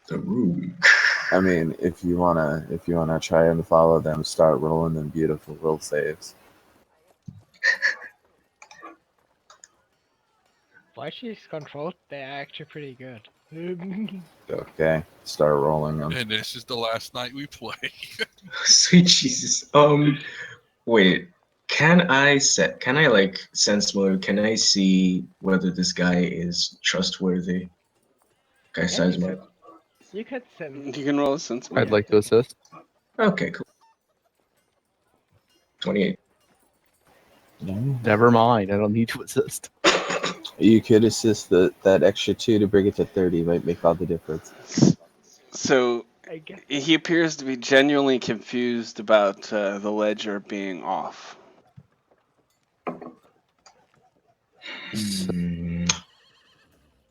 the room. I mean, if you wanna try and follow them, start rolling them beautiful will saves. While she's controlled, they're actually pretty good. Okay, start rolling them. And this is the last night we play. Sweet Jesus. Wait. Can I like sense mode? Can I see whether this guy is trustworthy? Guy Yeah, size mode. you could sense. You can roll a sense. I'd like to assist. Okay, cool. 28. Never mind. I don't need to assist. You could assist that extra 2 to bring it to 30. Might make all the difference. So I guess. he appears to be genuinely confused about the ledger being off.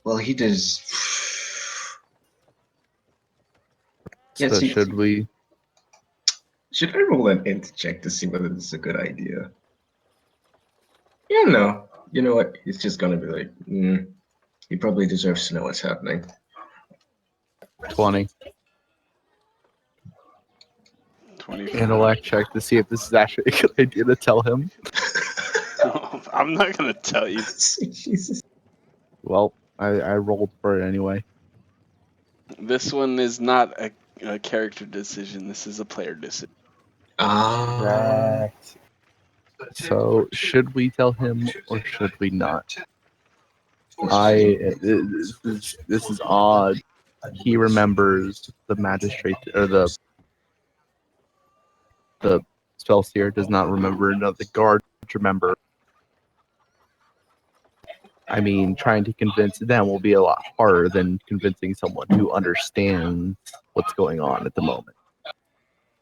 Well, he does. Yeah, So see, should we? should I roll an int check to see whether this is a good idea? Yeah, no. You know what? He's just gonna be like, he probably deserves to know what's happening. 20 25. intellect check to see if this is actually a good idea to tell him. I'm not gonna tell you. Sweet Jesus. Well, I rolled for it anyway. This one is not a character decision. This is a player decision. Correct. So should we tell him or should we not? This is odd. He remembers the magistrate or the spellseer does not remember. No, the guards remember. I mean, trying to convince them will be a lot harder than convincing someone who understands what's going on at the moment,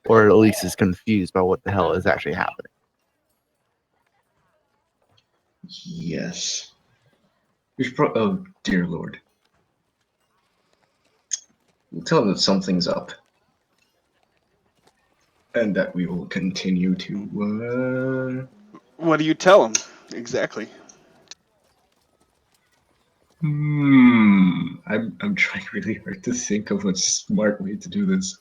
or at least is confused by what the hell is actually happening. Yes. Oh, dear Lord. We'll tell him that something's up. And that we will continue to, What do you tell him exactly? I'm trying really hard to think of a smart way to do this.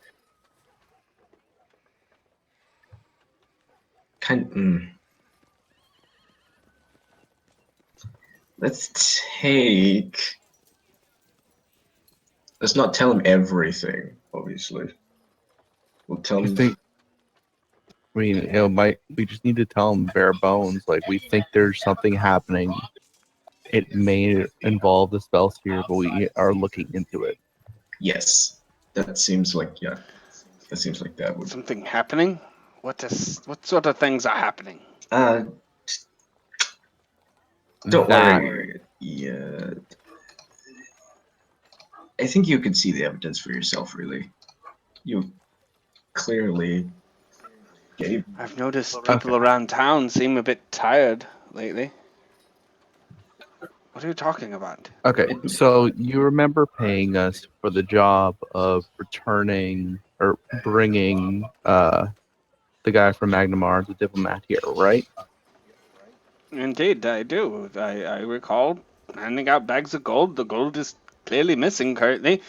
Let's not tell him everything, obviously. We'll tell I him. think. I mean, we just need to tell him bare bones. Like, we think there's something happening. It may involve the spellseer, but we are looking into it. Yes. That seems like, yeah. That seems like that would. Something happening? What sort of things are happening? Don't That- worry. Yeah. I think you could see the evidence for yourself, really. You clearly gave. I've noticed people around town seem a bit tired lately. What are you talking about? Okay, so you remember paying us for the job of returning or bringing the guy from Magnamar, the diplomat here, right? Indeed, I do. I recall handing out bags of gold. The gold is clearly missing currently.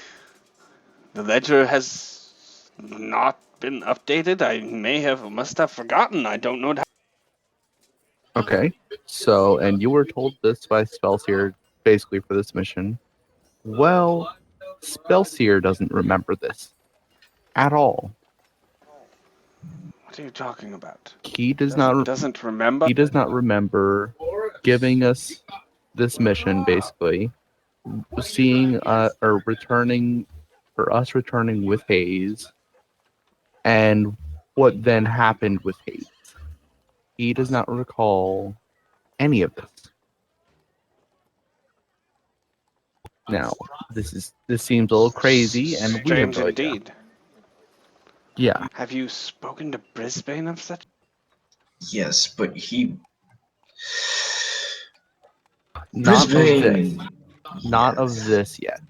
The ledger has not been updated. I must have forgotten. I don't know. Okay, so, and you were told this by Spellseer basically for this mission. Well, Spellseer doesn't remember this at all. What are you talking about? He doesn't remember. He does not remember giving us this mission, basically, seeing or returning, for us returning with Hayes, and what then happened with Hayes. He does not recall any of this. Now, this seems a little crazy, and we have Strange no idea. indeed. Yeah, Have you spoken to Brisbane of such? Yes, but he. not of this. Brisbane! Not of Yes. this yet.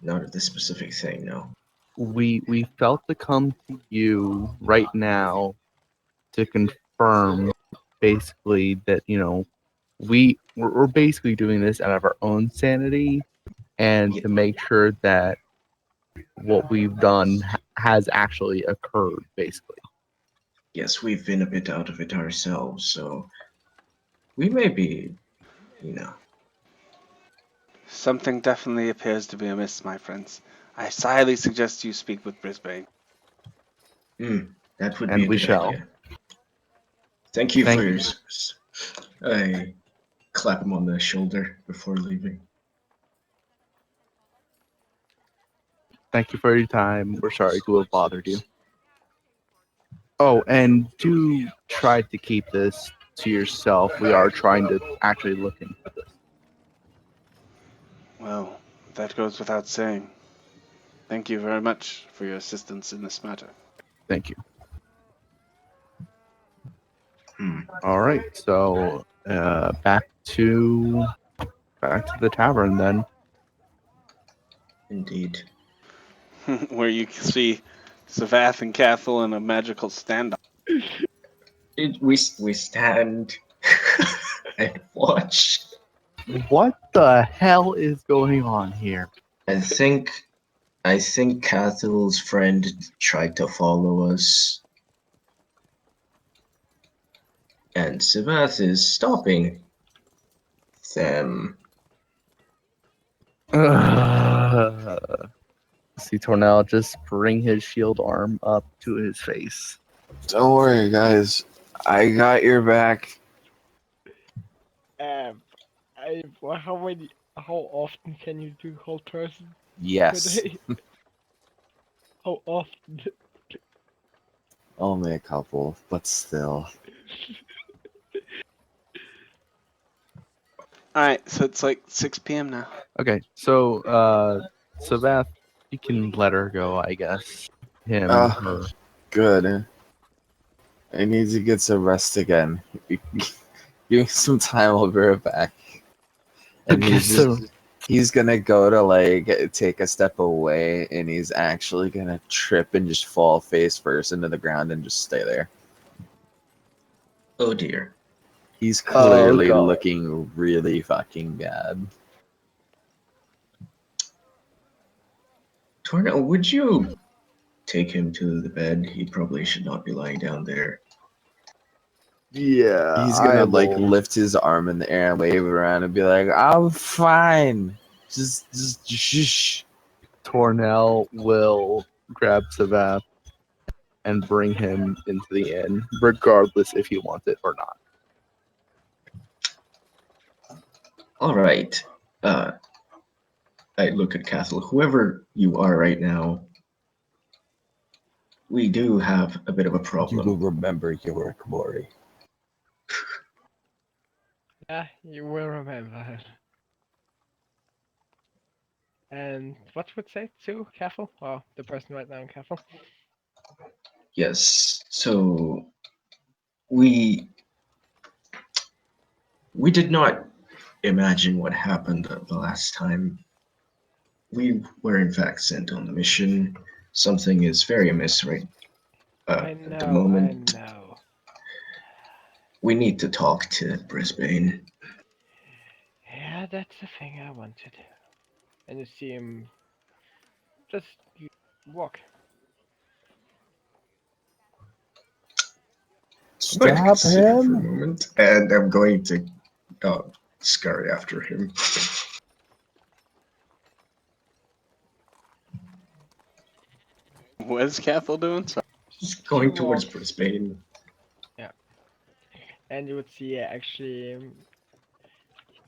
Not of this specific thing, no. We felt to come to you right now to confirm basically that we're basically doing this out of our own sanity and Ye- to make sure that what we've done has actually occurred basically. Yes, we've been a bit out of it ourselves, so we may be, you know. Something definitely appears to be amiss, my friends. I highly suggest you speak with Brisbane. That would And be a we good shall. idea. Thank you Thank for you. your service. I clap him on the shoulder before leaving. Thank you for your time. We're sorry to have bothered you. Oh, and do try to keep this to yourself. We are trying to actually look into this. Well, that goes without saying. Thank you very much for your assistance in this matter. Thank you. Hmm. All right, so back to the tavern then. Indeed. Where you can see Savath and Cathal in a magical standoff. We stand and watch. What the hell is going on here? I think Cathal's friend tried to follow us, and Savath is stopping them. See Tornell just bring his shield arm up to his face. Don't worry, guys. I got your back. How often can you do whole person per Yes. day? How often? Only a couple, but still. Alright, so it's like 6 p.m. now. Okay, so Beth, you can let her go, I guess. Him, Ah. her. Good. I need to get some rest again. Give me some time, I'll be right back. And he's gonna go to like take a step away, and he's actually gonna trip and just fall face first into the ground and just stay there. Oh dear. He's clearly God. looking really fucking bad. Tornell, would you take him to the bed? He probably should not be lying down there. Yeah, He's gonna like lift his arm in the air and wave it around and be like, "I'm fine. Just shh." Tornell will grab Savath and bring him into the inn, regardless if he wants it or not. All right. I look at Cathal. Whoever you are right now, we do have a bit of a You will problem. remember your work, Maury. Yeah, you will remember. And what would say to Careful? Well, the person right now in Careful. Yes. So we did not imagine what happened the last time. We were in fact sent on the mission. Something is very amiss right I at the know, moment. I know. We need to talk to Brisbane. Yeah, that's the thing I wanted. And you see him just walk. I'm going to Stop consider for a him! moment, and I'm going to scurry after him. What is Cathal doing? Sorry. Just going You towards walk. Brisbane. And you would see actually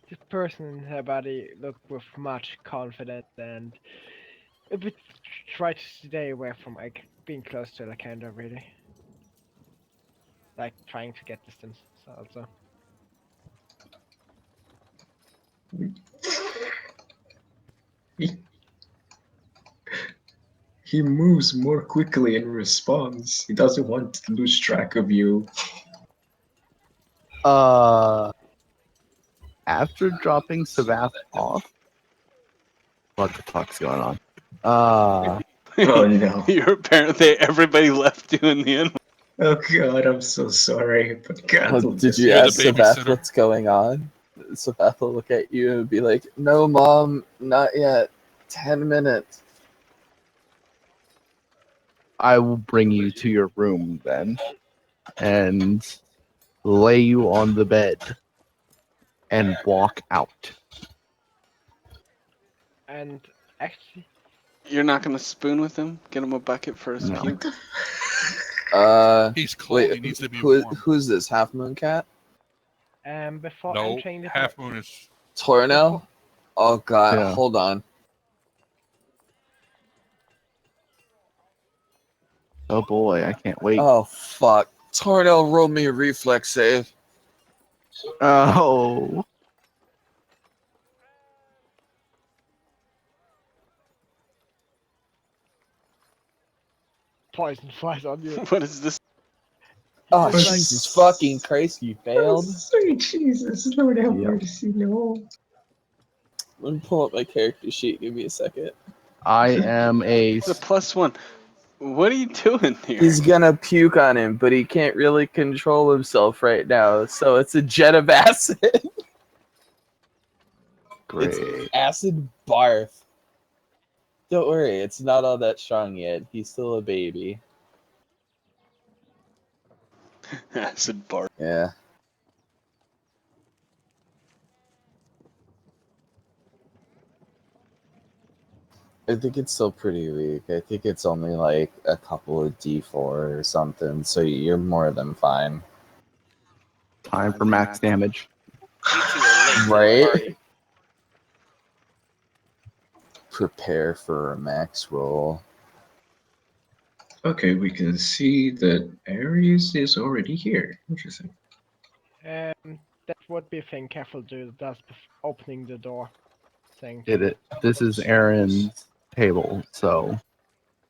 this person in her body look with much confidence and a bit try to stay away from like being close to Lakanda really. Like trying to get distance also. He moves more quickly in response. He doesn't want to lose track of you. After dropping Savath off, what the fuck's going on? Oh no. You're apparently everybody left you in the end. Oh god, I'm so sorry. But God, Well, did you You're the ask Savath babysitter. what's going on? Savath will look at you and be like, "No, Mom, not yet. 10 minutes." I will bring you to your room then, and lay you on the bed, and walk out. And actually, You're not gonna spoon with him? Get him a bucket for his No. puke? He's cold. He Wait, needs to be warm. who's this? Half Moon Cat? before No, entering the Half Moon is. Tornell? Oh god, Yeah. hold on. Oh boy, I can't wait. Oh fuck. Tornell rolled me a reflex save. Oh. poison flies on you. What is this? Oh It's like- Jesus fucking Christ, you Oh, failed. sweet Jesus, Lord have Yep. mercy, no. Let me pull up my character sheet, give me a second. I am a. It's a +1. What are you doing here? He's gonna puke on him, but he can't really control himself right now, so it's a jet of acid. Great. It's acid barf. Don't worry, it's not all that strong yet. He's still a baby. Acid bar. Yeah. I think it's still pretty weak. I think it's only like a couple of D4 or something, so you're more than fine. Time for max damage. You two are late to the Right? party. Prepare for a max roll. Okay, we can see that Ares is already here. Interesting. That would be a thing Careful do does opening the door thing. This is Aaron's table, so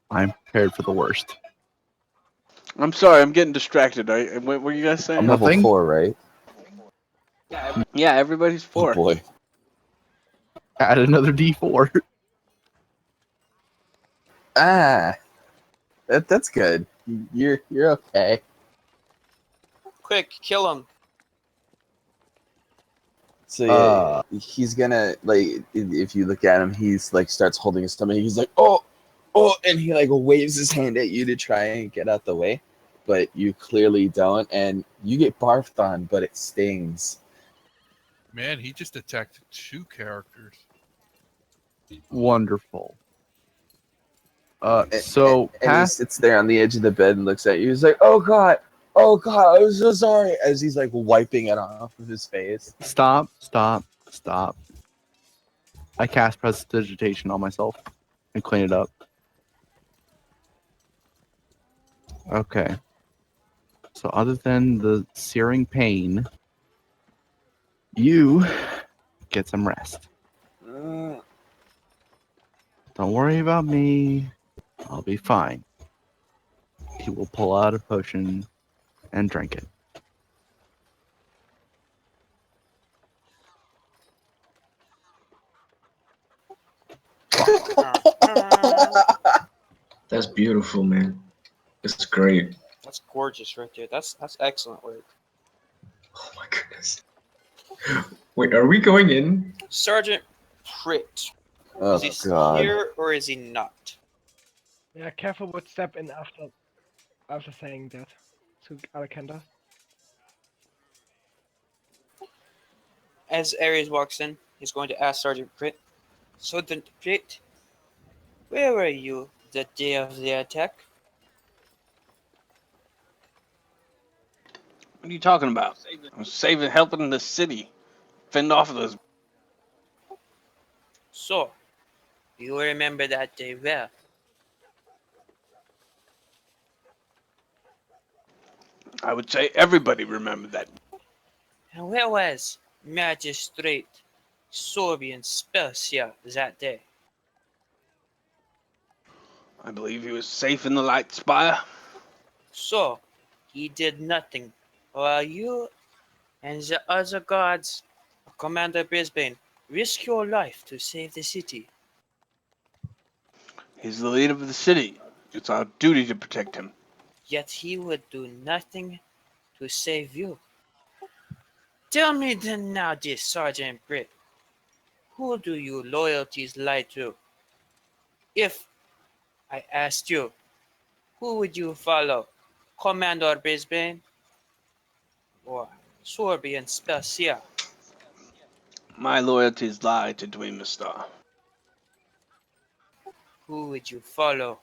I'm prepared for the worst. I'm sorry, I'm getting distracted. What were you guys saying? I'm level Nothing? 4, right? Yeah, everybody's Oh 4. boy. Add another D4. Ah, that's good. You're okay. Quick, kill him. So yeah, he's gonna like if you look at him, he's like starts holding his stomach. He's like, oh, and he like waves his hand at you to try and get out the way, but you clearly don't, and you get barfed on, but it stings. Man, he just attacked 2 characters. Wonderful. And he Path. sits there on the edge of the bed and looks at you. He's like, oh god, I'm so sorry, as he's like wiping it off of his face. Stop. I cast Prestidigitation on myself and clean it up. Okay. So other than the searing pain, you get some rest. Don't worry about me. I'll be fine. He will pull out a potion and drink it. That's beautiful, man. It's great. That's gorgeous right there. That's excellent work. Oh my goodness. Wait, are we going in? Sergeant Pritt. Oh Is he still god. here or is he not? Yeah, Careful would step in after saying that to Alakanda. As Ares walks in, he's going to ask Sergeant Pritt. Sergeant Pritt, where were you the day of the attack? What are you talking about? I'm helping the city fend off those. So, you remember that day well. I would say everybody remembered that. And where was Magistrate Sorbian Specia that day? I believe he was safe in the light spire. So, he did nothing, while you and the other guards, Commander Brisbane, risk your life to save the city. He's the leader of the city. It's our duty to protect him. Yet he would do nothing to save you. Tell me then now, dear Sergeant Britt, who do your loyalties lie to? If I asked you, who would you follow? Commander Brisbane or Sorbian Specia? My loyalties lie to Dwayne Star. Who would you follow?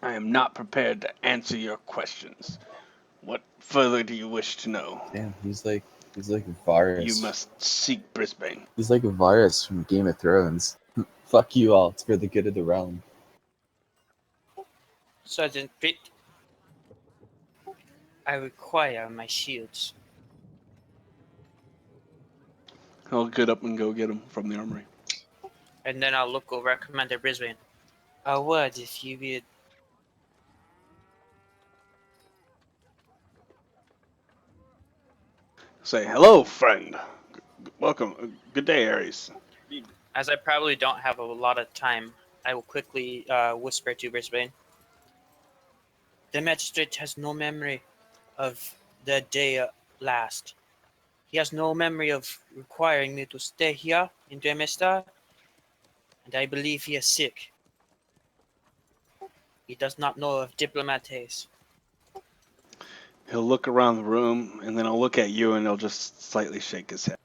I am not prepared to answer your questions. What further do you wish to know? Damn, he's like a You virus. must seek Brisbane. He's like a virus from Game of Thrones. Fuck you all. It's for the good of the realm. Sergeant Britt, I require my shields. He'll get up and go get them from the armory. And then I'll look over at Commander Brisbane. A word, if you would. Say, hello, friend. Welcome. Good day, Ares. As I probably don't have a lot of time, I will quickly whisper to Brisbane. The magistrate has no memory of the day last. He has no memory of requiring me to stay here in Dwemestar, and I believe he is sick. He does not know of diplomates. He'll look around the room, and then I'll look at you, and he'll just slightly shake his head.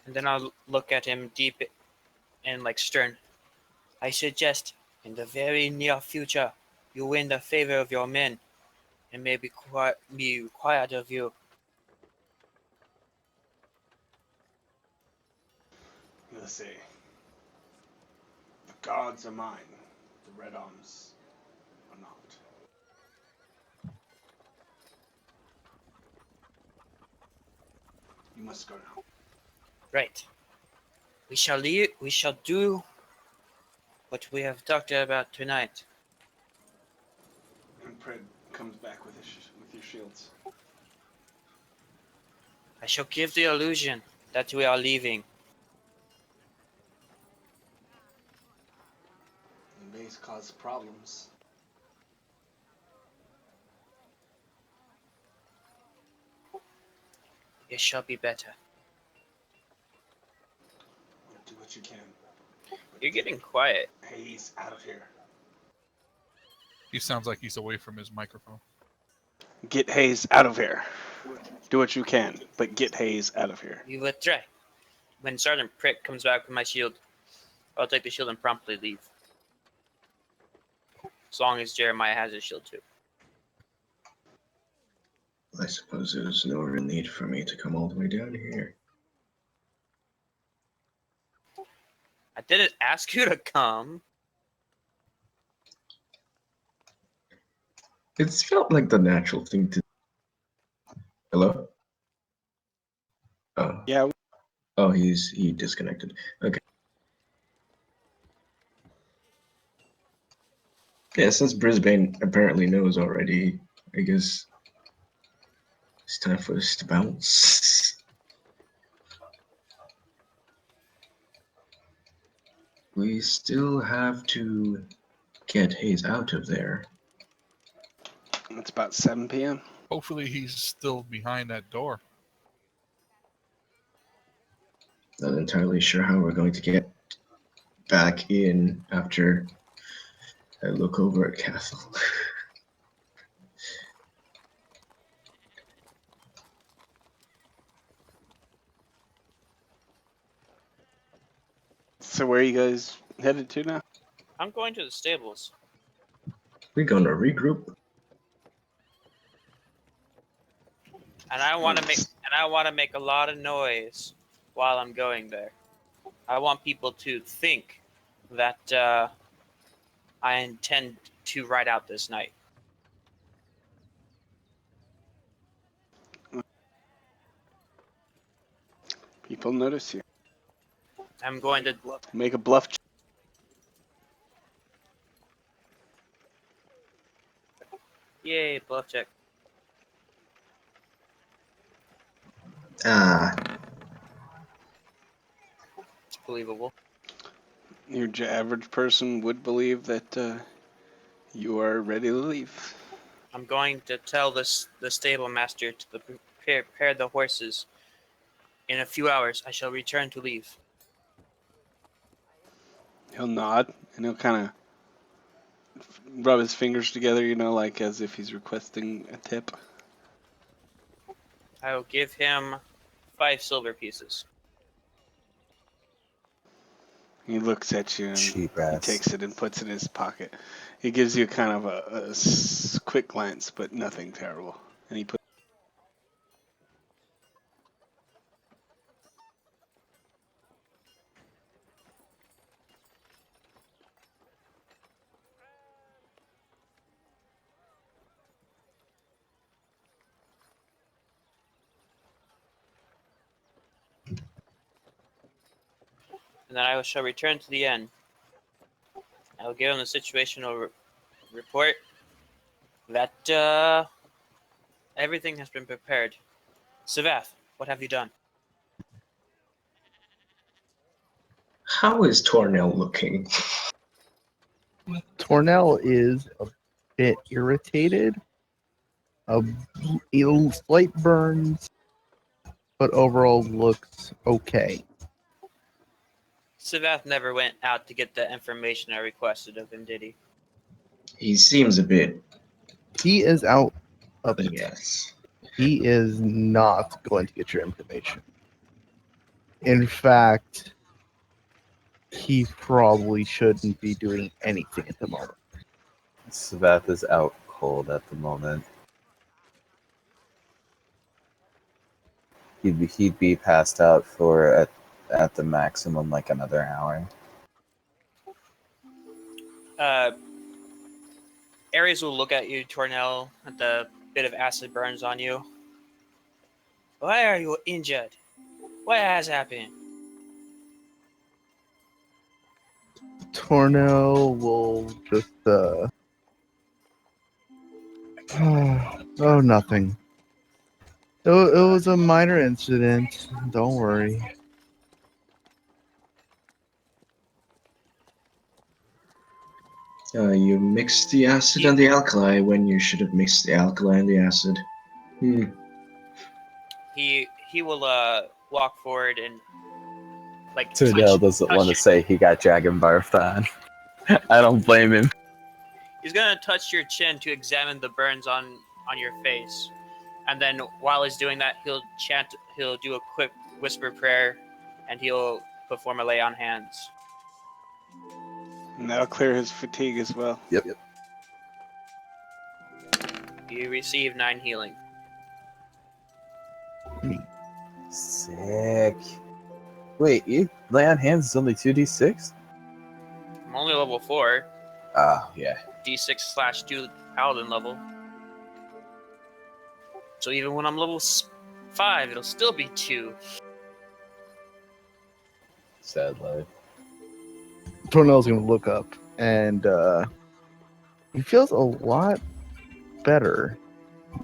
And then I'll look at him deep and stern. I suggest, in the very near future, you win the favor of your men, and may be required of you. Let's see. The gods are mine. The red arms are not. You must go now. Right. We shall leave. We shall do what we have talked about tonight. And Pred comes back with your shields. I shall give the illusion that we are leaving. You may cause problems. It shall be better. Do what you can. You're getting quiet. Hayes, out of here. He sounds like he's away from his microphone. Get Hayes out of here. Do what you can, but get Hayes out of here. We will try. When Sergeant Prick comes back with my shield, I'll take the shield and promptly leave. As long as Jeremiah has his shield too. I suppose there's no real need for me to come all the way down here. I didn't ask you to come. It's felt like the natural thing to. Hello? Oh. Yeah. Oh, he disconnected. Okay. Yeah, since Brisbane apparently knows already, I guess it's time for us to bounce. We still have to get Hayes out of there. It's about 7 p.m. Hopefully he's still behind that door. Not entirely sure how we're going to get back in after I look over at Castle. So where are you guys headed to now? I'm going to the stables. We're gonna regroup. And I want to make a lot of noise while I'm going there. I want people to think that I intend to ride out this night. They'll notice you. I'm going to. Make a bluff check. Yay, bluff check. Ah, It's believable. Your average person would believe that you are ready to leave. I'm going to tell the stable master to prepare the horses. In a few hours, I shall return to leave. He'll nod, and he'll kind of rub his fingers together, like as if he's requesting a tip. I will give him 5 silver pieces. He looks at you and Cheap he ass. takes it and puts it in his pocket. He gives you kind of a quick glance, but nothing terrible. And he puts. And then I shall return to the inn. I will give him the situational report that everything has been prepared. Savath, what have you done? how is Tornell looking? Tornell is a bit irritated. A slight burns, but overall looks okay. Savath never went out to get the information I requested of him, did he? He seems a bit. He is out of it. Yes. He is not going to get your information. In fact, he probably shouldn't be doing anything at the moment. Savath is out cold at the moment. He'd be passed out for at the maximum like another hour. Ares will look at you, Tornell, at the bit of acid burns on you. Why are you injured? What has happened? Tornell will just oh, nothing. It was a minor incident. Don't worry. You mixed the acid and the alkali when you should have mixed the alkali and the acid. He will walk forward and Tornell doesn't want to say he got dragon barfed on. I don't blame him. He's gonna touch your chin to examine the burns on your face, and then while he's doing that, he'll do a quick whisper prayer, and he'll perform a lay on hands. And that'll clear his fatigue as well. Yep. You receive 9 healing. Sick. Wait, you lay on hands is only 2d6? I'm only level 4, Oh, yeah. D6/2 paladin level. So even when I'm level 5, it'll still be 2. Sad life. Tornell's gonna look up, and he feels a lot better.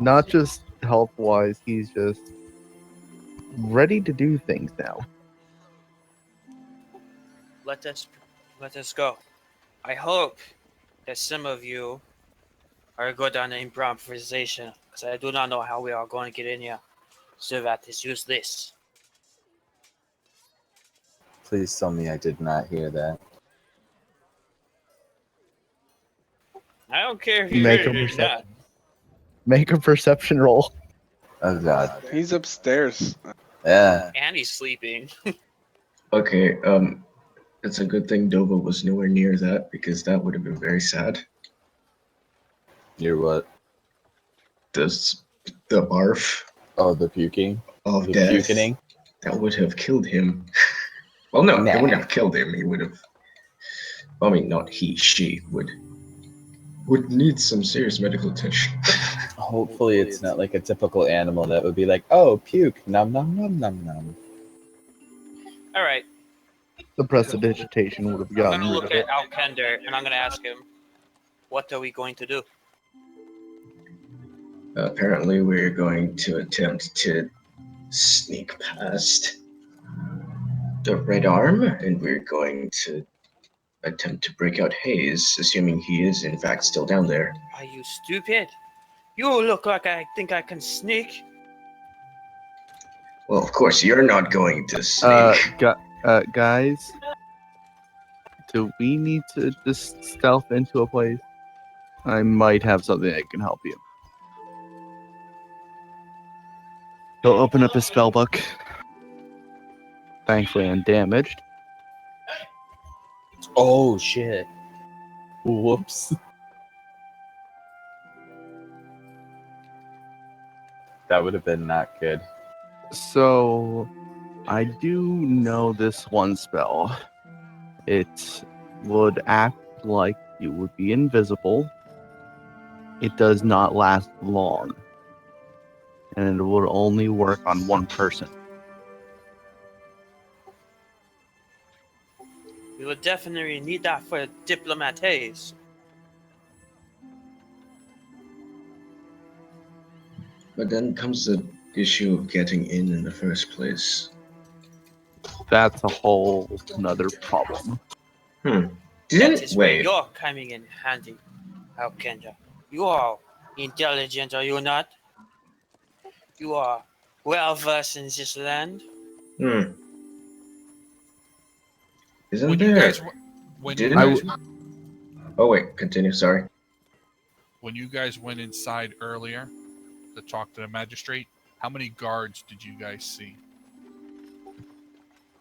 Not just health-wise, he's just ready to do things now. Let us go. I hope that some of you are good on improvisation, because I do not know how we are going to get in here. Savath, use this. Please tell me I did not hear that. I don't care if you Make heard a it or perception. not. Make a perception roll. Oh god. He's upstairs. Yeah. And he's sleeping. Okay, it's a good thing Dova was nowhere near that because that would have been very sad. You're what? The barf Oh, the puking? of The death puking? that would have killed him. Well, no, Nah. it wouldn't have killed him. He would have. I mean, not he. She would need some serious medical attention. Hopefully it's not like a typical animal that would be like, oh, puke, nom nom nom nom nom. All right. The prestidigitation would have I'm gotten gonna rid look of it. at Alkender and I'm gonna ask him, "What are we going to do?" Apparently, we're going to attempt to sneak past the Red Arm, and we're going to attempt to break out Hayes, assuming he is in fact still down there. Are you stupid? You look like I think I can sneak. Well, of course, you're not going to sneak. Guys, do we need to just stealth into a place? I might have something that can help you. He'll open up his spell book. Thankfully undamaged. Oh shit. Whoops. That would have been not good. So, I do know this one spell. It would act like you would be invisible. It does not last long. And it would only work on one person. We will definitely need that for Diplomat Hayes. But then comes the issue of getting in the first place. That's a whole another problem. That Didn't is where wait. you're coming in handy, Alkender. You are intelligent, are you not? You are well versed in this land. Isn't When there? you guys, when you Didn't guys, Oh wait, continue. Sorry. when you guys went inside earlier to talk to the magistrate, how many guards did you guys see?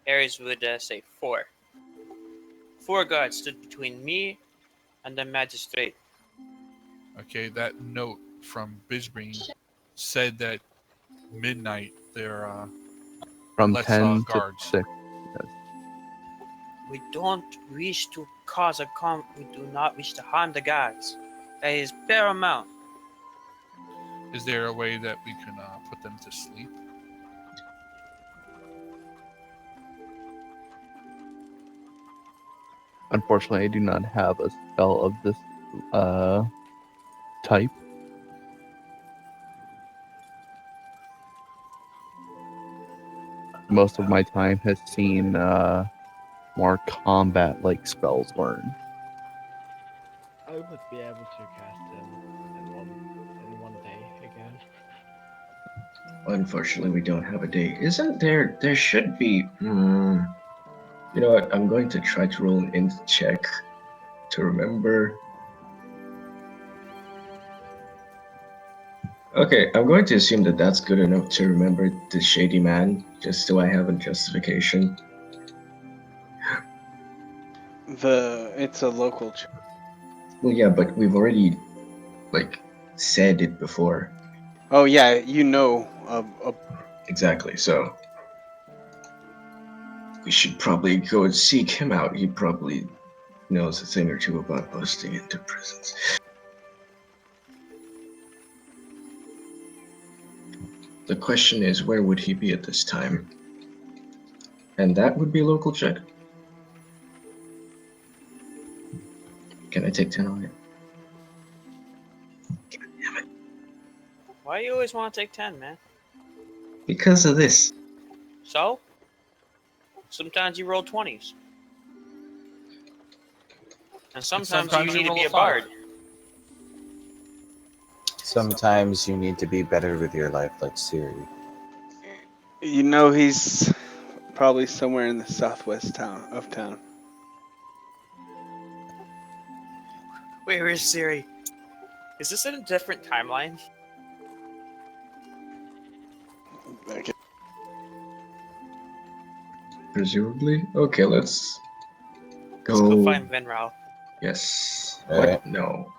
Ares would say 4. 4 guards stood between me and the magistrate. Okay, that note from Bisbreen said that midnight there From less 10 to guards. 6. We don't wish to cause we do not wish to harm the guards. That is paramount. Is there a way that we can put them to sleep? Unfortunately, I do not have a spell of this type. Most of my time has seen more combat-like spells learned. I would be able to cast him in one day again. Unfortunately, we don't have a day. Isn't there? There should be. You know what? I'm going to try to roll an int check to remember. Okay, I'm going to assume that that's good enough to remember the shady man, just so I have a justification. It's a local. Well, yeah, but we've already, said it before. Oh yeah, you know. Exactly, so. We should probably go and seek him out. He probably knows a thing or two about busting into prisons. The question is, where would he be at this time? And that would be a local check. Can I take 10 on it? God damn it. Why do you always want to take 10, man? Because of this. So? Sometimes you roll 20s. And sometimes you need to be a bard. Sometimes you need to be better with your life, like Siri. You know he's probably somewhere in the southwest of town. Wait, where's Siri? Is this in a different timeline? Okay. Presumably? Okay, let's go. Let's go find Venral. Yes. All What? right. No.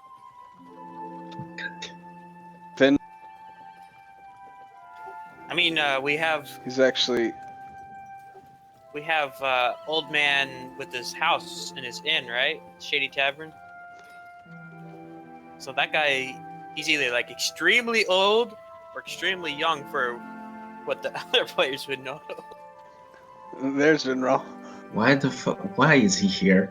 I mean, we have He's actually. old man with his house and his inn, right? Shady Tavern. So that guy, he's either like extremely old or extremely young for what the other players would know. There's General. Why the fuck? Why is he here?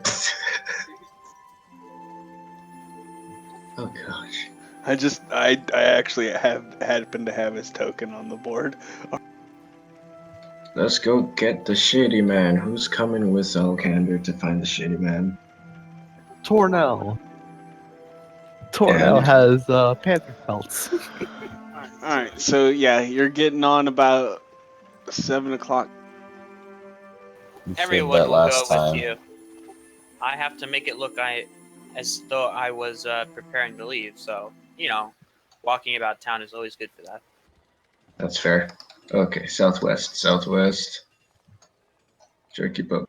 Oh gosh. I actually happened to have his token on the board. Let's go get the shady man. Who's coming with Alcander to find the shady man? Tornell. Tornell And- has panther pelts. Alright, so yeah, you're getting on about 7 o'clock. You Everyone that will go last time. with you. I have to make it look as though I was preparing to leave. So, walking about town is always good for that. That's fair. Okay, southwest. Jerky boat.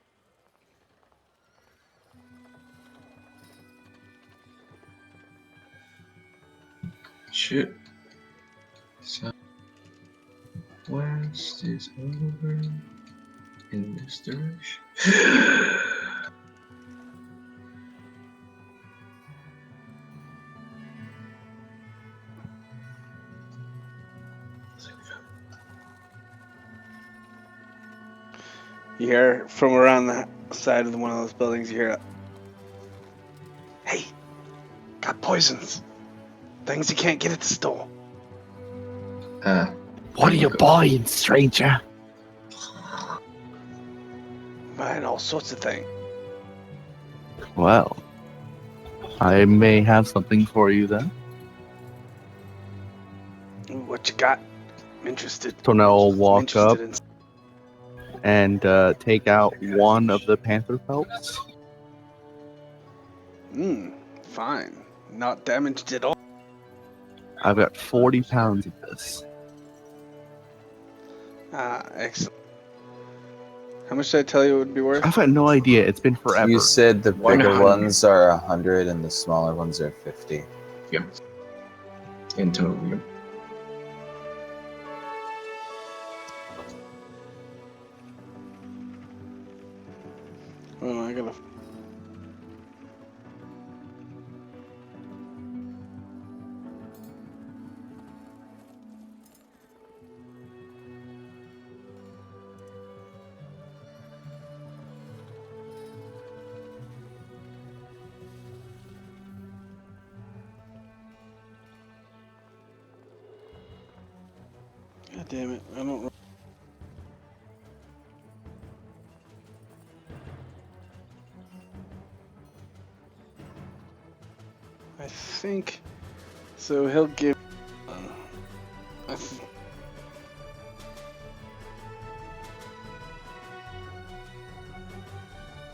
Shit. Southwest is over in this direction. You hear from around the side of one of those buildings, you hear, "Hey, got poisons. Things you can't get at the store. What are you buying, stranger? Buying all sorts of things." Well, I may have something for you then. What you got? I'm interested. Tornell will walk up in... and take out one of the panther pelts. Fine. Not damaged at all. I've got 40 pounds of this. Excellent. How much did I tell you it would be worth? I've got no idea. It's been forever. You said the bigger 100. ones are 100 and the smaller ones are 50. Yep. In total, yep. Oh, I gotta... God damn it. I don't... I think... So he'll give...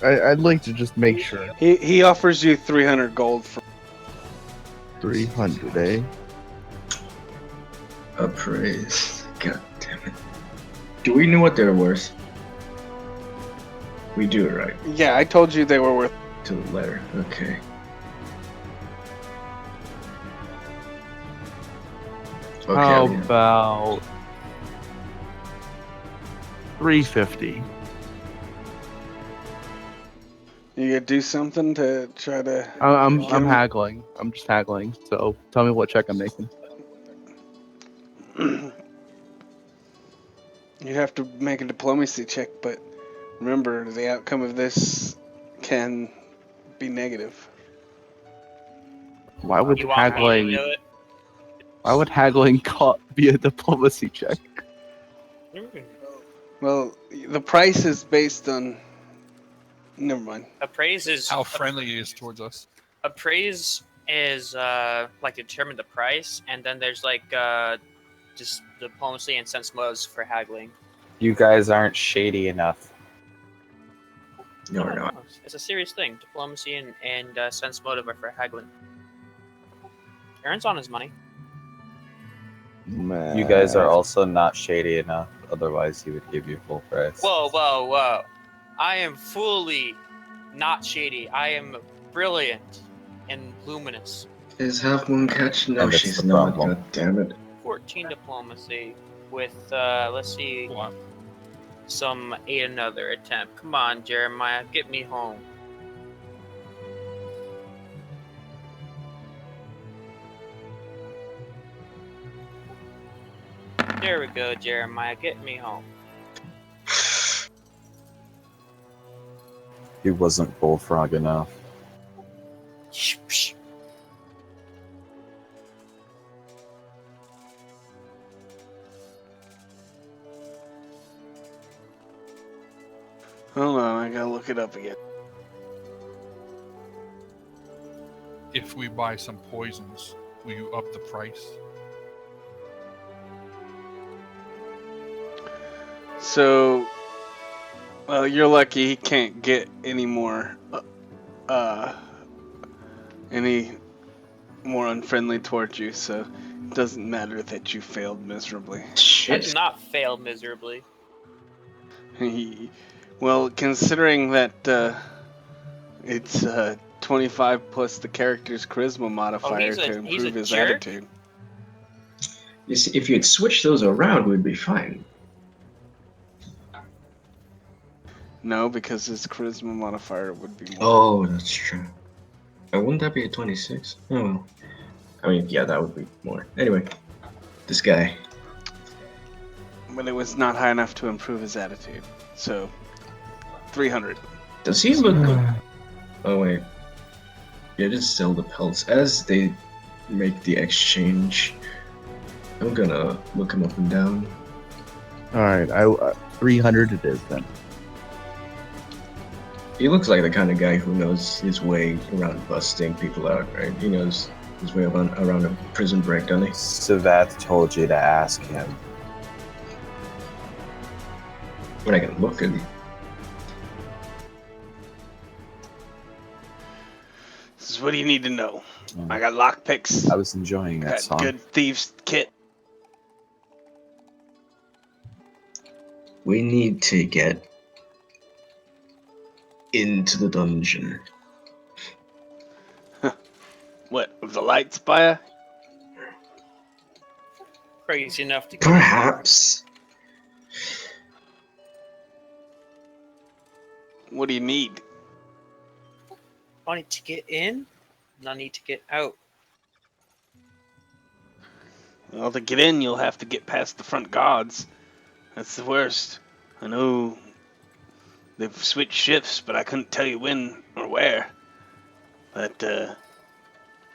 I'd like to just make sure. He offers you 300 gold for... 300, eh? Appraised. God damn it. Do we know what they're worth? We do, right? Yeah, I told you they were worth... To the letter. Okay. How Okay. about 350? You gonna do something to try to... I'm Give him- haggling. I'm just haggling. So tell me what check I'm making. You'd have to make a diplomacy check, but remember, the outcome of this can be negative. Why would You want me to haggling? do it? Why would haggling be a diplomacy check? Well, the price is based on... Never mind. Appraise is How friendly he is towards us. appraise is like determine the price, and then there's like just diplomacy and sense motives for haggling. You guys aren't shady enough. No, we're not. It's a serious thing. Diplomacy and sense motive are for haggling. Aaron's on his money. You guys are also not shady enough. Otherwise, he would give you full price. Whoa, whoa, whoa! I am fully not shady. I am brilliant and luminous. Is Half Moon catch? No, And that's she's the not. problem. God damn it. 14 diplomacy with let's see, What? some 8 another attempt. Come on, Jeremiah, get me home. There we go, Jeremiah, get me home. He wasn't bullfrog enough. Psh. Hold on, I gotta look it up again. If we buy some poisons, will you up the price? So, well, you're lucky he can't get any more, any more unfriendly towards you, so it doesn't matter that you failed miserably. I Shit. did not fail miserably. Well, considering that it's 25 plus the character's charisma modifier he's a to improve his jerk? attitude. You see, if you'd switch those around, we'd be fine. No, because his charisma modifier would be more. Oh, that's true. Wouldn't that be a 26? Oh, well. I mean, yeah, that would be more. Anyway, this guy. But it was not high enough to improve his attitude. So, 300. Does he look good? Oh, wait. Yeah, just sell the pelts. As they make the exchange, I'm gonna look him up and down. All right, 300 it is then. He looks like the kind of guy who knows his way around busting people out, right? He knows his way around a prison break, doesn't he? Savath told you to ask him. But I can look and This is what you need to know. I got lockpicks. I was enjoying that Got song. good thieves kit. we need to get into the dungeon. What, with the light spire? Crazy enough to Perhaps. What do you need? I need to get in, and I need to get out. Well, to get in, you'll have to get past the front guards. That's the worst. I know they've switched shifts, but I couldn't tell you when or where. But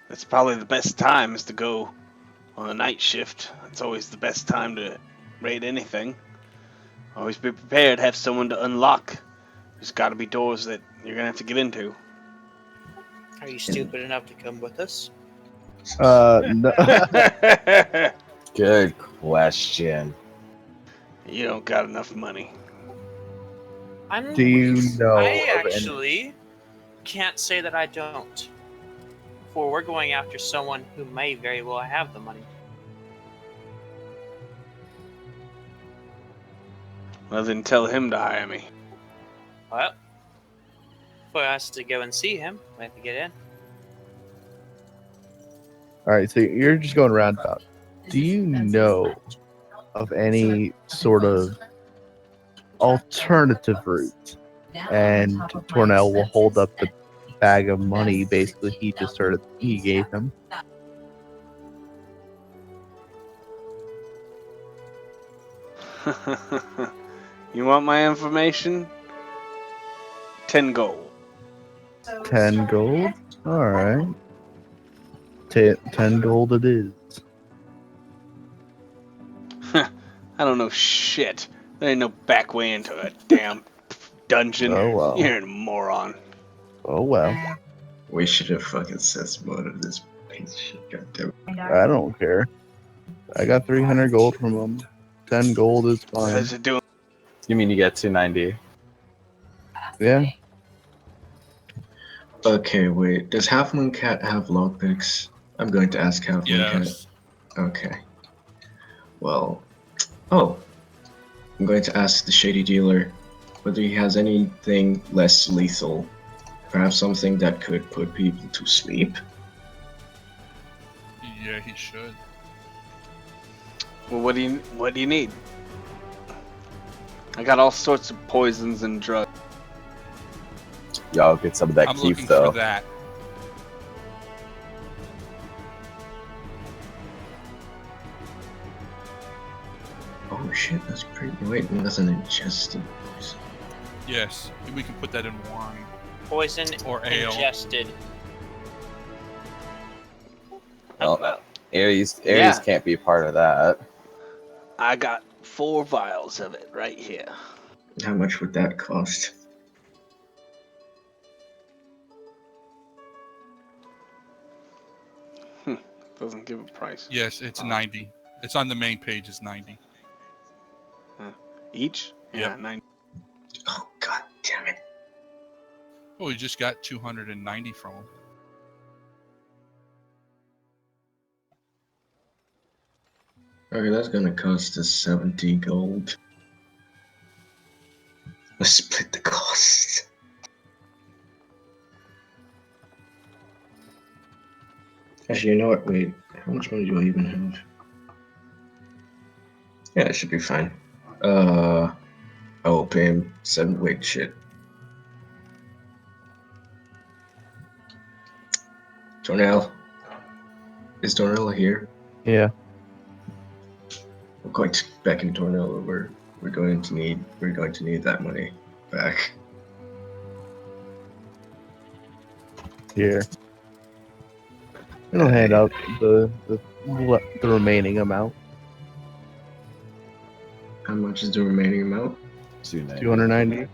that's probably the best time is to go on a night shift. It's always the best time to raid anything. Always be prepared, have someone to unlock. There's got to be doors that you're going to have to get into. Are you stupid enough to come with us? No. Good question. You don't got enough money. I'm. Do you know? I of any- actually can't say that I don't. For we're going after someone who may very well have the money. Well, then tell him to hire me. Well, for us to go and see him, we have to get in. All right, so you're just going roundabout. Do you know of any sort of alternative route? And Tornell will hold up the bag of money. Basically, he gave him. You want my information? 10 gold. 10 gold. All right. 10 gold it is. I don't know shit. There ain't no back way into a damn dungeon. Oh, well. You're a moron. Oh well. We should have fucking said more of this piece of shit. Goddamn. I don't care. I got 300 gold from him. 10 gold is fine. How's it doing? You mean you get 290? Yeah. Okay, wait. Does Half Moon Cat have lockpicks? I'm going to ask Half Moon Yes. Cat. Okay. Well, oh. I'm going to ask the Shady Dealer whether he has anything less lethal. Perhaps something that could put people to sleep? Yeah, he should. Well, what do you need? I got all sorts of poisons and drugs. Y'all get some of that I'm keef looking though. for that. Oh shit, that's pretty. Wait, nothing in chest. Yes, we can put that in wine. Poison Or ale. ingested. Well, Ares Yeah. can't be part of that. I got 4 vials of it right here. How much would that cost? Doesn't give a price. Yes, it's 90. It's on the main page. It's 90. Each? Yep. Yeah, 9. Oh, god damn it. Oh, we just got 290 from him. Okay, that's gonna cost us 70 gold. Let's split the cost. Actually, you know what? Wait, how much money do I even have? Yeah, it should be fine. I will pay him 7. Wait, shit. Tornell. Is Tornell here? Yeah. We're going to beckon Tornell over. We're going to need that money back. Here. It'll hand out the remaining amount. How much is the remaining amount? 290.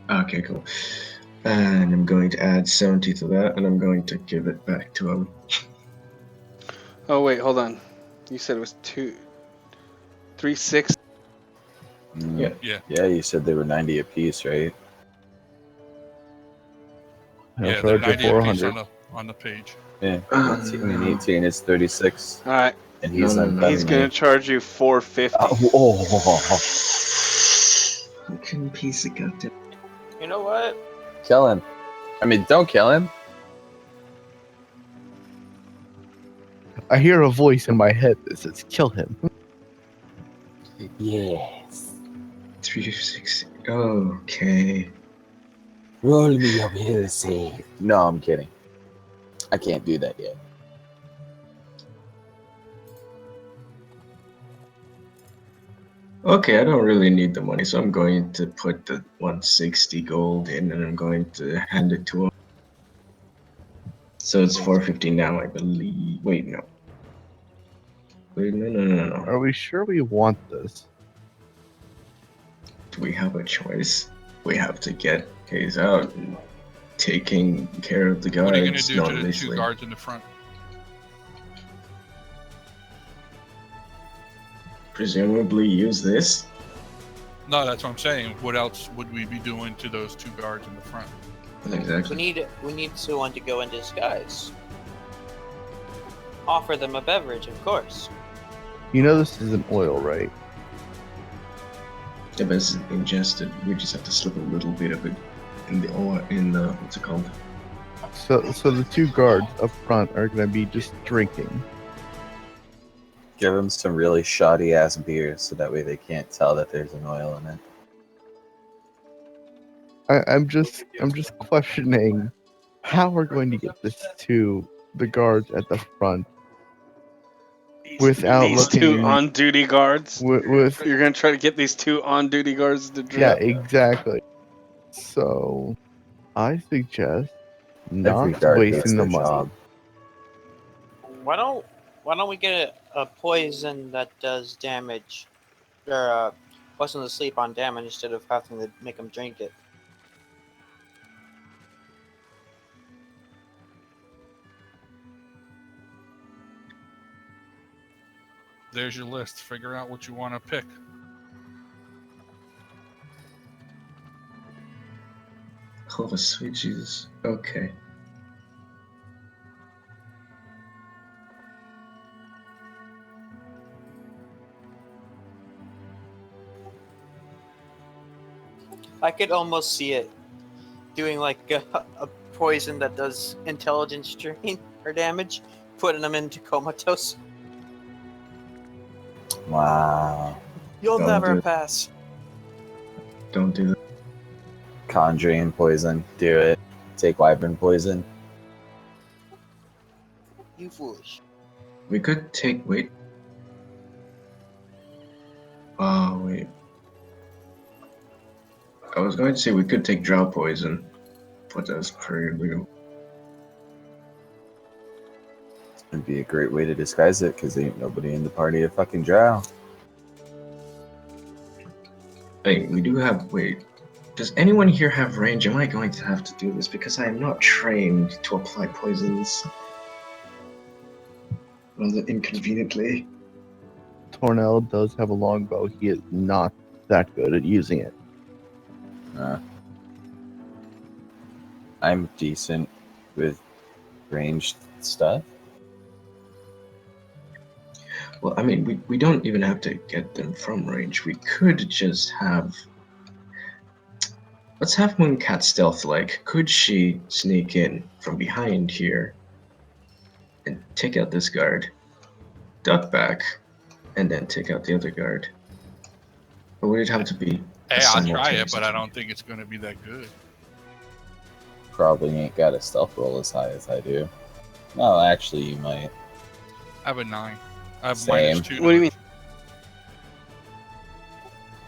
Okay, cool. And I'm going to add 70 to that, and I'm going to give it back to him. Oh, wait, hold on. You said it was 3, 6. Yeah. Yeah, you said they were 90 apiece, right? I'll Yeah, they're charge 90 you apiece 400. on the page. Yeah. 18 is 36. All right. And he's No, on no, no. He's going to charge you 450. Fucking piece of goddamn. You know what? Kill him. I mean, don't kill him. I hear a voice in my head that says, kill him. Yes. 360. Okay. Roll me a will save. No, I'm kidding. I can't do that yet. Okay, I don't really need the money, so I'm going to put the 160 gold in, and I'm going to hand it to him. So it's 450 now, I believe. Wait, no. Wait, no. Are we sure we want this? Do we have a choice? We have to get Hayes out and taking care of the guards. What are you going to do to the 2 non-lethally. guards in the front? Presumably use this. No, that's what I'm saying. What else would we be doing to those 2 guards in the front? Exactly. We need someone to go in disguise. Offer them a beverage, of course. You know this isn't oil, right? If it's ingested, we just have to slip a little bit of it in the oil, in the, what's it called? So the 2 guards up front are going to be just drinking. Give them some really shoddy ass beer so that way they can't tell that there's an oil in it. I'm just questioning how we're going to get this to the guards at the front without These looking 2 on-duty guards? with You're going to try to get these 2 on-duty guards to yeah, drip? exactly. So I suggest Every not guard hates wasting the their money. job. Why don't we get a poison that does damage, or poison to sleep on damage instead of having to make them drink it? There's your list. Figure out what you want to pick. Oh, sweet Jesus. Okay. I could almost see it doing like a poison that does intelligence drain or damage, putting them into comatose. Wow. You'll Don't never do it. pass. Don't do that. Conjuring poison. Do it. Take wyvern poison. You foolish. We could take. Wait. Oh, wait. I was going to say we could take drow poison. But as per you. It'd be a great way to disguise it, because ain't nobody in the party to fucking drow. Hey, we do have. Wait. Does anyone here have range? Am I going to have to do this? Because I am not trained to apply poisons. Rather inconveniently. Tornell does have a longbow. He is not that good at using it. I'm decent with ranged stuff. Well, I mean, we don't even have to get them from range. We could just have. Let's have Mooncat stealth like. Could she sneak in from behind here and take out this guard, duck back, and then take out the other guard? Or would it have to be? Hey, a I'll try it, simultaneous but I attack? don't think it's going to be that good. Probably ain't got a stealth roll as high as I do. No, actually, you might. I have a 9. I have Same. -2. What do you mean?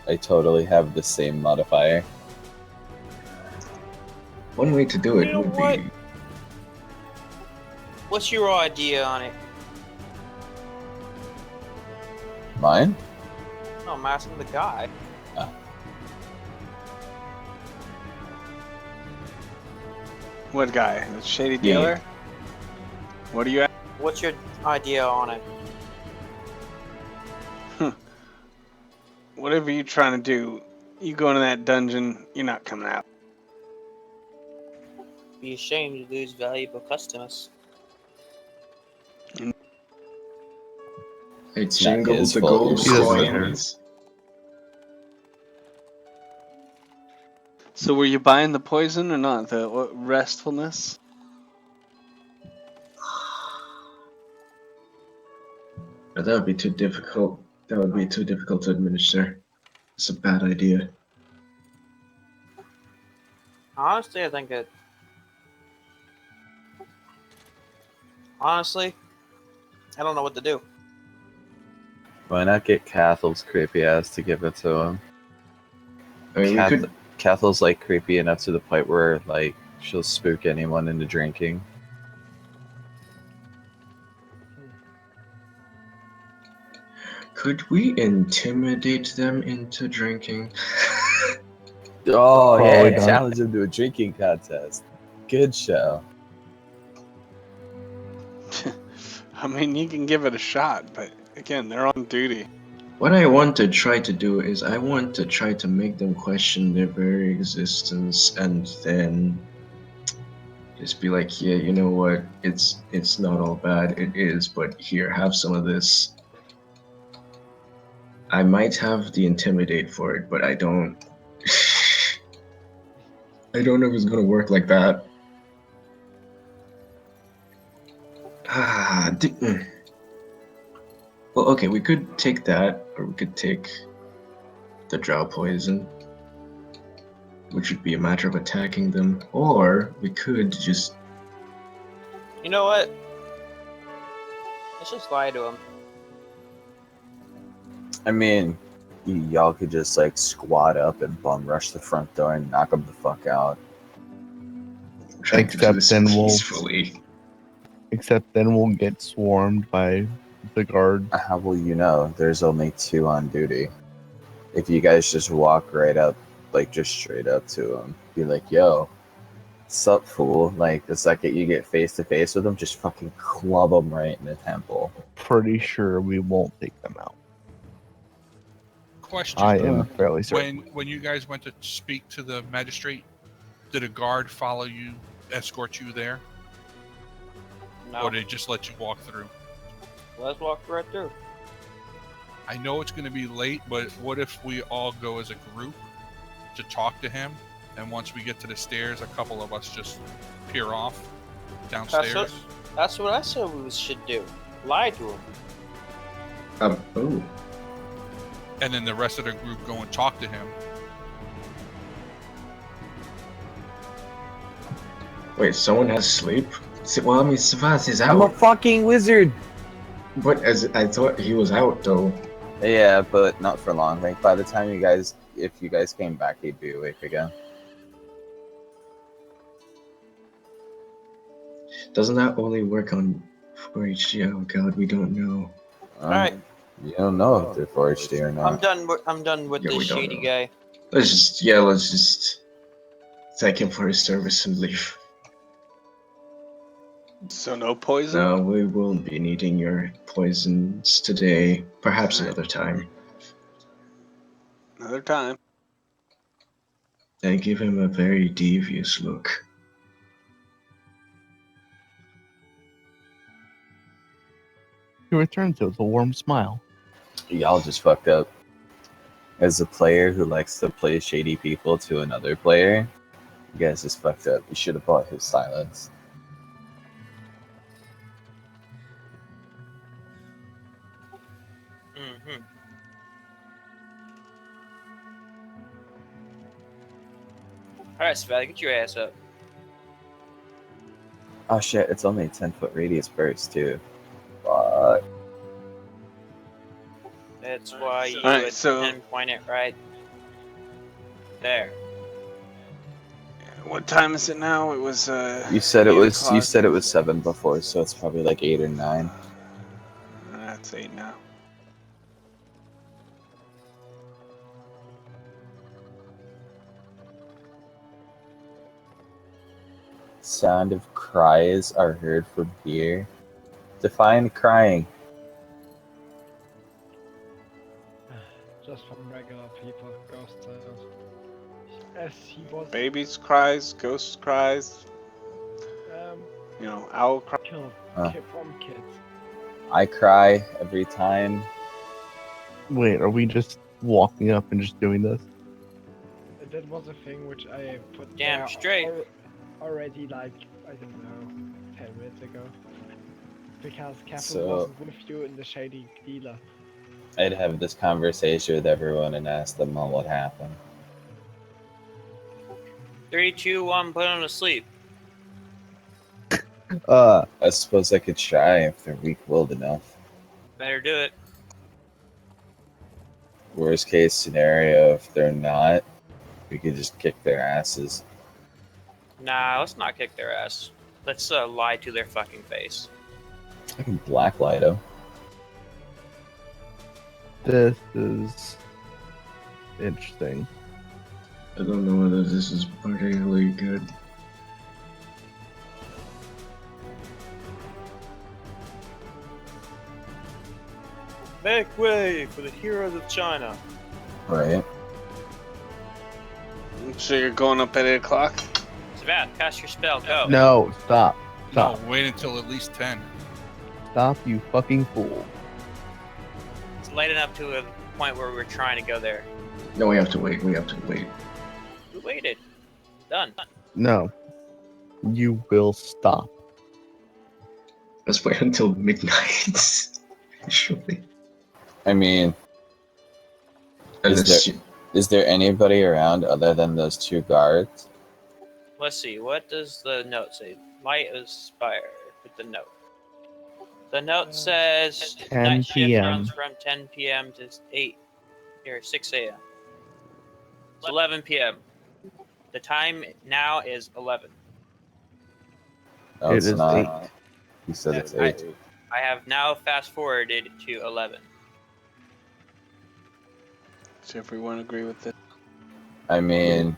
I totally have the same modifier. One way to do it You know would what? be. What's your idea on it? Mine? No, I'm asking the guy. What guy? The shady Yeah. dealer? What are you at? What's your idea on it? Whatever you're trying to do, you go into that dungeon, you're not coming out. Be ashamed to lose valuable customers. I not jingle his the fault, gold he doesn't care. coins. So were you buying the poison or not? The restfulness? But that would be too difficult. That would be too difficult to administer. It's a bad idea. Honestly, I think it. Honestly, I don't know what to do. Why not get Cathel's creepy ass to give it to him? I mean, we could. Cathel's like creepy enough to the point where like she'll spook anyone into drinking. Could we intimidate them into drinking? Oh Probably yeah, not. challenge him to a drinking contest. Good show. I mean, you can give it a shot, but again, they're on duty. What I want to try to do is I want to try to make them question their very existence and then just be like, yeah, you know what? It's not all bad. It is, but here, have some of this. I might have the intimidate for it, but I don't. I don't know if it's gonna work like that. Well, okay, we could take that, or we could take the drow poison, which would be a matter of attacking them, or we could just. You know what? Let's just lie to him. I mean, y'all could just like squat up and bum rush the front door and knock them the fuck out. Trying to do Except this then we'll- peacefully. Except then we'll get swarmed by the guard. How will you know? There's only 2 on duty. If you guys just walk right up, like just straight up to them, be like, "Yo, sup, fool?" Like the second you get face to face with them, just fucking club them right in the temple. Pretty sure we won't take them out. Question. I am fairly certain. When you guys went to speak to the magistrate, did a guard follow you, escort you there, No. or did they just let you walk through? Let's walk right through. I know it's going to be late, but what if we all go as a group to talk to him, and once we get to the stairs, a couple of us just peer off downstairs? That's what I said we should do. Lie to him. Oh. And then the rest of the group go and talk to him. Wait, someone has sleep? Well, I mean, Savas is I'm a out. fucking wizard. But as I thought he was out, though. Yeah, but not for long. Like by the time if you guys came back, he'd be awake again. Doesn't that only work on 4HD? Oh god, we don't know. Alright. You don't know if they're 4HD or I'm not. done. I'm done with Yeah, this we don't shady know. guy. Let's just thank him for his service and leave. So no poison? No, we won't be needing your poisons today. Perhaps Alright. another time. Another time. I give him a very devious look. He returns with a warm smile. Y'all just fucked up. As a player who likes to play shady people to another player, you guys just fucked up. You should have bought his silence. Mm-hmm. Alright, Savannah, get your ass up. Oh shit, it's only a 10-foot radius burst too. Fuck. That's why you Alright, would so- pinpoint it right there. What time is it now? It was You said it 8 was o'clock. 7 before, so it's probably like 8 or 9. That's 8 now. Sound of cries are heard from here. Define crying. Just from regular people, ghost sounds. As he was Babies cries, ghosts cries, um owl cries. killed Huh. from kids. I cry every time. Wait, are we just walking up and just doing this? That was a thing which I put Damn there straight. already like, I don't know, 10 minutes ago. Because Catherine So- wasn't with you in the shady dealer. I'd have this conversation with everyone and ask them all what happened. 3, 2, 1, put them to sleep. I suppose I could try if they're weak-willed enough. Better do it. Worst case scenario, if they're not, we could just kick their asses. Nah, let's not kick their ass. Let's lie to their fucking face. I can blacklight them. This is interesting. I don't know whether this is particularly good. Make way for the heroes of China. Right. So you're going up at 8 o'clock? Savat, cast your spell, go. No, stop. No, Stop. wait until at least 10. Stop, you fucking fool. It's late enough to a point where we're trying to go there. No, we have to wait. We have to wait. We waited. Done. No. You will stop. Let's wait until midnight. Surely. I mean, Unless is there anybody around other than those 2 guards? Let's see, what does the note say? Light aspire with the note. The note says 10 night shift p.m. runs from 10 p.m. to 6 a.m. It's 11 p.m. The time now is 11. No, It it's is not. 8. He said it's I- 8. I have now fast forwarded to 11. So everyone agree with it? I mean,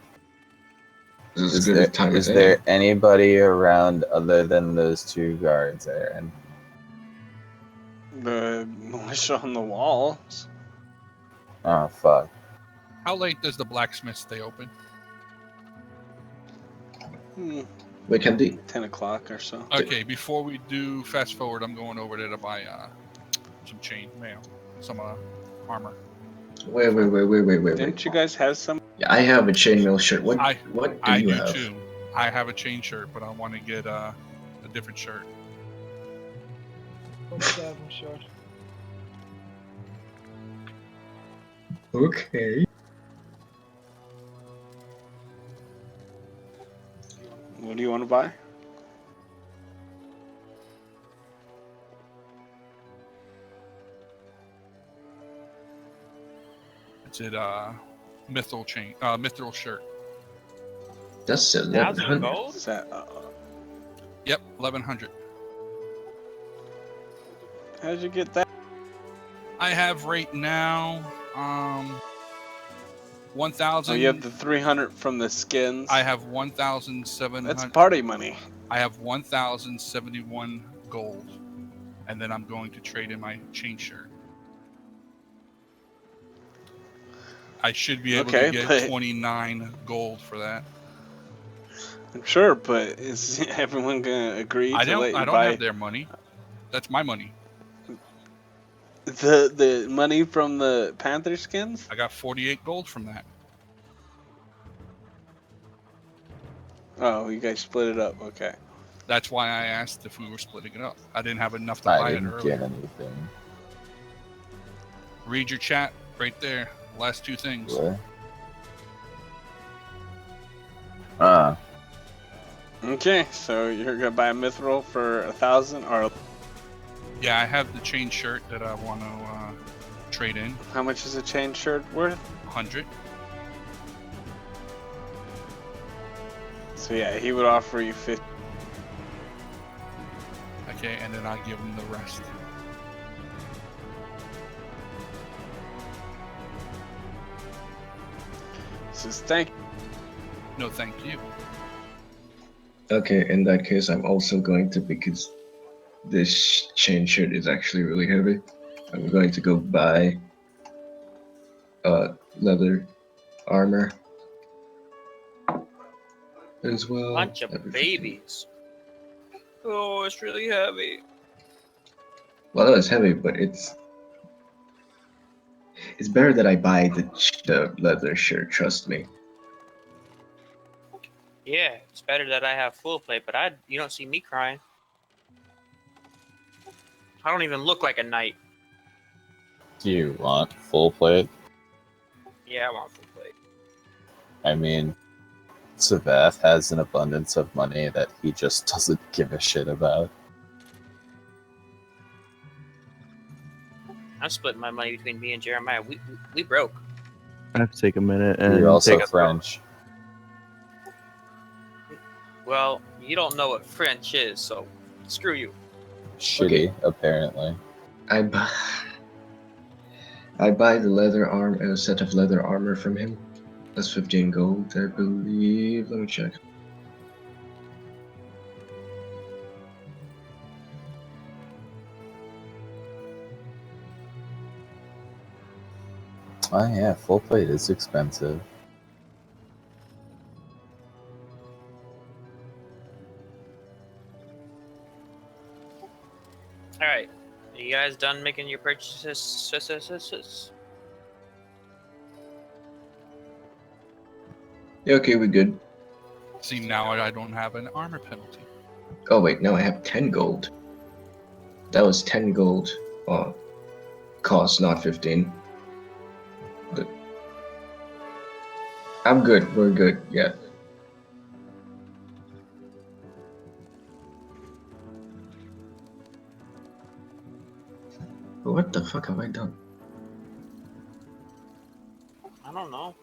this is is good there, time is of there day. anybody around other than those 2 guards, Aaron? The militia on the walls. Oh, fuck. How late does the blacksmith stay open? We can do. 10 o'clock or so. Okay, before we do fast forward, I'm going over there to buy some chain mail, some armor. Wait. Didn't you guys have some? Yeah, I have a chainmail shirt. What I- do I you do have? too. I have a chain shirt, but I want to get a different shirt. What's that one short? Okay. What do you want to buy? It's a mithril chain, mithril shirt. That's 1,000 1100. gold? Is that Yep, 1100. How'd you get that? I have right now 1,000. Oh, you have the 300 from the skins. I have 1,700. That's party money. I have 1,071 gold, and then I'm going to trade in my chain shirt. I should be able Okay, to get but- 29 gold for that. I'm sure, but is everyone gonna agree I to let you don't buy have their money. That's my money. the money from the panther skins? I got 48 gold from that. Oh, you guys split it up. Okay. That's why I asked if we were splitting it up. I didn't have enough to I buy it didn't earlier. get anything. Read your chat right there. Last two things. What? Ah, Okay, so you're gonna buy a mithril for 1,000, or Yeah, I have the chain shirt that I want to trade in. how much is a chain shirt worth? 100. So yeah, he would offer you 50. Okay, and then I'll give him the rest. Says thank you. No, thank you. Okay, in that case, I'm also going to, because this chain shirt is actually really heavy, I'm going to go buy leather armor as well. Bunch of Every 15. babies. Oh, it's really heavy. Well, it's heavy, but it's better that I buy the leather shirt. Trust me. Yeah, it's better that I have full plate, but you don't see me crying. I don't even look like a knight. do you want full plate? Yeah, I want full plate. I mean, Savath has an abundance of money that he just doesn't give a shit about. I'm splitting my money between me and Jeremiah. We broke. I have to take a minute and You're also take a French. Well, you don't know what French is, so screw you. Shitty, Okay. apparently. I buy the leather a set of leather armor from him. That's 15 gold, I believe. Let me check. Oh yeah, full plate is expensive. All right, you guys done making your purchases? Yeah, okay, we're good. See, now I don't have an armor penalty. Oh wait, now I have 10 gold. That was 10 gold. Cost, not 15. But I'm good. We're good. Yeah. But what the fuck have I done? I don't know.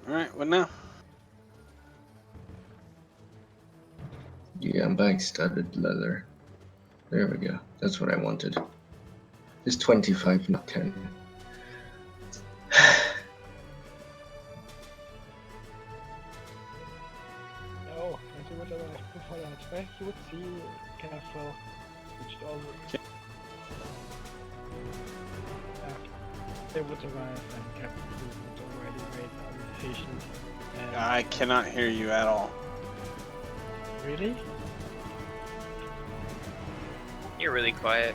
All right, what now? Yeah, I'm buying studded leather. There we go. That's what I wanted. It's 25, not 10. No, I see what I asked before that. Where you would see careful, which always. They would arrive and Captain Blue would already wait on patient. And I cannot hear you at all. really? You're really quiet.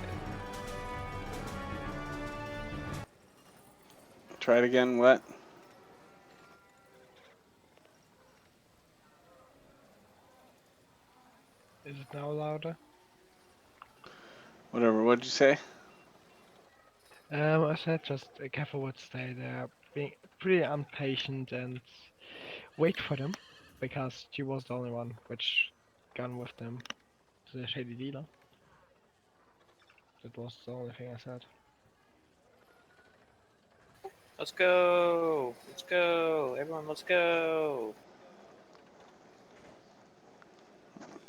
Try it again. What? Is it now louder? Whatever. What'd you say? I said just careful would stay there, being pretty impatient and wait for them, because she was the only one which gun with them. The shady dealer. That was the only thing I said. Let's go! Let's go! Everyone, let's go!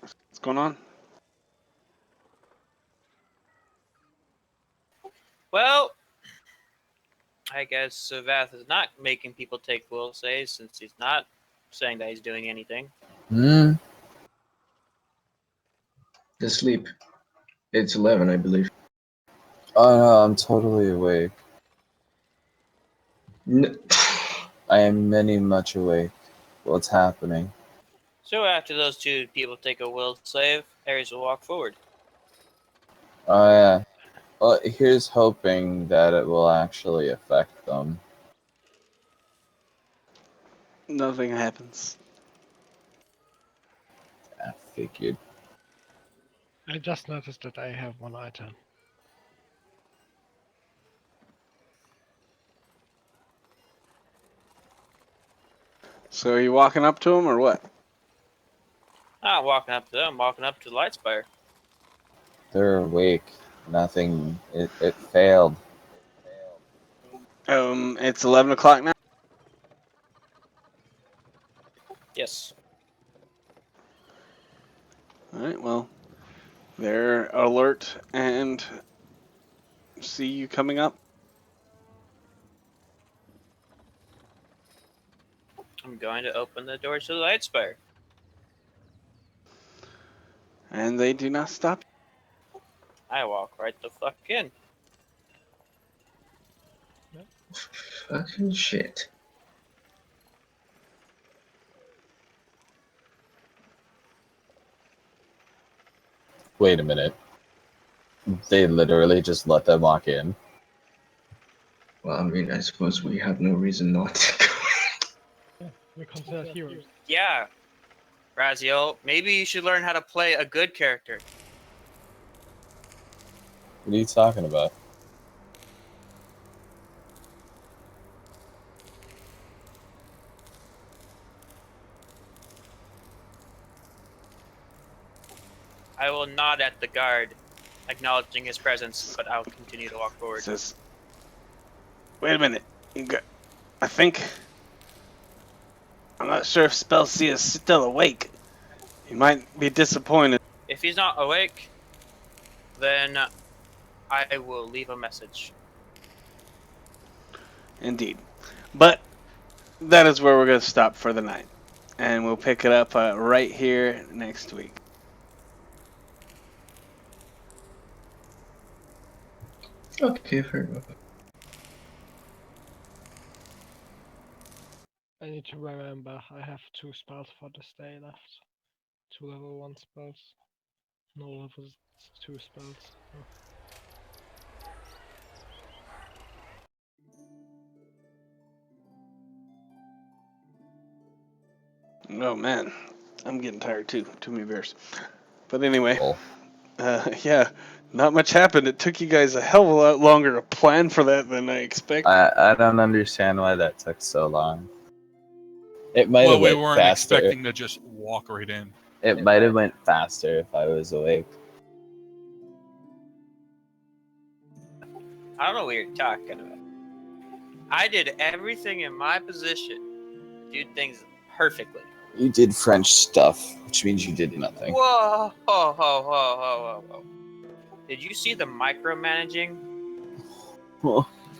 What's going on? Well, I guess Savath is not making people take will saves since he's not saying that he's doing anything. Hmm. Asleep. It's 11, I believe. Oh no, I'm totally awake. I am many much awake. What's happening? So after those two people take a will save, Ares will walk forward. Oh yeah. Well, here's hoping that it will actually affect them. Nothing happens. I figured. I just noticed that I have one item. So are you walking up to him or what? Not walking up to them, walking up to the Lightspire. They're awake. Nothing. It failed. It's 11 o'clock now. Yes. All right. Well, they're alert and see you coming up. I'm going to open the door to the Lightspire. And they do not stop. I walk right the fuck in. Fucking shit. Wait a minute. They literally just let them walk in. Well, I mean, I suppose we have no reason not to go. We're considered heroes. Yeah. Raziel, maybe you should learn how to play a good character. What are you talking about? I will nod at the guard, acknowledging his presence, but I'll continue to walk forward. Says, wait a minute. I think. I'm not sure if Spellseer is still awake. He might be disappointed. If he's not awake, then I will leave a message. Indeed. But that is where we're going to stop for the night. And we'll pick it up right here next week. Okay, fair enough. I need to remember I have 2 spells for this day left. 2 level 1 spells. No level 2 spells. Oh. Oh, man. I'm getting tired, too. Too many beers. But anyway, Oh. yeah, not much happened. It took you guys a hell of a lot longer to plan for that than I expected. I don't understand why that took so long. It might Well, have we went weren't faster. expecting to just walk right in. It might have went faster if I was awake. I don't know what you're talking about. I did everything in my position to do things perfectly. You did French stuff, which means you did nothing. Whoa, ho, ho, ho, ho, ho, ho. Did you see the micromanaging? Well,